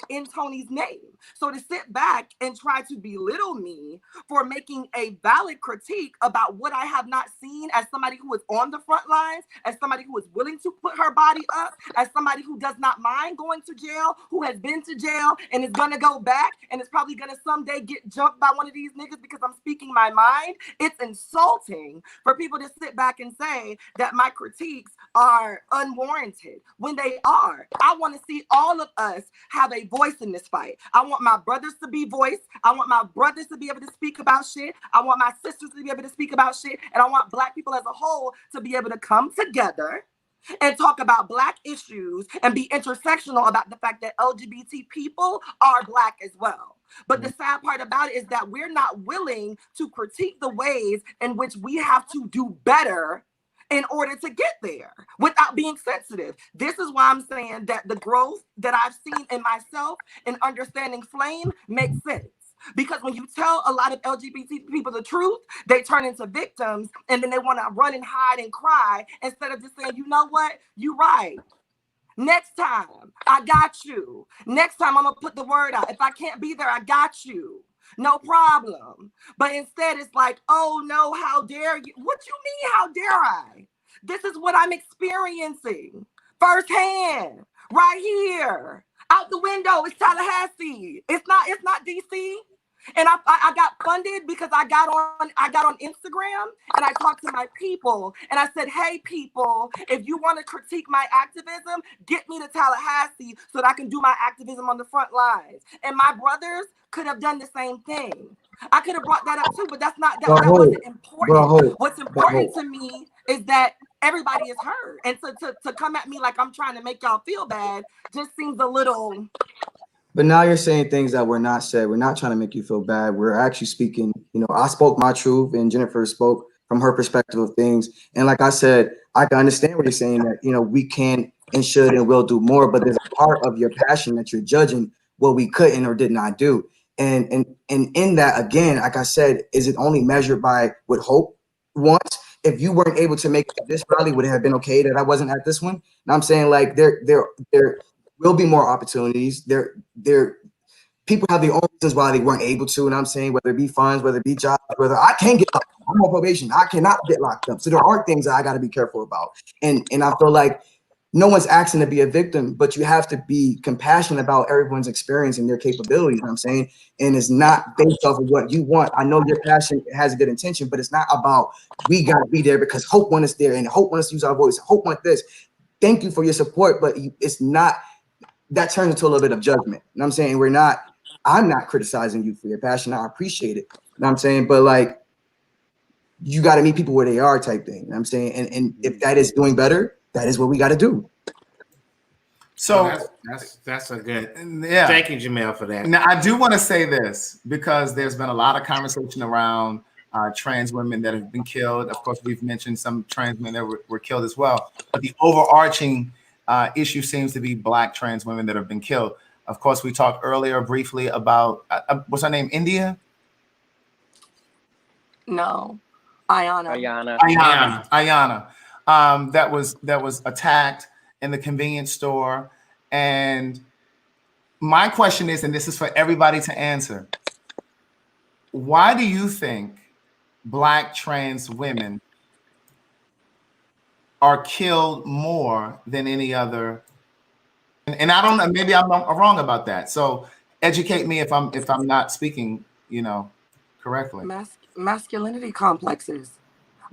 in Tony's name. So to sit back and try to belittle me for making a valid critique about what I have not seen as somebody who is on the front lines, as somebody who is willing to put her body up, as somebody who does not mind going to jail, who has been to jail and is gonna go back and is probably gonna someday get jumped by one of these niggas because I'm speaking my mind. It's insulting for people to sit back and say that my critiques are unwarranted when they are. I want to see all of us have a voice in this fight. I want my brothers to be voiced. I want my brothers to be able to speak about shit. I want my sisters to be able to speak about shit. And I want Black people as a whole to be able to come together and talk about Black issues and be intersectional about the fact that LGBT people are Black as well. But the sad part about it is that we're not willing to critique the ways in which we have to do better in order to get there without being sensitive. This is why I'm saying that the growth that I've seen in myself in understanding flame makes sense. Because when you tell a lot of LGBT people the truth, they turn into victims and then they want to run and hide and cry instead of just saying, you know what, you're right. Next time, I got you. Next time, I'm going to put the word out. If I can't be there, I got you. No problem. But instead, it's like, oh no, how dare you? What you mean, how dare I? This is what I'm experiencing firsthand, right here. Out the window, it's Tallahassee. It's not DC. And I got funded because I got on Instagram and I talked to my people and I said, hey people, if you want to critique my activism, get me to Tallahassee so that I can do my activism on the front lines. And my brothers could have done the same thing. I could have brought that up too, but that wasn't important. What's important to me is that everybody is heard. And to come at me like I'm trying to make y'all feel bad just seems a little. But now you're saying things that were not said. We're not trying to make you feel bad. We're actually speaking, I spoke my truth and Jennifer spoke from her perspective of things. And like I said, I can understand what you're saying that, we can and should and will do more, but there's a part of your passion that you're judging what we couldn't or did not do. And in that, again, like I said, is it only measured by what Hope wants? If you weren't able to make this rally, would it have been okay that I wasn't at this one? And I'm saying like there will be more opportunities. There people have their own reasons why they weren't able to, and I'm saying whether it be funds, whether it be jobs, whether I can't get locked up. I'm on probation. I cannot get locked up. So there are things that I got to be careful about. And I feel like no one's asking to be a victim, but you have to be compassionate about everyone's experience and their capabilities. You know what I'm saying? And it's not based off of what you want. I know your passion has a good intention, but it's not about we got to be there because Hope wants us there and Hope wants us to use our voice. Hope wants this. Thank you for your support, but it's not. That turns into a little bit of judgment. You know what I'm saying? I'm not criticizing you for your passion. I appreciate it. You know what I'm saying? But like, you got to meet people where they are type thing. You know what I'm saying? And if that is doing better, that is what we got to do. So that's a good, yeah. Thank you, Jamel, for that. Now, I do want to say this because there's been a lot of conversation around trans women that have been killed. Of course, we've mentioned some trans men that were killed as well. But the overarching issue seems to be Black trans women that have been killed. Of course, we talked earlier briefly about what's her name, India? No, Ayana. That was attacked in the convenience store. And my question is, and this is for everybody to answer, why do you think Black trans women are killed more than any other? And I don't know, maybe I'm wrong about that. So educate me if I'm not speaking, correctly. Masculinity complexes.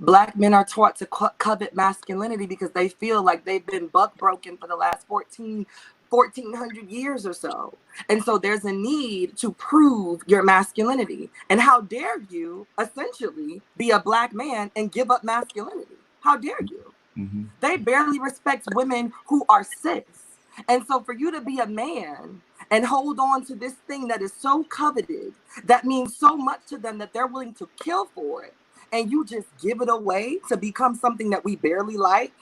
Black men are taught to covet masculinity because they feel like they've been buck broken for the last 14, 1400 years or so. And so there's a need to prove your masculinity. And how dare you essentially be a Black man and give up masculinity? How dare you? Mm-hmm. They barely respect women who are cis. And so for you to be a man and hold on to this thing that is so coveted, that means so much to them that they're willing to kill for it, and you just give it away to become something that we barely like.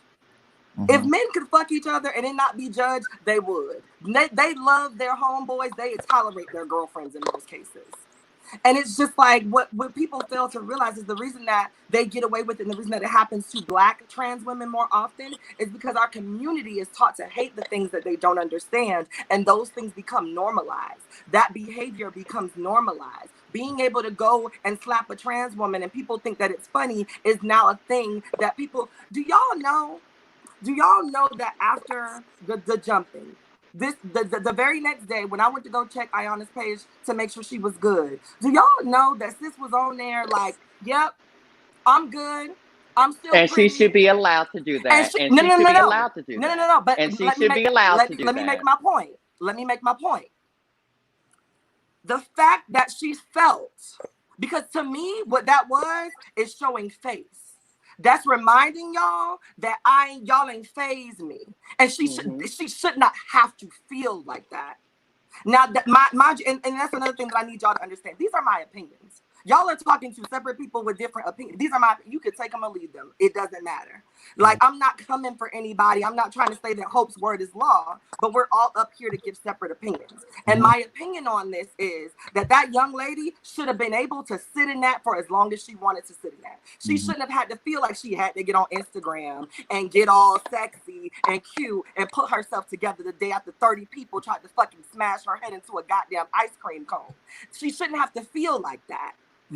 Mm-hmm. If men could fuck each other and it not be judged, they would. They love their homeboys. They tolerate their girlfriends in most cases. And it's just like what people fail to realize is the reason that they get away with it, and the reason that it happens to Black trans women more often is because our community is taught to hate the things that they don't understand, and those things become normalized. That behavior becomes normalized. Being able to go and slap a trans woman and people think that it's funny is now a thing that people, do y'all know that after the jumping, the very next day when I went to go check Ayana's page to make sure she was good, do y'all know that sis was on there like, yep, I'm good, I'm still and pretty. she should be allowed to do that. And she should be allowed to do that. No. But and she should be allowed to do that. Let me make my point. The fact that she felt, because to me, what that was is showing face. That's reminding y'all that y'all ain't phased me, and she should not have to feel like that. Now that and that's another thing that I need y'all to understand. These are my opinions. Y'all are talking to separate people with different opinions. These are you could take them or leave them. It doesn't matter. Like, I'm not coming for anybody. I'm not trying to say that Hope's word is law, but we're all up here to give separate opinions. And my opinion on this is that young lady should have been able to sit in that for as long as she wanted to sit in that. She shouldn't have had to feel like she had to get on Instagram and get all sexy and cute and put herself together the day after 30 people tried to fucking smash her head into a goddamn ice cream cone. She shouldn't have to feel like that.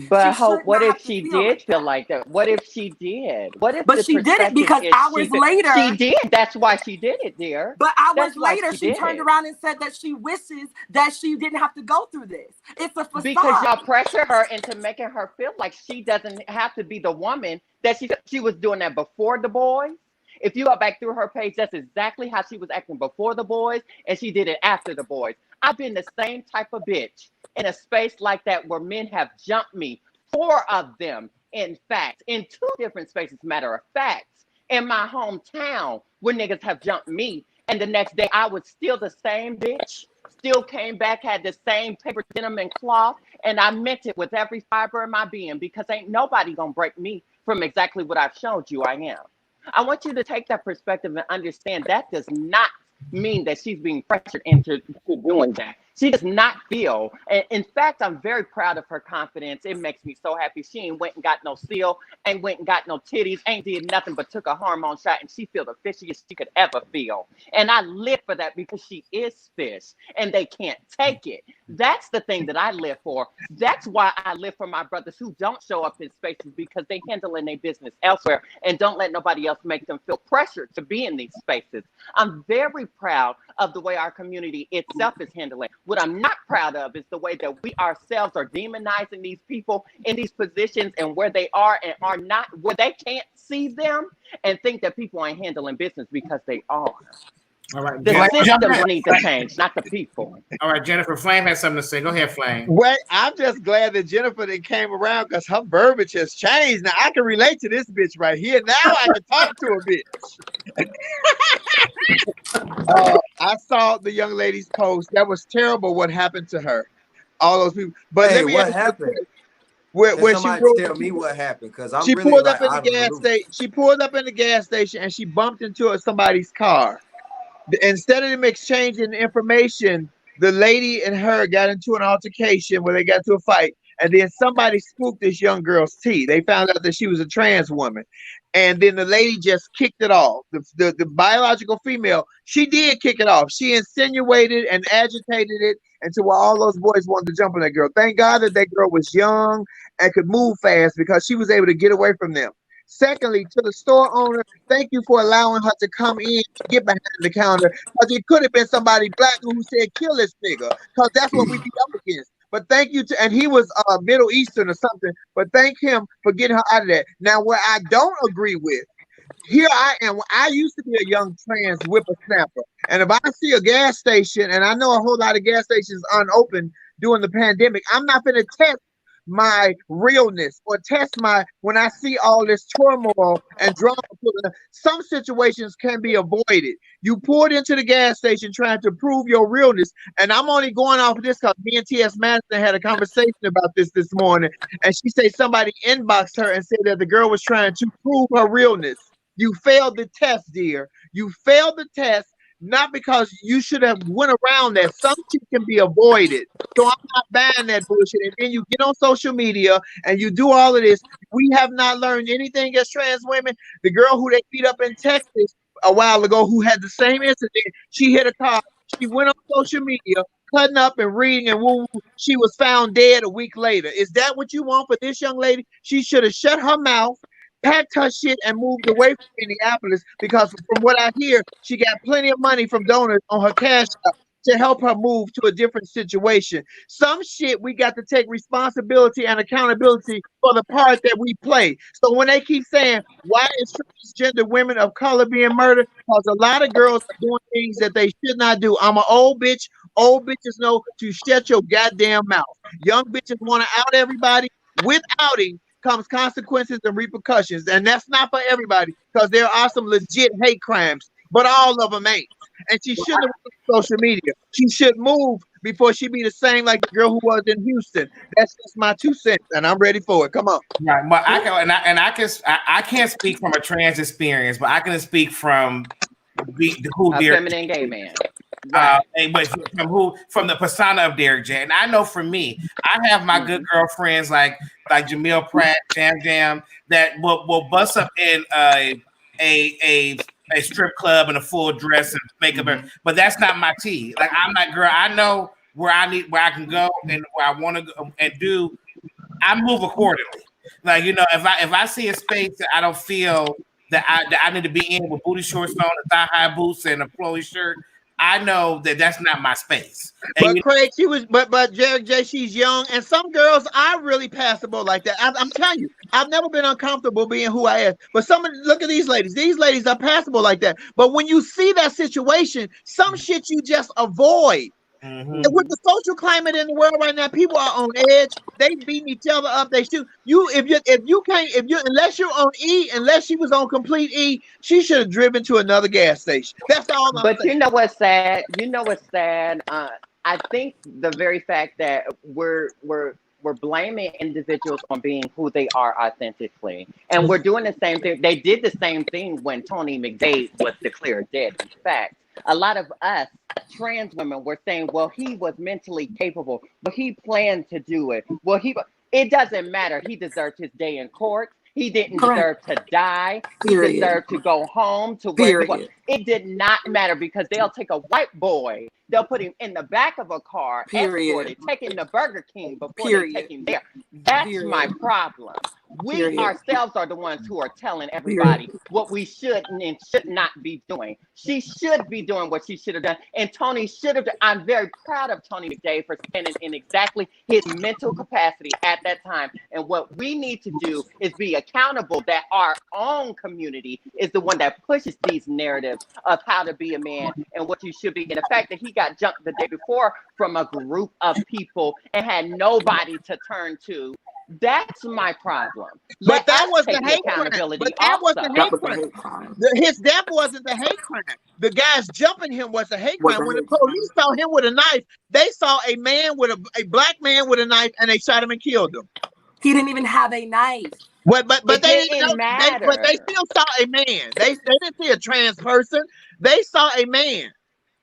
But Hope, what if she did feel like that? What if she did? What if? But she did it because hours later she did. That's why she did it, dear. But hours later, she turned around and said that she wishes that she didn't have to go through this. It's a facade. Because y'all pressure her into making her feel like she doesn't have to be the woman that she was doing that before the boys. If you go back through her page, that's exactly how she was acting before the boys, and she did it after the boys. I've been the same type of bitch in a space like that where men have jumped me, 4 of them, in fact, in 2 different spaces, matter of fact, in my hometown where niggas have jumped me. And the next day I was still the same bitch, still came back, had the same paper, denim, and cloth, and I meant it with every fiber of my being, because ain't nobody gonna break me from exactly what I've showed you I am. I want you to take that perspective and understand that does not mean that she's being pressured into doing that. She does not feel, and in fact, I'm very proud of her confidence. It makes me so happy. She ain't went and got no seal, ain't went and got no titties, ain't did nothing but took a hormone shot, and she feel the fishiest she could ever feel. And I live for that because she is fish, and they can't take it. That's the thing that I live for. That's why I live for my brothers who don't show up in spaces, because they handling their business elsewhere and don't let nobody else make them feel pressured to be in these spaces. I'm very proud of the way our community itself is handling. What I'm not proud of is the way that we ourselves are demonizing these people in these positions and where they are and are not, where they can't see them and think that people ain't handling business, because they are. All right, the systems need to change, not the people. All right, Jennifer, Flame has something to say. Go ahead, Flame. Wait, I'm just glad that Jennifer then came around, because her verbiage has changed. Now I can relate to this bitch right here. Now I can talk to a bitch. I saw the young lady's post. That was terrible what happened to her. All those people. But hey, let me what happened? Where somebody tell me what happened, because I'm she really pulled like, up in the gas station. She pulled up in the gas station and she bumped into somebody's car. Instead of them exchanging information, the lady and her got into an altercation where they got into a fight, and then somebody spooked this young girl's tea. They found out that she was a trans woman, and then the lady just kicked it off. The biological female, she did kick it off. She insinuated and agitated it until all those boys wanted to jump on that girl. Thank God that that girl was young and could move fast, because she was able to get away from them. Secondly, to the store owner, thank you for allowing her to come in and get behind the counter, because it could have been somebody black who said, kill this nigga, because that's what we be up against. But thank you to, and he was Middle Eastern or something, but thank him for getting her out of that. Now, where I don't agree with here I am. I used to be a young trans whippersnapper. And if I see a gas station, and I know a whole lot of gas stations unopened during the pandemic, I'm not going to test my realness or test my, when I see all this turmoil and drama. Some situations can be avoided. You pulled into the gas station trying to prove your realness. And I'm only going off of this because me and T.S. Madison had a conversation about this morning. And she said somebody inboxed her and said that the girl was trying to prove her realness. You failed the test, dear. You failed the test, not because you should have went around that. Some shit can be avoided. So I'm not buying that bullshit. And then you get on social media and you do all of this. We have not learned anything as trans women. The girl who they beat up in Texas a while ago who had the same incident, she hit a car. She went on social media, cutting up and reading and woo. She was found dead a week later. Is that what you want for this young lady? She should have shut her mouth, packed her shit, and moved away from Minneapolis, because from what I hear, she got plenty of money from donors on her cash app to help her move to a different situation. Some shit we got to take responsibility and accountability for the part that we play. So when they keep saying, why is transgender women of color being murdered? Because a lot of girls are doing things that they should not do. I'm an old bitch. Old bitches know to shut your goddamn mouth. Young bitches want to out everybody. With outing comes consequences and repercussions, and that's not for everybody, because there are some legit hate crimes, but all of them ain't. And she shouldn't have been on social media. She should move before she be the same like the girl who was in Houston. That's just my 2 cents, and I'm ready for it. Come on. Right, but I can't speak from a trans experience, but I can speak from who a Derek feminine gay man. But from the persona of Derek J. And I know for me, I have my good girlfriends like Jamil Pratt, Jam Jam, that will bust up in a strip club in a full dress and makeup, but that's not my tea. Like, I'm not girl. I know where I can go and where I want to go and do. I move accordingly. Like, if I see a space that I don't feel that I need to be in with booty shorts on, and thigh high boots and a flowy shirt, I know that that's not my space. And but Craig, she was, but Derek J, she's young, and some girls are really passable like that. I'm telling you, I've never been uncomfortable being who I am. But look at these ladies. These ladies are passable like that. But when you see that situation, some shit you just avoid. With the social climate in the world right now, people are on edge. They beating each other up. They shoot you. Unless you're on E, unless she was on complete E, she should have driven to another gas station. That's all. But you know what's sad? I think the very fact that we're blaming individuals on being who they are authentically, and we're doing the same thing. They did the same thing when Tony McDade was declared dead. In fact, a lot of us trans women were saying, well, he was mentally capable, but he planned to do it. Well, it doesn't matter. He deserved his day in court. He didn't deserve to die. He deserved to go home to where he was. It did not matter, because they'll take a white boy, they'll put him in the back of a car, escorted, take him to Burger King before they take him there. That's my problem. We ourselves are the ones who are telling everybody what we should and should not be doing. She should be doing what she should have done, and Tony should have. I'm very proud of Tony McDade for standing in exactly his mental capacity at that time. And what we need to do is be accountable that our own community is the one that pushes these narratives of how to be a man and what you should be. And the fact that he got jumped the day before from a group of people and had nobody to turn to, that's my problem. But that was the hate crime. But that was the hate crime. His death wasn't the hate crime. The guys jumping him was the hate crime. When the police saw him with a knife, they saw a man with a black man with a knife, and they shot him and killed him. He didn't even have a knife. But they didn't matter. But they still saw a man. They didn't see a trans person. They saw a man,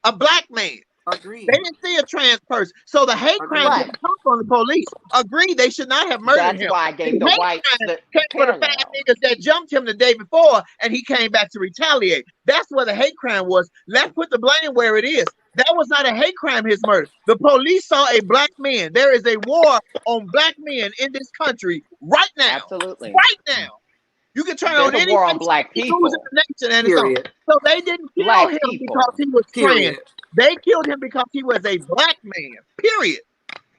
a black man. Agreed. They didn't see a trans person. So the hate crime didn't come from the police. Agreed, they should not have murdered him. That's why I gave the white came for the 5 niggas that jumped him the day before, and he came back to retaliate. That's where the hate crime was. Let's put the blame where it is. That was not a hate crime, his murder. The police saw a black man. There is a war on black men in this country right now. Absolutely. Right now. You can turn on any war on black people. So they didn't kill him because he was trans. They killed him because he was a black man. Period.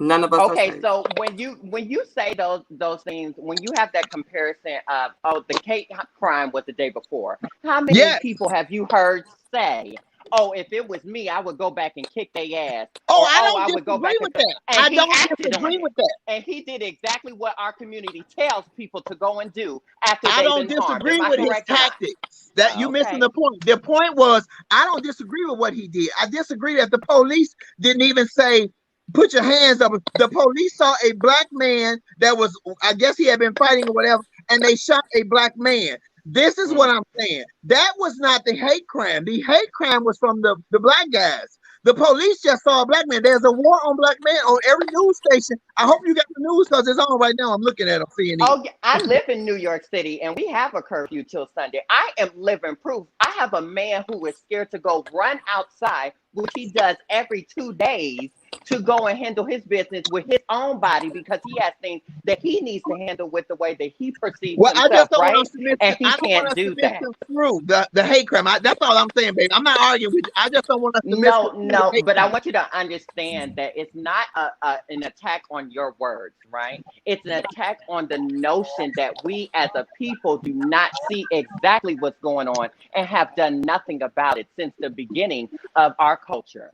None of us are Okay, safe. so when you say those things, when you have that comparison of the Kate crime was the day before, how many Yes. people have you heard say, "Oh, if it was me, I would go back and kick their ass," Oh, or I "Oh, don't I would go disagree back and," with that. and I he don't acted on disagree it, with that. and he did exactly what our community tells people to go and do after I they've don't been harmed. disagree Am I with his correct or not? tactics. That you missing Okay. the point. The point was, I don't disagree with what he did. I disagree that the police didn't even say, put your hands up. The police saw a black man that was, I guess he had been fighting or whatever, and they shot a black man. This is what I'm saying. That was not the hate crime. The hate crime was from the black guys. The police just saw a black man. There's a war on black men on every news station. I hope you got the news because it's on right now. I'm looking at it on CNN. Oh, yeah, I live in New York City, and we have a curfew till Sunday. I am living proof. I have a man who is scared to go run outside, which he does every 2 days, to go and handle his business with his own body because he has things that he needs to handle with the way that he perceives Well, I himself, just don't want right? to submit. And he I don't want can't to do submit that. them through the hate crime. That's all I'm saying, baby. I'm not arguing with you. I just don't want to submit No, through the no, hate but I crime. want you to understand that it's not an attack on your words, right? It's an attack on the notion that we as a people do not see exactly what's going on and have done nothing about it since the beginning of our culture.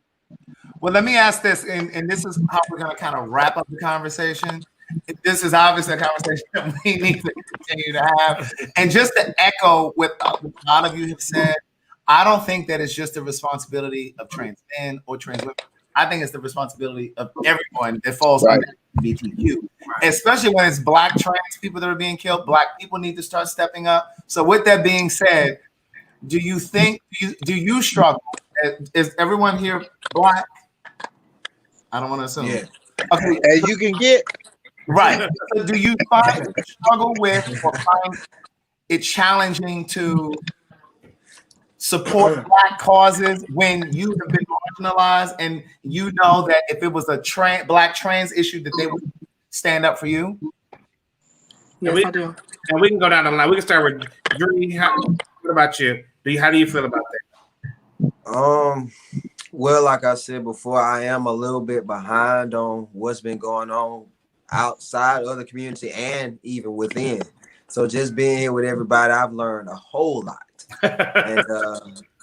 Well, let me ask this, and this is how we're going to kind of wrap up the conversation. This is obviously a conversation that we need to continue to have. And just to echo what a lot of you have said, I don't think that it's just the responsibility of trans men or trans women. I think it's the responsibility of everyone that falls under LGBTQ, especially when it's black trans people that are being killed. Black people need to start stepping up. So with that being said, do you think, do you struggle? Is everyone here black? I don't want to assume. Yeah. Okay. As you can get. Right. So do you struggle with or find it challenging to support black causes when you have been marginalized and you know that if it was a black trans issue that they would stand up for you? Yes, I do. And we can go down the line. We can start with Dree. What about you? How do you feel about that? Well, like I said before, I am a little bit behind on what's been going on outside of the community and even within. So just being here with everybody, I've learned a whole lot. And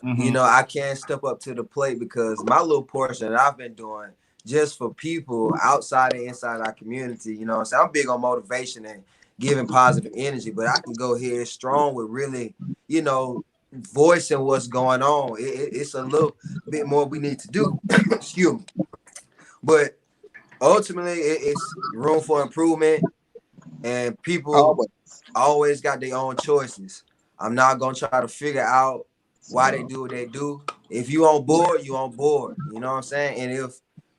you know, I can't step up to the plate because my little portion that I've been doing just for people outside and inside our community, you know, so I'm big on motivation and giving positive energy, but I can go here strong with really, you know, voicing what's going on. It's a little bit more we need to do. Excuse me. But ultimately, it's room for improvement, and people always got their own choices. I'm not gonna try to figure out why they do what they do. If you on board, you on board. You know what I'm saying? And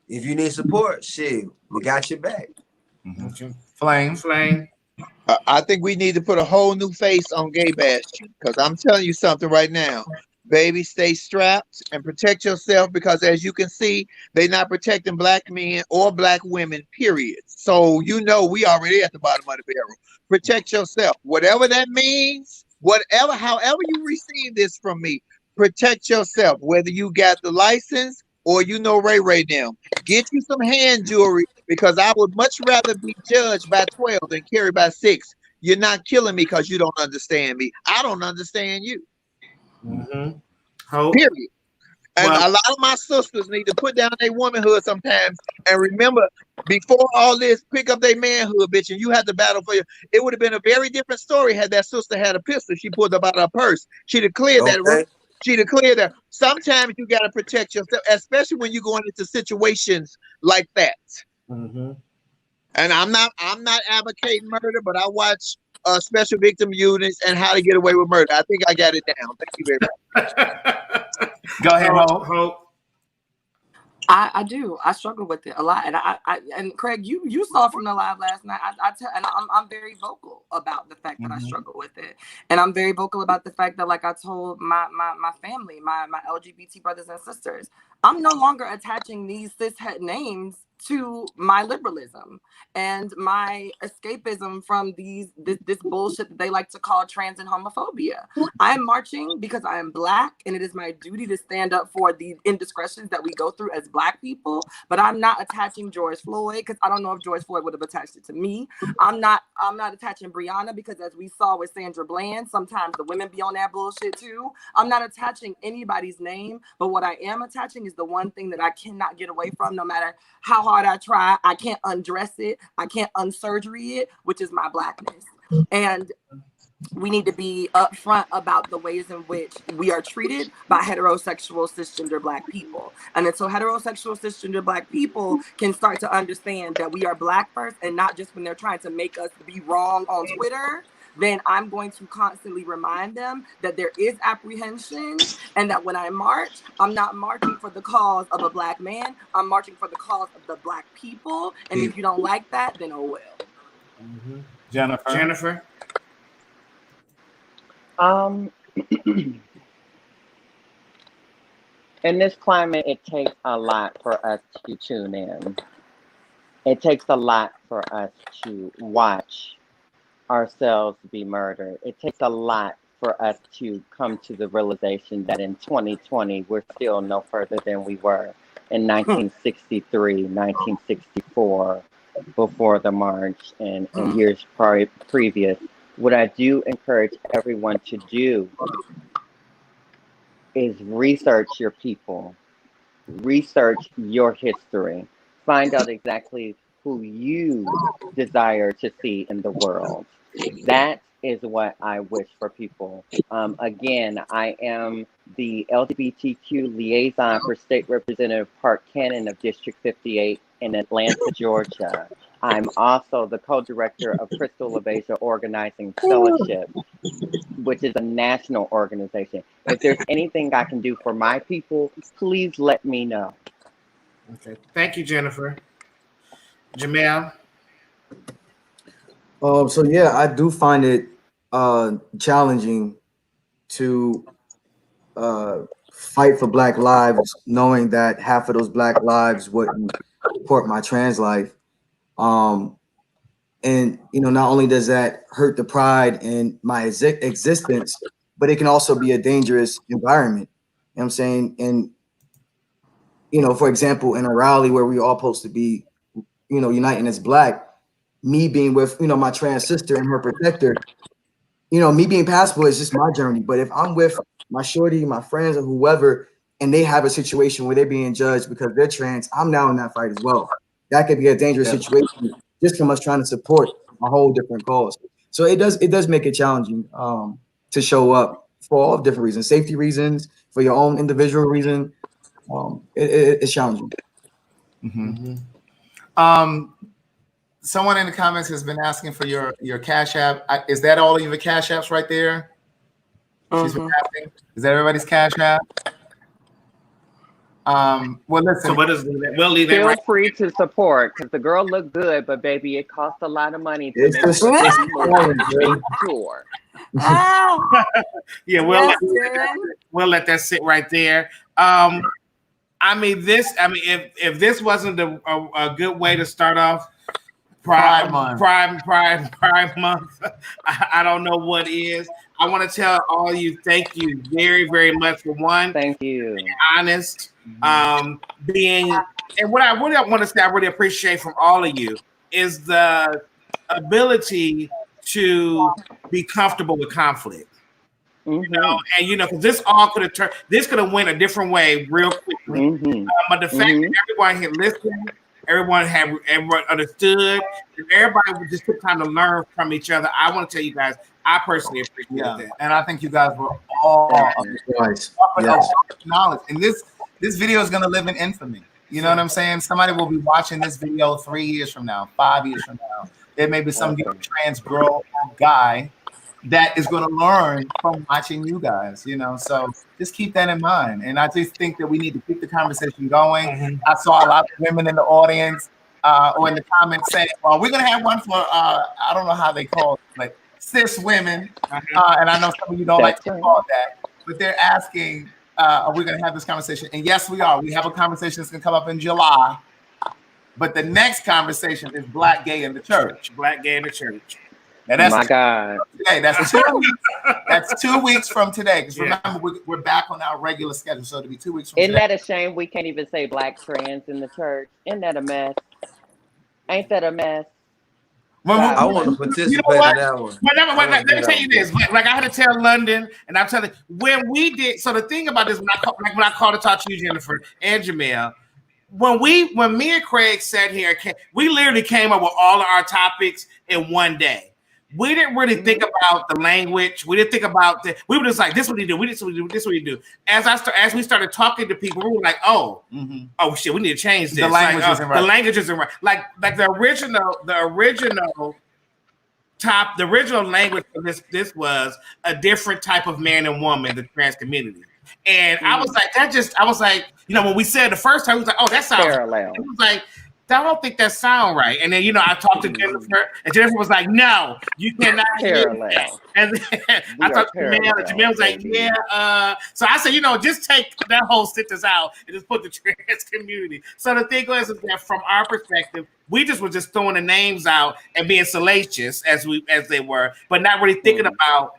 if you need support, shit, we got your back. Flame. I think we need to put a whole new face on gay bashing because I'm telling you something right now. Baby, stay strapped and protect yourself because as you can see, they're not protecting black men or black women, period. So, you know, we already at the bottom of the barrel. Protect yourself. Whatever that means, however you receive this from me, protect yourself. Whether you got the license or you know Ray them. Get you some hand jewelry because I would much rather be judged by 12 than carried by 6. You're not killing me because you don't understand me. I don't understand you. Period. And a lot of my sisters need to put down their womanhood sometimes and remember, before all this, pick up their manhood, bitch, and you had to battle for you. It would have been a very different story had that sister had a pistol. She pulled up out of her purse. She'd have cleared that. She'd have cleared that. Sometimes you got to protect yourself, especially when you're going into situations like that. And I'm not advocating murder, but I watch special victim units and how to get away with murder. I think I got it down. Thank you very much. Go ahead, Hope. I do. I struggle with it a lot, and and Craig, you saw from the live last night. I'm very vocal about the fact that I struggle with it, and I'm very vocal about the fact that, like I told my family, my LGBT brothers and sisters, I'm no longer attaching these cishet names to my liberalism and my escapism from this bullshit that they like to call trans and homophobia. I am marching because I am Black, and it is my duty to stand up for the indiscretions that we go through as Black people. But I'm not attaching George Floyd, because I don't know if George Floyd would have attached it to me. I'm not attaching Breonna, because as we saw with Sandra Bland, sometimes the women be on that bullshit too. I'm not attaching anybody's name, but what I am attaching is the one thing that I cannot get away from, no matter how hard I try. I can't undress it. I can't unsurgery it, which is my Blackness. And we need to be upfront about the ways in which we are treated by heterosexual cisgender Black people. And until heterosexual cisgender Black people can start to understand that we are Black first, and not just when they're trying to make us be wrong on Twitter, then I'm going to constantly remind them that there is apprehension, and that when I march, I'm not marching for the cause of a Black man. I'm marching for the cause of the Black people. And if you don't like that, then oh well. Mm-hmm. Jennifer? In this climate, it takes a lot for us to tune in. It takes a lot for us to watch ourselves be murdered. It takes a lot for us to come to the realization that in 2020, we're still no further than we were in 1963, 1964, before the march, and years previous. What I do encourage everyone to do is research your people, research your history, find out exactly who you desire to see in the world. That is what I wish for people. Again, I am the LGBTQ liaison for State Representative Park Cannon of District 58 in Atlanta, Georgia. I'm also the co-director of Crystal LaBeija Organizing Fellowship, which is a national organization. If there's anything I can do for my people, please let me know. Okay. Thank you, Jennifer. Jamel? So yeah, I do find it challenging to fight for Black lives, knowing that half of those Black lives wouldn't support my trans life. And not only does that hurt the pride in my existence, but it can also be a dangerous environment. You know what I'm saying? And for example, in a rally where we're all supposed to be, uniting as Black, me being with my trans sister and her protector, me being passable is just my journey. But if I'm with my shorty, my friends, or whoever, and they have a situation where they're being judged because they're trans, I'm now in that fight as well. That could be a dangerous situation just from us trying to support a whole different cause. So it does make it challenging to show up for all different reasons, safety reasons, for your own individual reason. It's challenging. Someone in the comments has been asking for your Cash App. Is that all of your Cash Apps right there? She's been asking. Is that everybody's Cash App? Well, listen. So we'll leave that Feel free to support, because the girl looked good, but baby, it costs a lot of money to make sure. Yeah, we'll let that sit right there. If this wasn't a good way to start off Pride Month, I don't know what is. I want to tell all of you, thank you very, very much for one. Thank you. Being honest, and what I really want to say, I really appreciate from all of you is the ability to be comfortable with conflict. Because this all could have went a different way real quickly. But the fact that everyone had listened, everyone understood, and everybody just took time to learn from each other. I want to tell you guys, I personally appreciate that. And I think you guys were all knowledge. And this video is going to live in infamy. You know what I'm saying? Somebody will be watching this video 3 years from now, 5 years from now. There may be some trans girl or guy that is going to learn from watching you guys, so just keep that in mind. And I just think that we need to keep the conversation going. I saw a lot of women in the audience or in the comments saying, well, we're going to have one for, I don't know how they call it, but cis women. And I know some of you don't like to call it that, but they're asking, are we going to have this conversation? And yes, we are. We have a conversation that's going to come up in July. But the next conversation is Black Gay in the Church. Black Gay in the Church. Now that's my God. Today. That's 2 weeks. That's 2 weeks from today. Because remember, we're back on our regular schedule, so it'll be 2 weeks from Isn't today. that a shame we can't even say black trans in the church? Isn't that a mess? Ain't that a mess? I want to participate in that one. Let me tell you this. Like I had to tell London, and I'm telling you, when we did. So the thing about this, when I called to talk to you, Jennifer and Jamel, when me and Craig sat here, we literally came up with all of our topics in one day. We didn't really think about the language. We didn't think about we were just like, this is what you do. This is what you do. As we started talking to people, we were like, oh shit, we need to change this. The language isn't right. The language isn't right. Like the original language for this was a different type of man and woman, the trans community. And I was like, when we said the first time, we was like, oh, that sounds parallel. It was like, I don't think that sound right. And then, I talked to Jennifer, and Jennifer was like, no, you cannot parallel. And then I talked to Jamel, and Jamel was like, yeah. So I said, just take that whole sentence out and just put the trans community. So the thing is that from our perspective, we just were just throwing the names out and being salacious as they were, but not really thinking about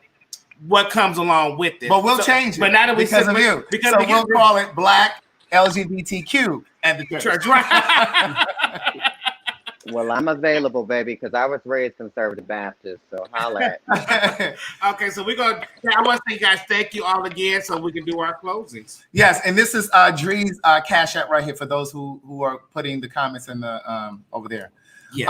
what comes along with it. But we'll change it. But now that we because of you. Because so we'll call it Black LGBTQ and the church. Right. Well, I'm available, baby, because I was raised conservative Baptist, so holla at. Okay, so I want to say, guys, thank you all again, so we can do our closings. Yes, and this is Dree's Cash App right here for those who are putting the comments in the over there. Yes.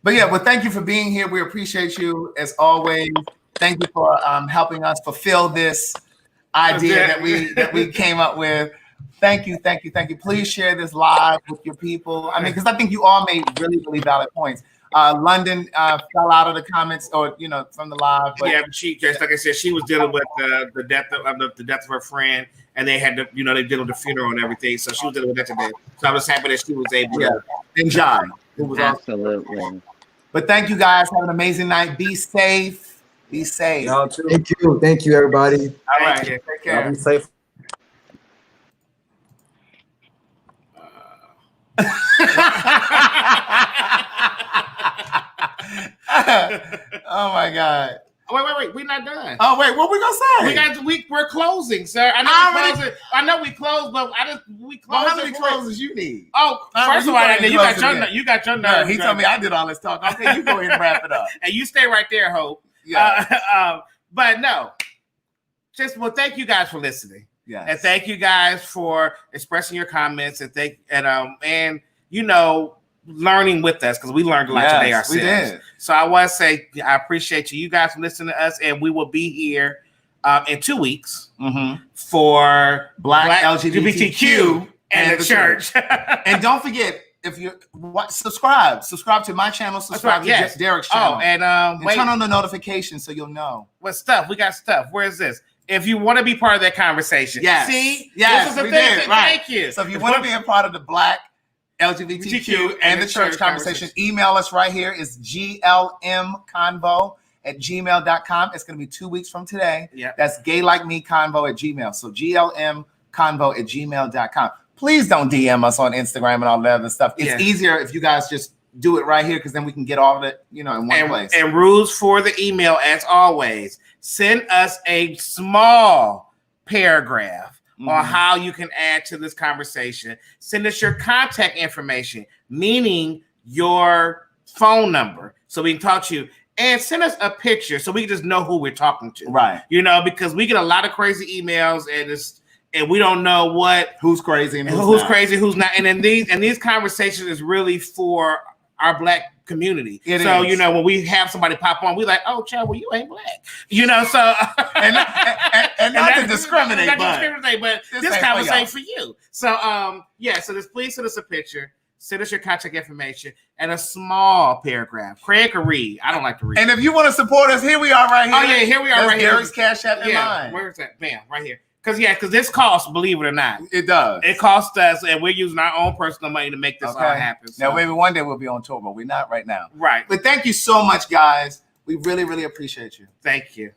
But yeah, well, thank you for being here. We appreciate you as always. Thank you for helping us fulfill this idea that we came up with. Thank you. Please share this live with your people. I mean, because I think you all made really, really valid points. London fell out of the comments, or from the live. But she just like I said, she was dealing with the death of her friend, and they had to, they deal with the funeral and everything. So she was dealing with that today. So I was happy that she was able to enjoy. It was absolutely awesome. But thank you guys. Have an amazing night. Be safe. Be safe. Y'all too. Thank you, everybody. All right. Take care. Y'all be safe. Oh my God. Wait, we're not done. Oh wait, what we gonna say? We're closing, sir. I know we closed, but we closed. Well, how many closes you need? Oh, first of all, you got your nerve. He told me I did all this talk. Okay, you go ahead and wrap it up. And you stay right there, Hope. Yeah. But no. Thank you guys for listening. Yeah. And thank you guys for expressing your comments and learning with us, because we learned a lot today ourselves. We did. So I want to say I appreciate you guys for listening to us, and we will be here in 2 weeks for Black LGBTQ and the church. And don't forget, if you subscribe to my channel, subscribe to Derek's channel. Oh, and turn on the notifications so you'll know. What stuff? We got stuff. Where is this? If you want to be part of that conversation, this is the thing. Right. Thank you. So if you want to be a part of the Black LGBTQ and the church conversation, email us right here. It's glmconvo@gmail.com. It's going to be 2 weeks from today. Yeah. That's gaylikemeconvo@gmail. So glmconvo@gmail.com. Please don't DM us on Instagram and all that other stuff. It's easier if you guys just do it right here, because then we can get all of it, in one place. And rules for the email, as always, send us a small paragraph on how you can add to this conversation. Send us your contact information, meaning your phone number, so we can talk to you. And send us a picture so we can just know who we're talking to. Right. Because we get a lot of crazy emails, and we don't know who's crazy and who's not. And then these conversations is really for our Black community. When we have somebody pop on, we like, oh, child, well, you ain't Black. So and not to discriminate, but this conversation for you. So so just please send us a picture. Send us your contact information and a small paragraph. Craig can read. I don't like to read. And if you want to support us, here we are right here. Oh yeah, here we are. Right here. Derek's Cash App in mine. Where is that? Bam, right here. Because this costs, believe it or not. It does. It costs us, and we're using our own personal money to make this all happen. So. Now, maybe one day we'll be on tour, but we're not right now. Right. But thank you so much, guys. We really, really appreciate you. Thank you.